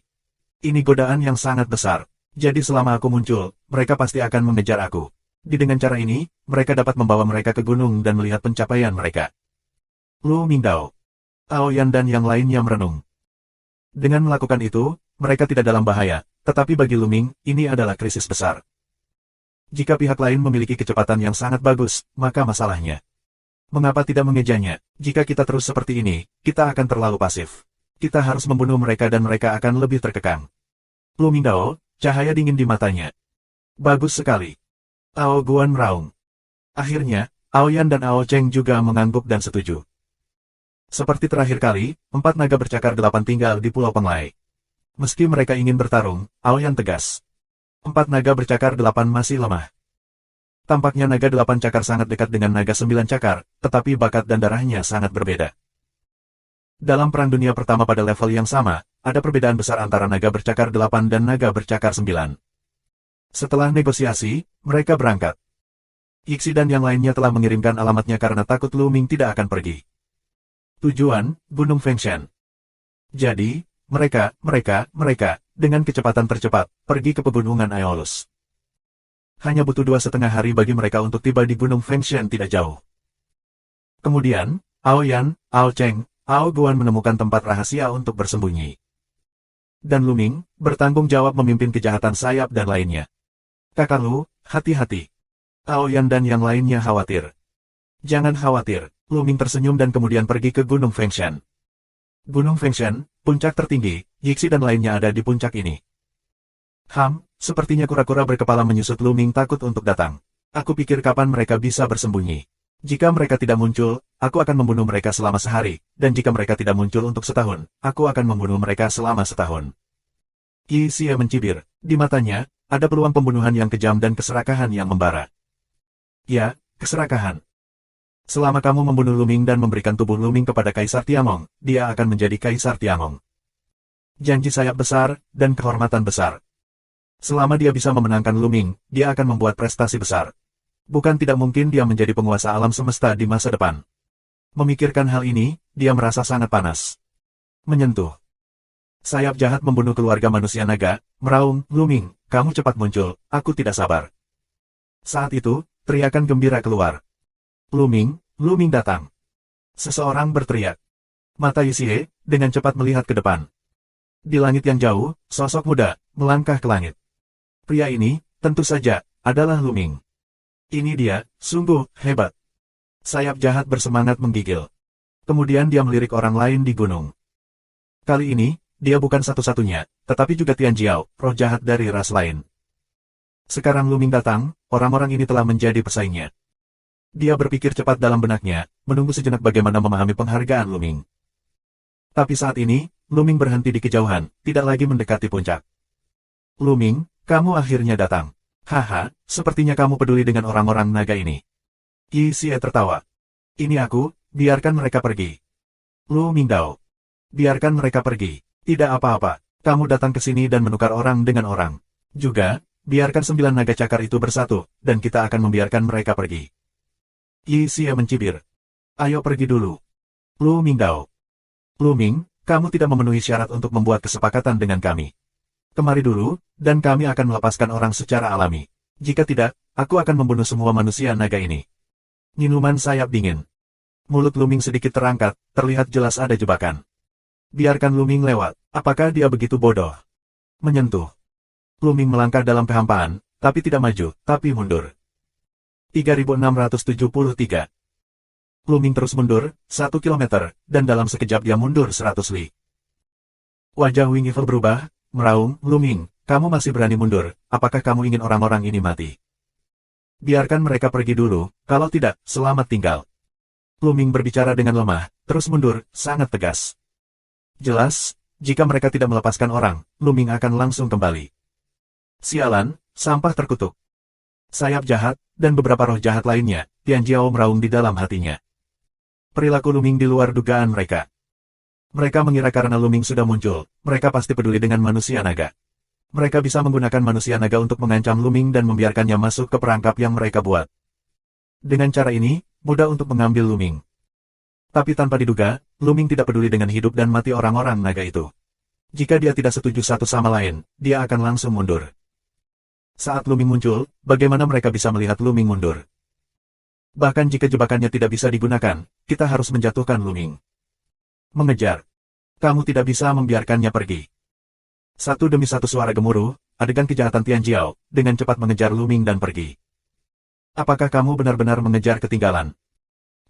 Ini godaan yang sangat besar. Jadi selama aku muncul, mereka pasti akan mengejar aku. Dengan cara ini, mereka dapat membawa mereka ke gunung dan melihat pencapaian mereka. Lu Mingdao. Ao Yan dan yang lainnya merenung. Dengan melakukan itu, mereka tidak dalam bahaya, tetapi bagi Lu Ming, ini adalah krisis besar. Jika pihak lain memiliki kecepatan yang sangat bagus, maka masalahnya. Mengapa tidak mengejanya? Jika kita terus seperti ini, kita akan terlalu pasif. Kita harus membunuh mereka dan mereka akan lebih terkekang. Lu Mingdao, cahaya dingin di matanya. Bagus sekali. Ao Guan meraung. Akhirnya, Ao Yan dan Ao Cheng juga mengangguk dan setuju. Seperti terakhir kali, 4 naga bercakar 8 tinggal di Pulau Penglai. Meski mereka ingin bertarung, Ao Yan tegas. 4 naga bercakar 8 masih lemah. Tampaknya naga 8 cakar sangat dekat dengan naga 9 cakar, tetapi bakat dan darahnya sangat berbeda. Dalam Perang Dunia Pertama pada level yang sama, ada perbedaan besar antara naga bercakar 8 dan naga bercakar 9. Setelah negosiasi, mereka berangkat. Yixi dan yang lainnya telah mengirimkan alamatnya karena takut Lu Ming tidak akan pergi. Tujuan, Gunung Fengshan. Jadi, mereka, dengan kecepatan tercepat, pergi ke pegunungan Aeolus. Hanya butuh 2,5 hari bagi mereka untuk tiba di Gunung Fengshan tidak jauh. Kemudian, Ao Yan, Ao Cheng, Ao Guan menemukan tempat rahasia untuk bersembunyi. Dan Lu Ming, bertanggung jawab memimpin kejahatan sayap dan lainnya. Kakak Lu, hati-hati. Ao Yan dan yang lainnya khawatir. Jangan khawatir, Lu Ming tersenyum dan kemudian pergi ke Gunung Fengshan. Gunung Fengshan, puncak tertinggi, Yixi dan lainnya ada di puncak ini. Sepertinya kura-kura berkepala menyusut. Lu Ming takut untuk datang. Aku pikir kapan mereka bisa bersembunyi. Jika mereka tidak muncul, aku akan membunuh mereka selama sehari, dan jika mereka tidak muncul untuk setahun, aku akan membunuh mereka selama setahun. Qi Xie mencibir, di matanya, ada peluang pembunuhan yang kejam dan keserakahan yang membara. Ya, keserakahan. Selama kamu membunuh Lu Ming dan memberikan tubuh Lu Ming kepada Kaisar Tiangong, dia akan menjadi Kaisar Tiangong. Janji sayap besar, dan kehormatan besar. Selama dia bisa memenangkan Lu Ming, dia akan membuat prestasi besar. Bukan tidak mungkin dia menjadi penguasa alam semesta di masa depan. Memikirkan hal ini, dia merasa sangat panas. Menyentuh. Sayap jahat membunuh keluarga manusia naga, meraung, Lu Ming, kamu cepat muncul, aku tidak sabar. Saat itu, teriakan gembira keluar. Lu Ming datang. Seseorang berteriak. Mata Yixie, dengan cepat melihat ke depan. Di langit yang jauh, sosok muda, melangkah ke langit. Pria ini, tentu saja, adalah Lu Ming. Ini dia, sungguh, hebat. Sayap jahat bersemangat menggigil. Kemudian dia melirik orang lain di gunung. Kali ini, dia bukan satu-satunya, tetapi juga Tian Jiao, roh jahat dari ras lain. Sekarang Lu Ming datang, orang-orang ini telah menjadi pesaingnya. Dia berpikir cepat dalam benaknya, menunggu sejenak bagaimana memahami penghargaan Lu Ming. Tapi saat ini, Lu Ming berhenti di kejauhan, tidak lagi mendekati puncak. Lu Ming, kamu akhirnya datang. Haha, sepertinya kamu peduli dengan orang-orang naga ini. Qi Xie tertawa. Ini aku, biarkan mereka pergi. Lu Mingdao. Biarkan mereka pergi. Tidak apa-apa, kamu datang ke sini dan menukar orang dengan orang. Juga, biarkan 9 naga cakar itu bersatu, dan kita akan membiarkan mereka pergi. Qi Xie mencibir. Ayo pergi dulu. Lu Mingdao. Lu Ming, kamu tidak memenuhi syarat untuk membuat kesepakatan dengan kami. Kemari dulu, dan kami akan melepaskan orang secara alami. Jika tidak, aku akan membunuh semua manusia naga ini. Minuman sayap dingin. Mulut Lu Ming sedikit terangkat, terlihat jelas ada jebakan. Biarkan Lu Ming lewat, apakah dia begitu bodoh? Menyentuh. Lu Ming melangkah dalam kehampaan, tapi tidak maju, tapi mundur. 3673. Luming terus mundur, 1 kilometer, dan dalam sekejap dia mundur 100 li. Wajah Wing Evil berubah, meraung, Luming, kamu masih berani mundur, apakah kamu ingin orang-orang ini mati? Biarkan mereka pergi dulu, kalau tidak, selamat tinggal. Luming berbicara dengan lemah, terus mundur, sangat tegas. Jelas, jika mereka tidak melepaskan orang, Luming akan langsung kembali. Sialan, sampah terkutuk. Sayap jahat, dan beberapa roh jahat lainnya, Tian Jiao meraung di dalam hatinya. Perilaku Luming di luar dugaan mereka. Mereka mengira karena Luming sudah muncul, mereka pasti peduli dengan manusia naga. Mereka bisa menggunakan manusia naga untuk mengancam Luming dan membiarkannya masuk ke perangkap yang mereka buat. Dengan cara ini, mudah untuk mengambil Luming. Tapi tanpa diduga, Luming tidak peduli dengan hidup dan mati orang-orang naga itu. Jika dia tidak setuju satu sama lain, dia akan langsung mundur. Saat Luming muncul, bagaimana mereka bisa melihat Luming mundur? Bahkan jika jebakannya tidak bisa digunakan, kita harus menjatuhkan Luming. Mengejar. Kamu tidak bisa membiarkannya pergi. Satu demi satu suara gemuruh, adegan kejahatan Tian Jiao, dengan cepat mengejar Luming dan pergi. Apakah kamu benar-benar mengejar ketinggalan?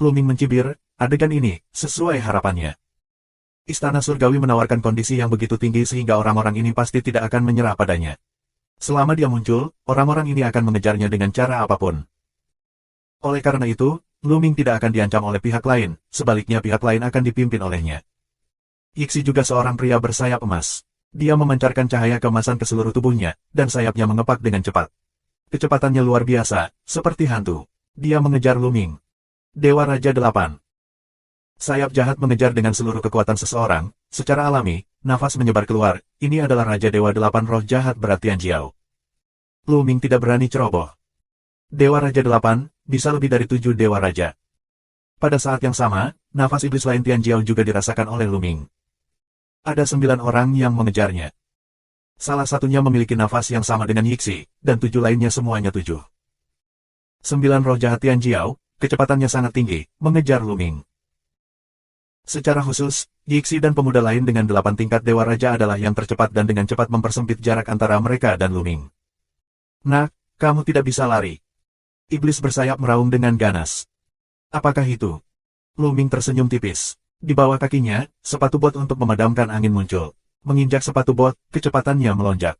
Luming mencibir, adegan ini, sesuai harapannya. Istana Surgawi menawarkan kondisi yang begitu tinggi sehingga orang-orang ini pasti tidak akan menyerah padanya. Selama dia muncul, orang-orang ini akan mengejarnya dengan cara apapun. Oleh karena itu, Luming tidak akan diancam oleh pihak lain, sebaliknya pihak lain akan dipimpin olehnya. Yixi juga seorang pria bersayap emas. Dia memancarkan cahaya keemasan ke seluruh tubuhnya, dan sayapnya mengepak dengan cepat. Kecepatannya luar biasa, seperti hantu. Dia mengejar Luming. Dewa Raja 8. Sayap jahat mengejar dengan seluruh kekuatan seseorang, secara alami, nafas menyebar keluar, ini adalah Raja Dewa 8 roh jahat berat Tian Jiao. Luming tidak berani ceroboh. Dewa Raja 8, bisa lebih dari 7 Dewa Raja. Pada saat yang sama, nafas iblis lain Tian Jiao juga dirasakan oleh Luming. Ada 9 orang yang mengejarnya. Salah satunya memiliki nafas yang sama dengan Yixi, dan 7 lainnya semuanya 7. 9 roh jahat Tian Jiao, kecepatannya sangat tinggi, mengejar Luming. Secara khusus, Yixi dan pemuda lain dengan 8 tingkat Dewa Raja adalah yang tercepat dan dengan cepat mempersempit jarak antara mereka dan Luming. Nak, kamu tidak bisa lari. Iblis bersayap meraung dengan ganas. Apakah itu? Luming tersenyum tipis. Di bawah kakinya, sepatu bot untuk memadamkan angin muncul. Menginjak sepatu bot, kecepatannya melonjak.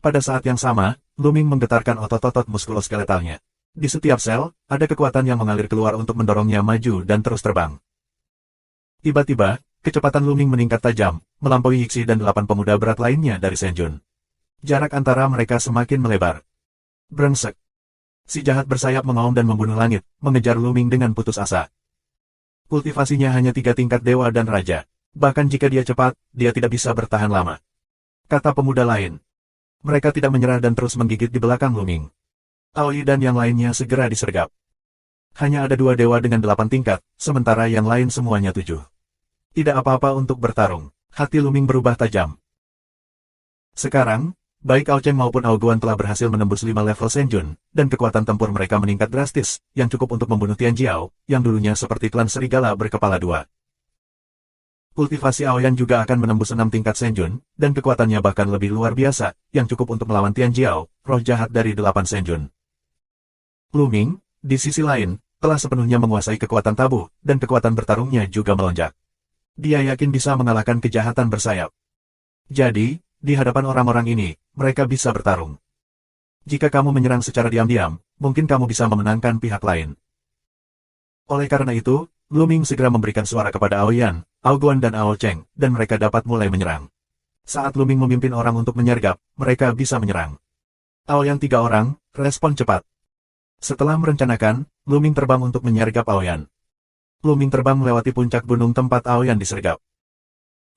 Pada saat yang sama, Luming menggetarkan otot-otot muskuloskeletalnya. Di setiap sel, ada kekuatan yang mengalir keluar untuk mendorongnya maju dan terus terbang. Tiba-tiba, kecepatan Luming meningkat tajam, melampaui Yixi dan 8 pemuda berat lainnya dari Senjun. Jarak antara mereka semakin melebar. Brengsek. Si jahat bersayap mengaum dan membunuh langit, mengejar Luming dengan putus asa. Kultivasinya hanya 3 tingkat dewa dan raja. Bahkan jika dia cepat, dia tidak bisa bertahan lama. Kata pemuda lain. Mereka tidak menyerah dan terus menggigit di belakang Luming. Aoi dan yang lainnya segera disergap. Hanya ada 2 dewa dengan 8 tingkat, sementara yang lain semuanya 7. Tidak apa-apa untuk bertarung. Hati Luming berubah tajam. Sekarang, baik Ao Cheng maupun Ao Guan telah berhasil menembus 5 level Senjun, dan kekuatan tempur mereka meningkat drastis, yang cukup untuk membunuh Tian Jiao, yang dulunya seperti klan serigala berkepala 2. Kultivasi Aoyan juga akan menembus 6 tingkat Senjun, dan kekuatannya bahkan lebih luar biasa, yang cukup untuk melawan Tian Jiao, roh jahat dari 8 Senjun. Luming, di sisi lain, telah sepenuhnya menguasai kekuatan tabu, dan kekuatan bertarungnya juga melonjak. Dia yakin bisa mengalahkan kejahatan bersayap. Jadi, di hadapan orang-orang ini, mereka bisa bertarung. Jika kamu menyerang secara diam-diam, mungkin kamu bisa memenangkan pihak lain. Oleh karena itu, Luming segera memberikan suara kepada Aoyan, Ao Guan dan Ao Cheng, dan mereka dapat mulai menyerang. Saat Luming memimpin orang untuk menyergap, mereka bisa menyerang. Aoyan 3 orang, respon cepat. Setelah merencanakan, Luming terbang untuk menyergap Aoyan. Luming terbang melewati puncak gunung tempat Aoyan disergap.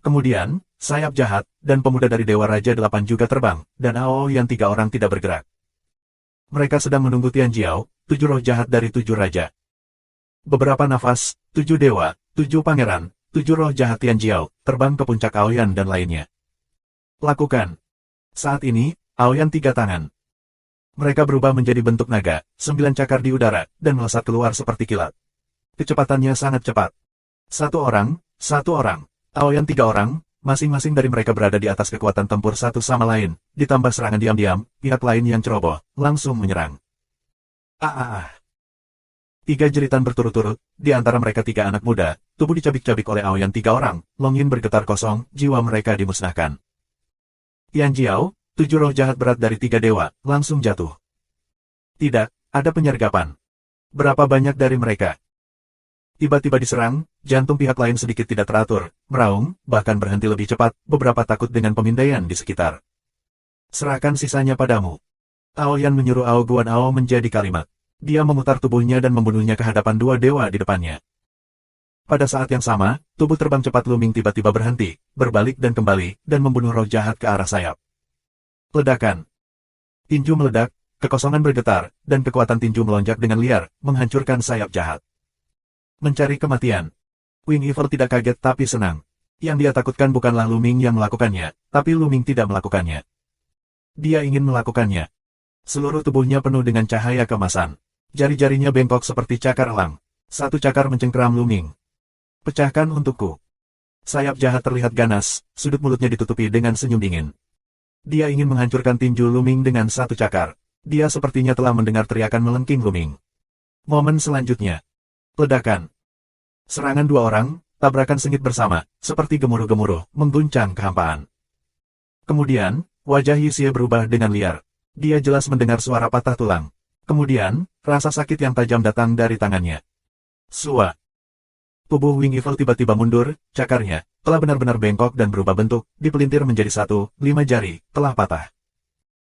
Kemudian, sayap jahat, dan pemuda dari Dewa Raja 8 juga terbang, dan Aoyan 3 orang tidak bergerak. Mereka sedang menunggu Tian Jiao, 7 roh jahat dari 7 raja. Beberapa nafas, 7 dewa, 7 pangeran, 7 roh jahat Tian Jiao, terbang ke puncak Aoyan dan lainnya. Lakukan. Saat ini, Aoyan 3 tangan. Mereka berubah menjadi bentuk naga, 9 cakar di udara, dan melesat keluar seperti kilat. Kecepatannya sangat cepat. 1 orang, 1 orang. Aoyan 3 orang, masing-masing dari mereka berada di atas kekuatan tempur satu sama lain, ditambah serangan diam-diam, pihak lain yang ceroboh, langsung menyerang. Ah. Tiga jeritan berturut-turut, di antara mereka tiga anak muda, tubuh dicabik-cabik oleh Aoyan tiga orang, Long Yin bergetar kosong, jiwa mereka dimusnahkan. Yan Jiao, 7 roh jahat berat dari 3 dewa, langsung jatuh. Tidak, ada penyergapan. Berapa banyak dari mereka? Tiba-tiba diserang, jantung pihak lain sedikit tidak teratur, meraung, bahkan berhenti lebih cepat, beberapa takut dengan pemindaian di sekitar. Serahkan sisanya padamu. Aoyan menyuruh Ao Guan Ao menjadi kalimat. Dia memutar tubuhnya dan membunuhnya ke hadapan 2 dewa di depannya. Pada saat yang sama, tubuh terbang cepat Luming tiba-tiba berhenti, berbalik dan kembali, dan membunuh roh jahat ke arah sayap. Ledakan. Tinju meledak, kekosongan bergetar, dan kekuatan tinju melonjak dengan liar, menghancurkan sayap jahat. Mencari kematian. Wing Evil tidak kaget tapi senang. Yang dia takutkan bukanlah Luming yang melakukannya, tapi Luming tidak melakukannya. Dia ingin melakukannya. Seluruh tubuhnya penuh dengan cahaya kemasan. Jari-jarinya bengkok seperti cakar elang. Satu cakar mencengkeram Luming. Pecahkan untukku. Sayap jahat terlihat ganas, sudut mulutnya ditutupi dengan senyum dingin. Dia ingin menghancurkan tinju Luming dengan satu cakar. Dia sepertinya telah mendengar teriakan melengking Luming. Momen selanjutnya. Ledakan. Serangan 2 orang, tabrakan sengit bersama, seperti gemuruh-gemuruh, mengguncang kehampaan. Kemudian, wajah Yixie berubah dengan liar. Dia jelas mendengar suara patah tulang. Kemudian, rasa sakit yang tajam datang dari tangannya. Sua. Tubuh Wing Evil tiba-tiba mundur, cakarnya, telah benar-benar bengkok dan berubah bentuk, dipelintir menjadi 1, 5 jari, telah patah.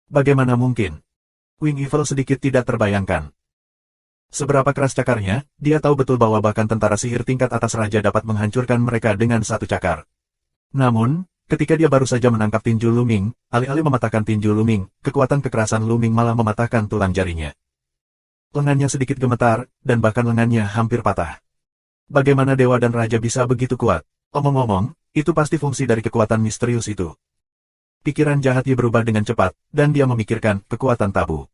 Bagaimana mungkin? Wing Evil sedikit tidak terbayangkan. Seberapa keras cakarnya, dia tahu betul bahwa bahkan tentara sihir tingkat atas raja dapat menghancurkan mereka dengan satu cakar. Namun, ketika dia baru saja menangkap tinju Luming, alih-alih mematahkan tinju Luming, kekuatan kekerasan Luming malah mematahkan tulang jarinya. Lengannya sedikit gemetar, dan bahkan lengannya hampir patah. Bagaimana dewa dan raja bisa begitu kuat? Omong-omong, itu pasti fungsi dari kekuatan misterius itu. Pikiran jahatnya berubah dengan cepat, dan dia memikirkan kekuatan tabu.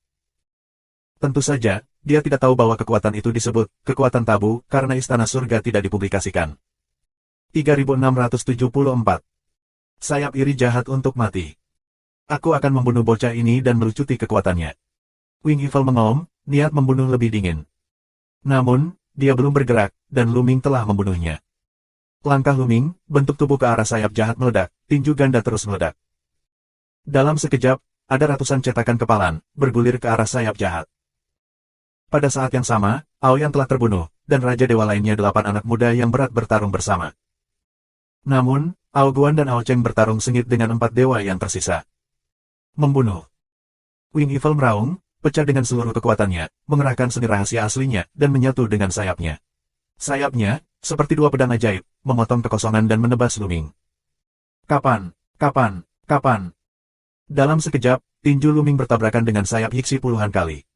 Tentu saja, dia tidak tahu bahwa kekuatan itu disebut kekuatan tabu karena istana surga tidak dipublikasikan. 3674. Sayap iri jahat untuk mati. Aku akan membunuh bocah ini dan melucuti kekuatannya. Wing Evil mengaum, niat membunuh lebih dingin. Namun, dia belum bergerak, dan Luming telah membunuhnya. Langkah Luming, bentuk tubuh ke arah sayap jahat meledak, tinju ganda terus meledak. Dalam sekejap, ada ratusan cetakan kepalan, bergulir ke arah sayap jahat. Pada saat yang sama, Aoyan telah terbunuh, dan Raja Dewa lainnya 8 anak muda yang berat bertarung bersama. Namun, Ao Guan dan Ao Cheng bertarung sengit dengan 4 dewa yang tersisa. Membunuh. Wing Evil meraung, pecah dengan seluruh kekuatannya, mengerahkan seni rahasia aslinya, dan menyatu dengan sayapnya. Sayapnya, seperti 2 pedang ajaib, memotong kekosongan dan menebas Luming. Kapan? Dalam sekejap, tinju Luming bertabrakan dengan sayap Yixie puluhan kali.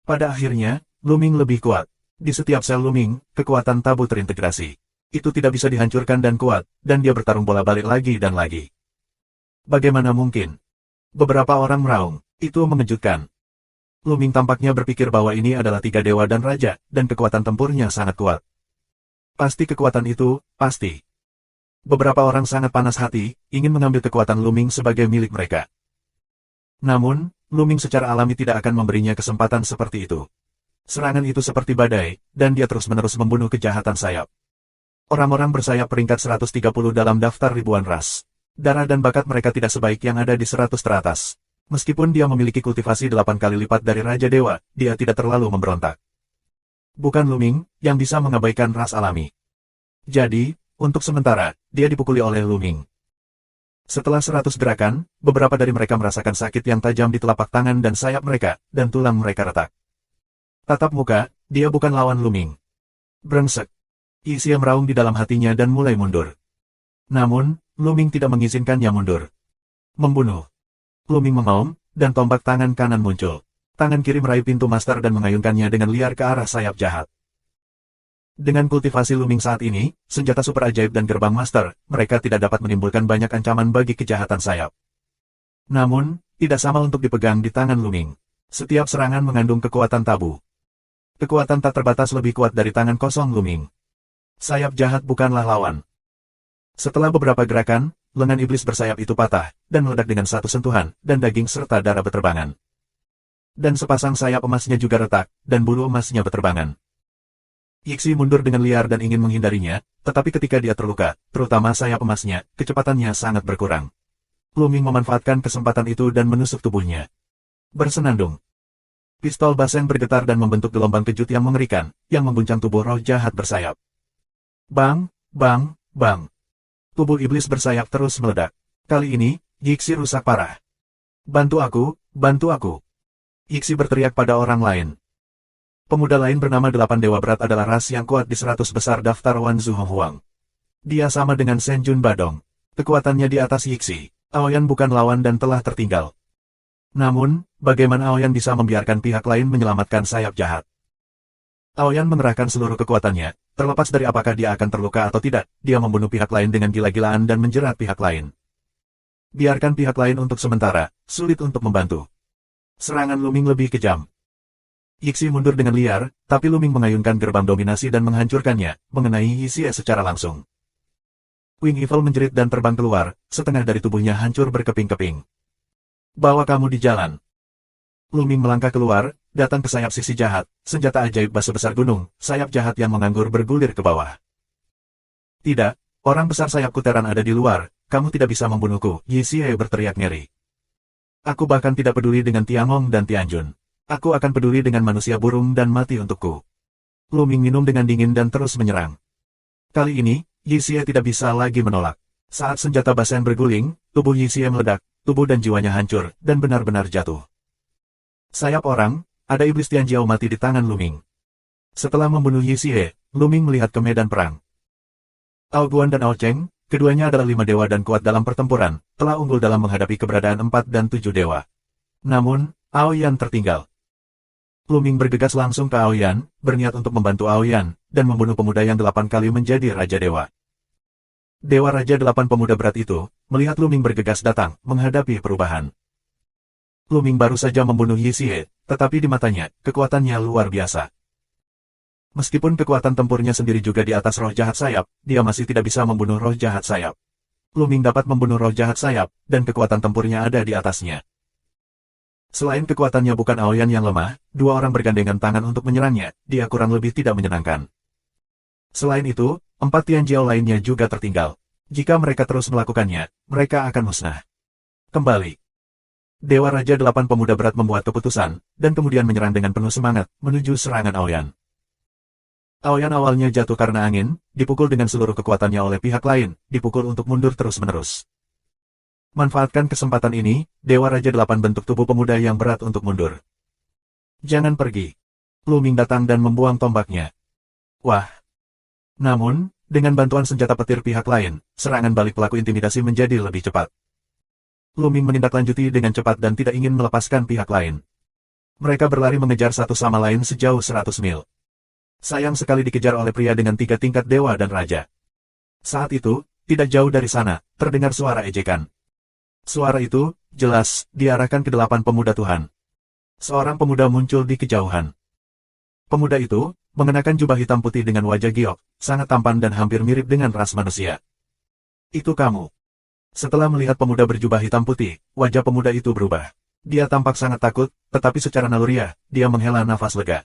Pada akhirnya, Luming lebih kuat. Di setiap sel Luming, kekuatan tabu terintegrasi. Itu tidak bisa dihancurkan dan kuat, dan dia bertarung bola-balik lagi dan lagi. Bagaimana mungkin? Beberapa orang meraung, itu mengejutkan. Luming tampaknya berpikir bahwa ini adalah 3 dewa dan raja, dan kekuatan tempurnya sangat kuat. Pasti kekuatan itu, pasti. Beberapa orang sangat panas hati, ingin mengambil kekuatan Luming sebagai milik mereka. Namun, Luming secara alami tidak akan memberinya kesempatan seperti itu. Serangan itu seperti badai, dan dia terus-menerus membunuh kejahatan sayap. Orang-orang bersayap peringkat 130 dalam daftar ribuan ras. Darah dan bakat mereka tidak sebaik yang ada di 100 teratas. Meskipun dia memiliki kultivasi 8 kali lipat dari Raja Dewa, dia tidak terlalu memberontak. Bukan Luming, yang bisa mengabaikan ras alami. Jadi, untuk sementara, dia dipukuli oleh Luming. Setelah 100 gerakan, beberapa dari mereka merasakan sakit yang tajam di telapak tangan dan sayap mereka, dan tulang mereka retak. Tatap muka, dia bukan lawan Luming. Brengsek. Yixie meraung di dalam hatinya dan mulai mundur. Namun, Luming tidak mengizinkannya mundur. Membunuh. Luming mengaum, dan tombak tangan kanan muncul. Tangan kiri meraih pintu master dan mengayunkannya dengan liar ke arah sayap jahat. Dengan kultivasi Luming saat ini, senjata super ajaib dan gerbang master, mereka tidak dapat menimbulkan banyak ancaman bagi kejahatan sayap. Namun, tidak sama untuk dipegang di tangan Luming. Setiap serangan mengandung kekuatan tabu. Kekuatan tak terbatas lebih kuat dari tangan kosong Luming. Sayap jahat bukanlah lawan. Setelah beberapa gerakan, lengan iblis bersayap itu patah, dan meledak dengan satu sentuhan, dan daging serta darah beterbangan. Dan sepasang sayap emasnya juga retak, dan bulu emasnya beterbangan. Yixi mundur dengan liar dan ingin menghindarinya, tetapi ketika dia terluka, terutama sayap emasnya, kecepatannya sangat berkurang. Lu Ming memanfaatkan kesempatan itu dan menusuk tubuhnya. Bersenandung. Pistol Baseng bergetar dan membentuk gelombang kejut yang mengerikan, yang mengguncang tubuh roh jahat bersayap. Bang, bang, bang. Tubuh iblis bersayap terus meledak. Kali ini, Yixi rusak parah. Bantu aku, bantu aku. Yixi berteriak pada orang lain. Pemuda lain bernama 8 Dewa Berat adalah ras yang kuat di 100 besar daftar Wan Zhu Honghuang. Dia sama dengan Shen Jun Badong. Kekuatannya di atas Yixi. Aoyan bukan lawan dan telah tertinggal. Namun, bagaimana Aoyan bisa membiarkan pihak lain menyelamatkan sayap jahat? Aoyan mengerahkan seluruh kekuatannya, terlepas dari apakah dia akan terluka atau tidak, dia membunuh pihak lain dengan gila-gilaan dan menjerat pihak lain. Biarkan pihak lain untuk sementara, sulit untuk membantu. Serangan Lu Ming lebih kejam. Yixi mundur dengan liar, tapi Lu Ming mengayunkan gerbang dominasi dan menghancurkannya, mengenai Yixi secara langsung. Wing Evil menjerit dan terbang keluar, setengah dari tubuhnya hancur berkeping-keping. Bawa kamu di jalan. Lu Ming melangkah keluar, datang ke sayap sisi jahat, senjata ajaib bas sebesar gunung, sayap jahat yang menganggur bergulir ke bawah. Tidak, orang besar sayap kuteran ada di luar, kamu tidak bisa membunuhku, Yixi berteriak ngeri. Aku bahkan tidak peduli dengan Tiangong dan Tianjun. Aku akan peduli dengan manusia burung dan mati untukku. Lu Ming minum dengan dingin dan terus menyerang. Kali ini, Yixi tidak bisa lagi menolak. Saat senjata Baseng berguling, tubuh Yixi meledak, tubuh dan jiwanya hancur, dan benar-benar jatuh. Sayap orang, ada iblis Tianjiao mati di tangan Lu Ming. Setelah membunuh Yixi, Lu Ming melihat ke medan perang. Ao Guan dan Ao Cheng, keduanya adalah 5 dewa dan kuat dalam pertempuran, telah unggul dalam menghadapi keberadaan 4 dan 7 dewa. Namun, Aoyan tertinggal. Lu Ming bergegas langsung ke Aoyan, berniat untuk membantu Aoyan, dan membunuh pemuda yang 8 kali menjadi Raja Dewa. Dewa Raja 8 pemuda berat itu, melihat Lu Ming bergegas datang, menghadapi perubahan. Lu Ming baru saja membunuh Yixi, tetapi di matanya, kekuatannya luar biasa. Meskipun kekuatan tempurnya sendiri juga di atas roh jahat sayap, dia masih tidak bisa membunuh roh jahat sayap. Lu Ming dapat membunuh roh jahat sayap, dan kekuatan tempurnya ada di atasnya. Selain kekuatannya bukan Aoyan yang lemah, 2 orang bergandengan tangan untuk menyerangnya, dia kurang lebih tidak menyenangkan. Selain itu, 4 Tianjiao lainnya juga tertinggal. Jika mereka terus melakukannya, mereka akan musnah. Kembali. Dewa Raja 8 pemuda berat membuat keputusan, dan kemudian menyerang dengan penuh semangat, menuju serangan Aoyan. Aoyan awalnya jatuh karena angin, dipukul dengan seluruh kekuatannya oleh pihak lain, dipukul untuk mundur terus-menerus. Manfaatkan kesempatan ini, Dewa Raja 8 bentuk tubuh pemuda yang berat untuk mundur. Jangan pergi. Lu Ming datang dan membuang tombaknya. Wah. Namun, dengan bantuan senjata petir pihak lain, serangan balik pelaku intimidasi menjadi lebih cepat. Lu Ming menindaklanjuti dengan cepat dan tidak ingin melepaskan pihak lain. Mereka berlari mengejar satu sama lain sejauh 100 mil. Sayang sekali dikejar oleh pria dengan 3 tingkat dewa dan raja. Saat itu, tidak jauh dari sana, terdengar suara ejekan. Suara itu, jelas, diarahkan ke 8 pemuda Tuhan. Seorang pemuda muncul di kejauhan. Pemuda itu, mengenakan jubah hitam putih dengan wajah giok, sangat tampan dan hampir mirip dengan ras manusia. Itu kamu. Setelah melihat pemuda berjubah hitam putih, wajah pemuda itu berubah. Dia tampak sangat takut, tetapi secara naluriah, dia menghela nafas lega.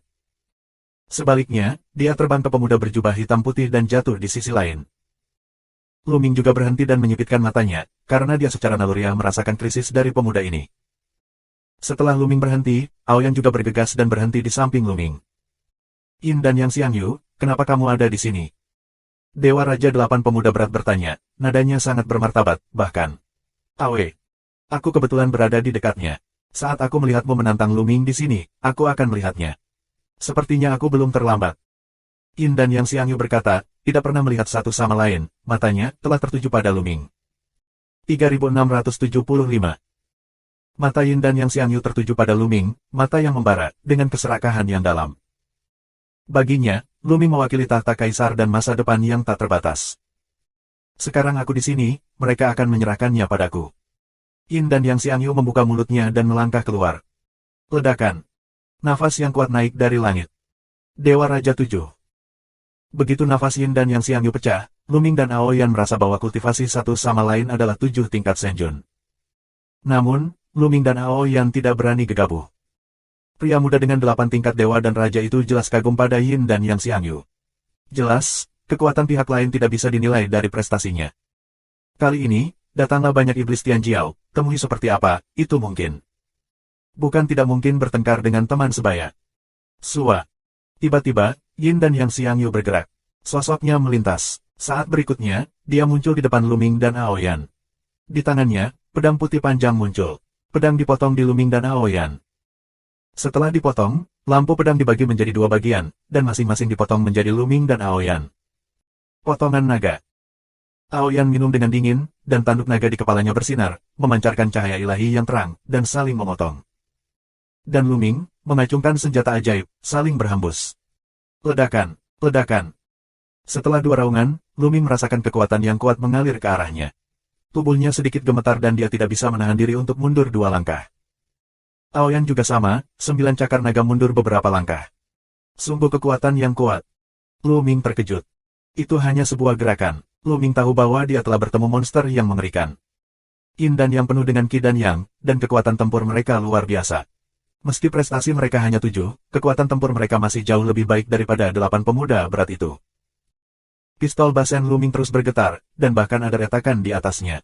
Sebaliknya, dia terbang ke pemuda berjubah hitam putih dan jatuh di sisi lain. Lu Ming juga berhenti dan menyipitkan matanya, karena dia secara naluriah merasakan krisis dari pemuda ini. Setelah Lu Ming berhenti, Aoyan juga bergegas dan berhenti di samping Lu Ming. Yin dan Yang Xiangyu, kenapa kamu ada di sini? Dewa Raja 8 pemuda berat bertanya, nadanya sangat bermartabat, bahkan. Awe. Aku kebetulan berada di dekatnya. Saat aku melihatmu menantang Lu Ming di sini, aku akan melihatnya. Sepertinya aku belum terlambat. Yin dan Yang Xiangyu berkata, tidak pernah melihat satu sama lain, matanya telah tertuju pada Lu Ming. 3675. Mata Yin dan Yang Xiangyu tertuju pada Lu Ming, mata yang membara, dengan keserakahan yang dalam. Baginya, Lu Ming mewakili tahta kaisar dan masa depan yang tak terbatas. Sekarang aku di sini, mereka akan menyerahkannya padaku. Yin dan Yang Xiangyu membuka mulutnya dan melangkah keluar. Ledakan. Nafas yang kuat naik dari langit. Dewa Raja 7. Begitu nafas Yin dan Yang Xiangyu pecah, Luming dan Aoyan merasa bahwa kultivasi satu sama lain adalah 7 tingkat Senjun. Namun, Luming dan Aoyan tidak berani gegabah. Pria muda dengan 8 tingkat dewa dan raja itu jelas kagum pada Yin dan Yang Xiangyu. Jelas, kekuatan pihak lain tidak bisa dinilai dari prestasinya. Kali ini, datanglah banyak iblis Tianjiao, temui seperti apa, itu mungkin. Bukan tidak mungkin bertengkar dengan teman sebaya. Sua. Tiba-tiba, Yin dan Yang Xiangyu bergerak. Sosoknya melintas. Saat berikutnya, dia muncul di depan Luming dan Aoyan. Di tangannya, pedang putih panjang muncul. Pedang dipotong di Luming dan Aoyan. Setelah dipotong, lampu pedang dibagi menjadi 2 bagian, dan masing-masing dipotong menjadi Luming dan Aoyan. Potongan naga. Aoyan minum dengan dingin, dan tanduk naga di kepalanya bersinar, memancarkan cahaya ilahi yang terang, dan saling memotong. Dan Luming, mengacungkan senjata ajaib, saling berhembus. Ledakan, ledakan. Setelah 2 raungan, Luming merasakan kekuatan yang kuat mengalir ke arahnya. Tubuhnya sedikit gemetar dan dia tidak bisa menahan diri untuk mundur 2 langkah. Aoyan juga sama, 9 cakar naga mundur beberapa langkah. Sungguh kekuatan yang kuat. Luming terkejut. Itu hanya sebuah gerakan. Luming tahu bahwa dia telah bertemu monster yang mengerikan. Yin dan Yang penuh dengan Qi dan Yang, dan kekuatan tempur mereka luar biasa. Meski prestasi mereka hanya 7, kekuatan tempur mereka masih jauh lebih baik daripada 8 pemuda berat itu. Pistol basen Luming terus bergetar, dan bahkan ada retakan di atasnya.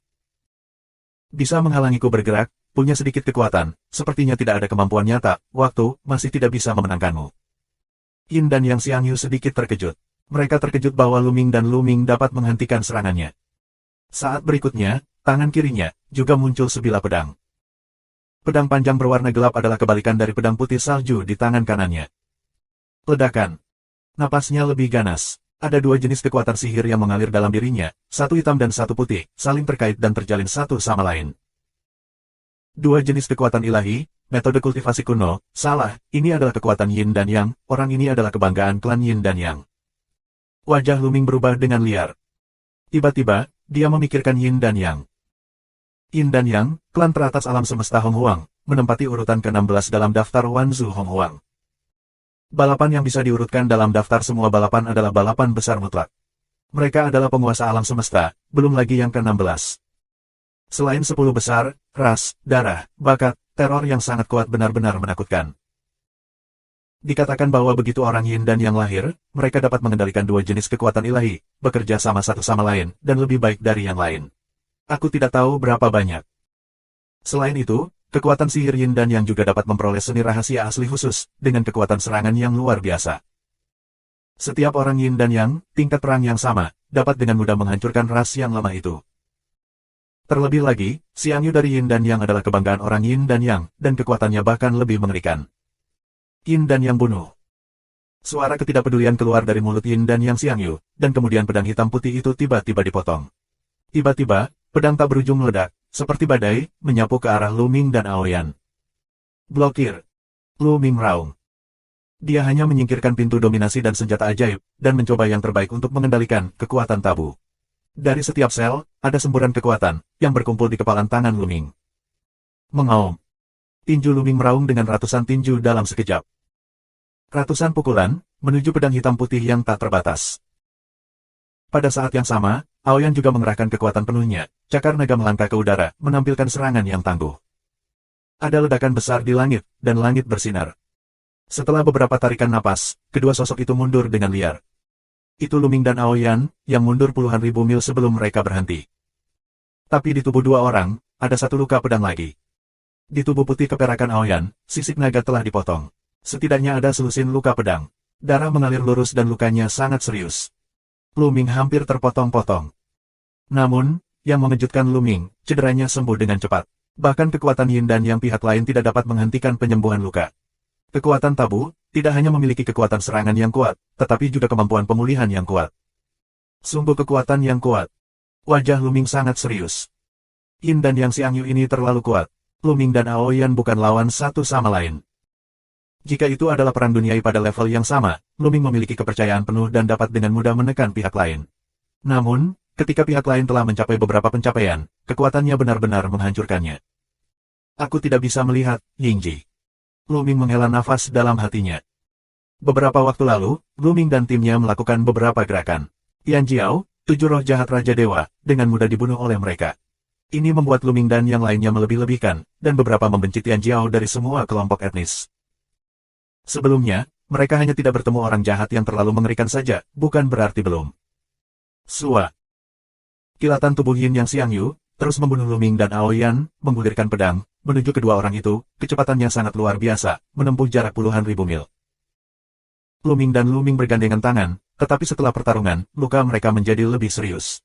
Bisa menghalangiku bergerak, punya sedikit kekuatan, sepertinya tidak ada kemampuan nyata, waktu, masih tidak bisa memenangkanmu. Yin dan Yang Xiangyu sedikit terkejut. Mereka terkejut bahwa Luming dan Luming dapat menghentikan serangannya. Saat berikutnya, tangan kirinya, juga muncul sebilah pedang. Pedang panjang berwarna gelap adalah kebalikan dari pedang putih salju di tangan kanannya. Ledakan. Napasnya lebih ganas. Ada 2 jenis kekuatan sihir yang mengalir dalam dirinya, satu hitam dan satu putih, saling terkait dan terjalin satu sama lain. 2 jenis kekuatan ilahi, metode kultivasi kuno, salah, ini adalah kekuatan Yin dan Yang, orang ini adalah kebanggaan klan Yin dan Yang. Wajah Luming berubah dengan liar. Tiba-tiba, dia memikirkan Yin dan Yang. Yin dan Yang, klan teratas alam semesta Hong Huang, menempati urutan ke-16 dalam daftar Wanzu Hong Huang. Balapan yang bisa diurutkan dalam daftar semua balapan adalah balapan besar mutlak. Mereka adalah penguasa alam semesta, belum lagi yang ke-16. Selain 10 besar, ras, darah, bakat, teror yang sangat kuat benar-benar menakutkan. Dikatakan bahwa begitu orang Yin dan Yang lahir, mereka dapat mengendalikan 2 jenis kekuatan ilahi, bekerja sama satu sama lain, dan lebih baik dari yang lain. Aku tidak tahu berapa banyak. Selain itu, kekuatan sihir Yin dan Yang juga dapat memperoleh seni rahasia asli khusus, dengan kekuatan serangan yang luar biasa. Setiap orang Yin dan Yang, tingkat perang yang sama, dapat dengan mudah menghancurkan ras yang lemah itu. Terlebih lagi, Xiangyu dari Yin dan Yang adalah kebanggaan orang Yin dan Yang, dan kekuatannya bahkan lebih mengerikan. Yin dan Yang bunuh. Suara ketidakpedulian keluar dari mulut Yin dan Yang Xiangyu, dan kemudian pedang hitam putih itu tiba-tiba dipotong. Tiba-tiba, pedang tak berujung meledak, seperti badai, menyapu ke arah Luming dan Aoyan. Blokir. Luming raung. Dia hanya menyingkirkan pintu dominasi dan senjata ajaib, dan mencoba yang terbaik untuk mengendalikan kekuatan tabu. Dari setiap sel, ada semburan kekuatan, yang berkumpul di kepalan tangan Luming. Mengaum. Tinju Luming meraung dengan ratusan tinju dalam sekejap. Ratusan pukulan, menuju pedang hitam putih yang tak terbatas. Pada saat yang sama, Aoyan juga mengerahkan kekuatan penuhnya, cakar naga melangkah ke udara, menampilkan serangan yang tangguh. Ada ledakan besar di langit, dan langit bersinar. Setelah beberapa tarikan napas, kedua sosok itu mundur dengan liar. Itu Luming dan Aoyan, yang mundur puluhan ribu mil sebelum mereka berhenti. Tapi di tubuh 2 orang, ada 1 luka pedang lagi. Di tubuh putih keperakan Aoyan, sisik naga telah dipotong. Setidaknya ada selusin luka pedang. Darah mengalir lurus dan lukanya sangat serius. Luming hampir terpotong-potong. Namun, yang mengejutkan Luming, cederanya sembuh dengan cepat. Bahkan kekuatan Yin dan Yang pihak lain tidak dapat menghentikan penyembuhan luka. Kekuatan tabu, tidak hanya memiliki kekuatan serangan yang kuat, tetapi juga kemampuan pemulihan yang kuat. Sungguh kekuatan yang kuat. Wajah Luming sangat serius. Yin dan Yang Xiangyu ini terlalu kuat. Luming dan Aoyan bukan lawan satu sama lain. Jika itu adalah perang duniai pada level yang sama, Luming memiliki kepercayaan penuh dan dapat dengan mudah menekan pihak lain. Namun, ketika pihak lain telah mencapai beberapa pencapaian, kekuatannya benar-benar menghancurkannya. Aku tidak bisa melihat, Yingji. Luming menghela nafas dalam hatinya. Beberapa waktu lalu, Luming dan timnya melakukan beberapa gerakan. Tianjiao, 7 roh jahat Raja Dewa, dengan mudah dibunuh oleh mereka. Ini membuat Luming dan yang lainnya melebih-lebihkan, dan beberapa membenci Tian Jiao dari semua kelompok etnis. Sebelumnya, mereka hanya tidak bertemu orang jahat yang terlalu mengerikan saja, bukan berarti belum. Sua. Kilatan tubuh Yin Yang Xiangyu, terus membunuh Luming dan Aoyan, menggulirkan pedang, menuju kedua orang itu, kecepatannya sangat luar biasa, menempuh jarak puluhan ribu mil. Luming dan Luming bergandengan tangan, tetapi setelah pertarungan, luka mereka menjadi lebih serius.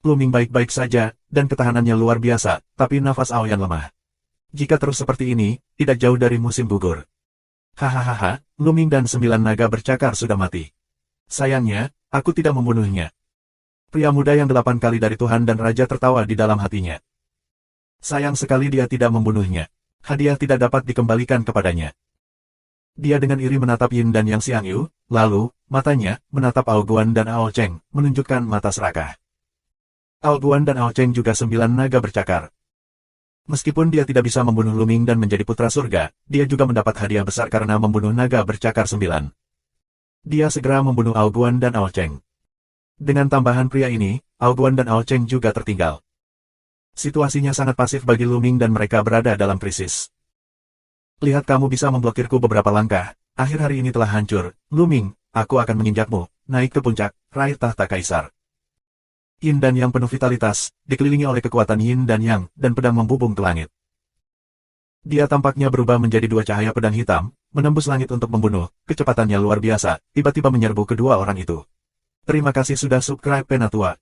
Luming baik-baik saja, dan ketahanannya luar biasa, tapi nafas Aoyan lemah. Jika terus seperti ini, tidak jauh dari musim gugur. Hahaha, Luming dan 9 naga bercakar sudah mati. Sayangnya, aku tidak membunuhnya. Pria muda yang 8 kali dari Tuhan dan Raja tertawa di dalam hatinya. Sayang sekali dia tidak membunuhnya. Hadiah tidak dapat dikembalikan kepadanya. Dia dengan iri menatap Yin dan Yang Xiangyu, lalu, matanya, menatap Ao Guan dan Ao Cheng, menunjukkan mata serakah. Ao Guan dan Ao Cheng juga 9 naga bercakar. Meskipun dia tidak bisa membunuh Luming dan menjadi putra surga, dia juga mendapat hadiah besar karena membunuh naga bercakar 9. Dia segera membunuh Ao Guan dan Ao Cheng. Dengan tambahan pria ini, Ao Guan dan Ao Cheng juga tertinggal. Situasinya sangat pasif bagi Luming dan mereka berada dalam krisis. Lihat kamu bisa memblokirku beberapa langkah, akhir hari ini telah hancur, Luming, aku akan menginjakmu, naik ke puncak, raih tahta kaisar. Yin dan Yang penuh vitalitas, dikelilingi oleh kekuatan Yin dan Yang, dan pedang membubung ke langit. Dia tampaknya berubah menjadi 2 cahaya pedang hitam, menembus langit untuk membunuh, kecepatannya luar biasa, tiba-tiba menyerbu kedua orang itu. Terima kasih sudah subscribe Penatua.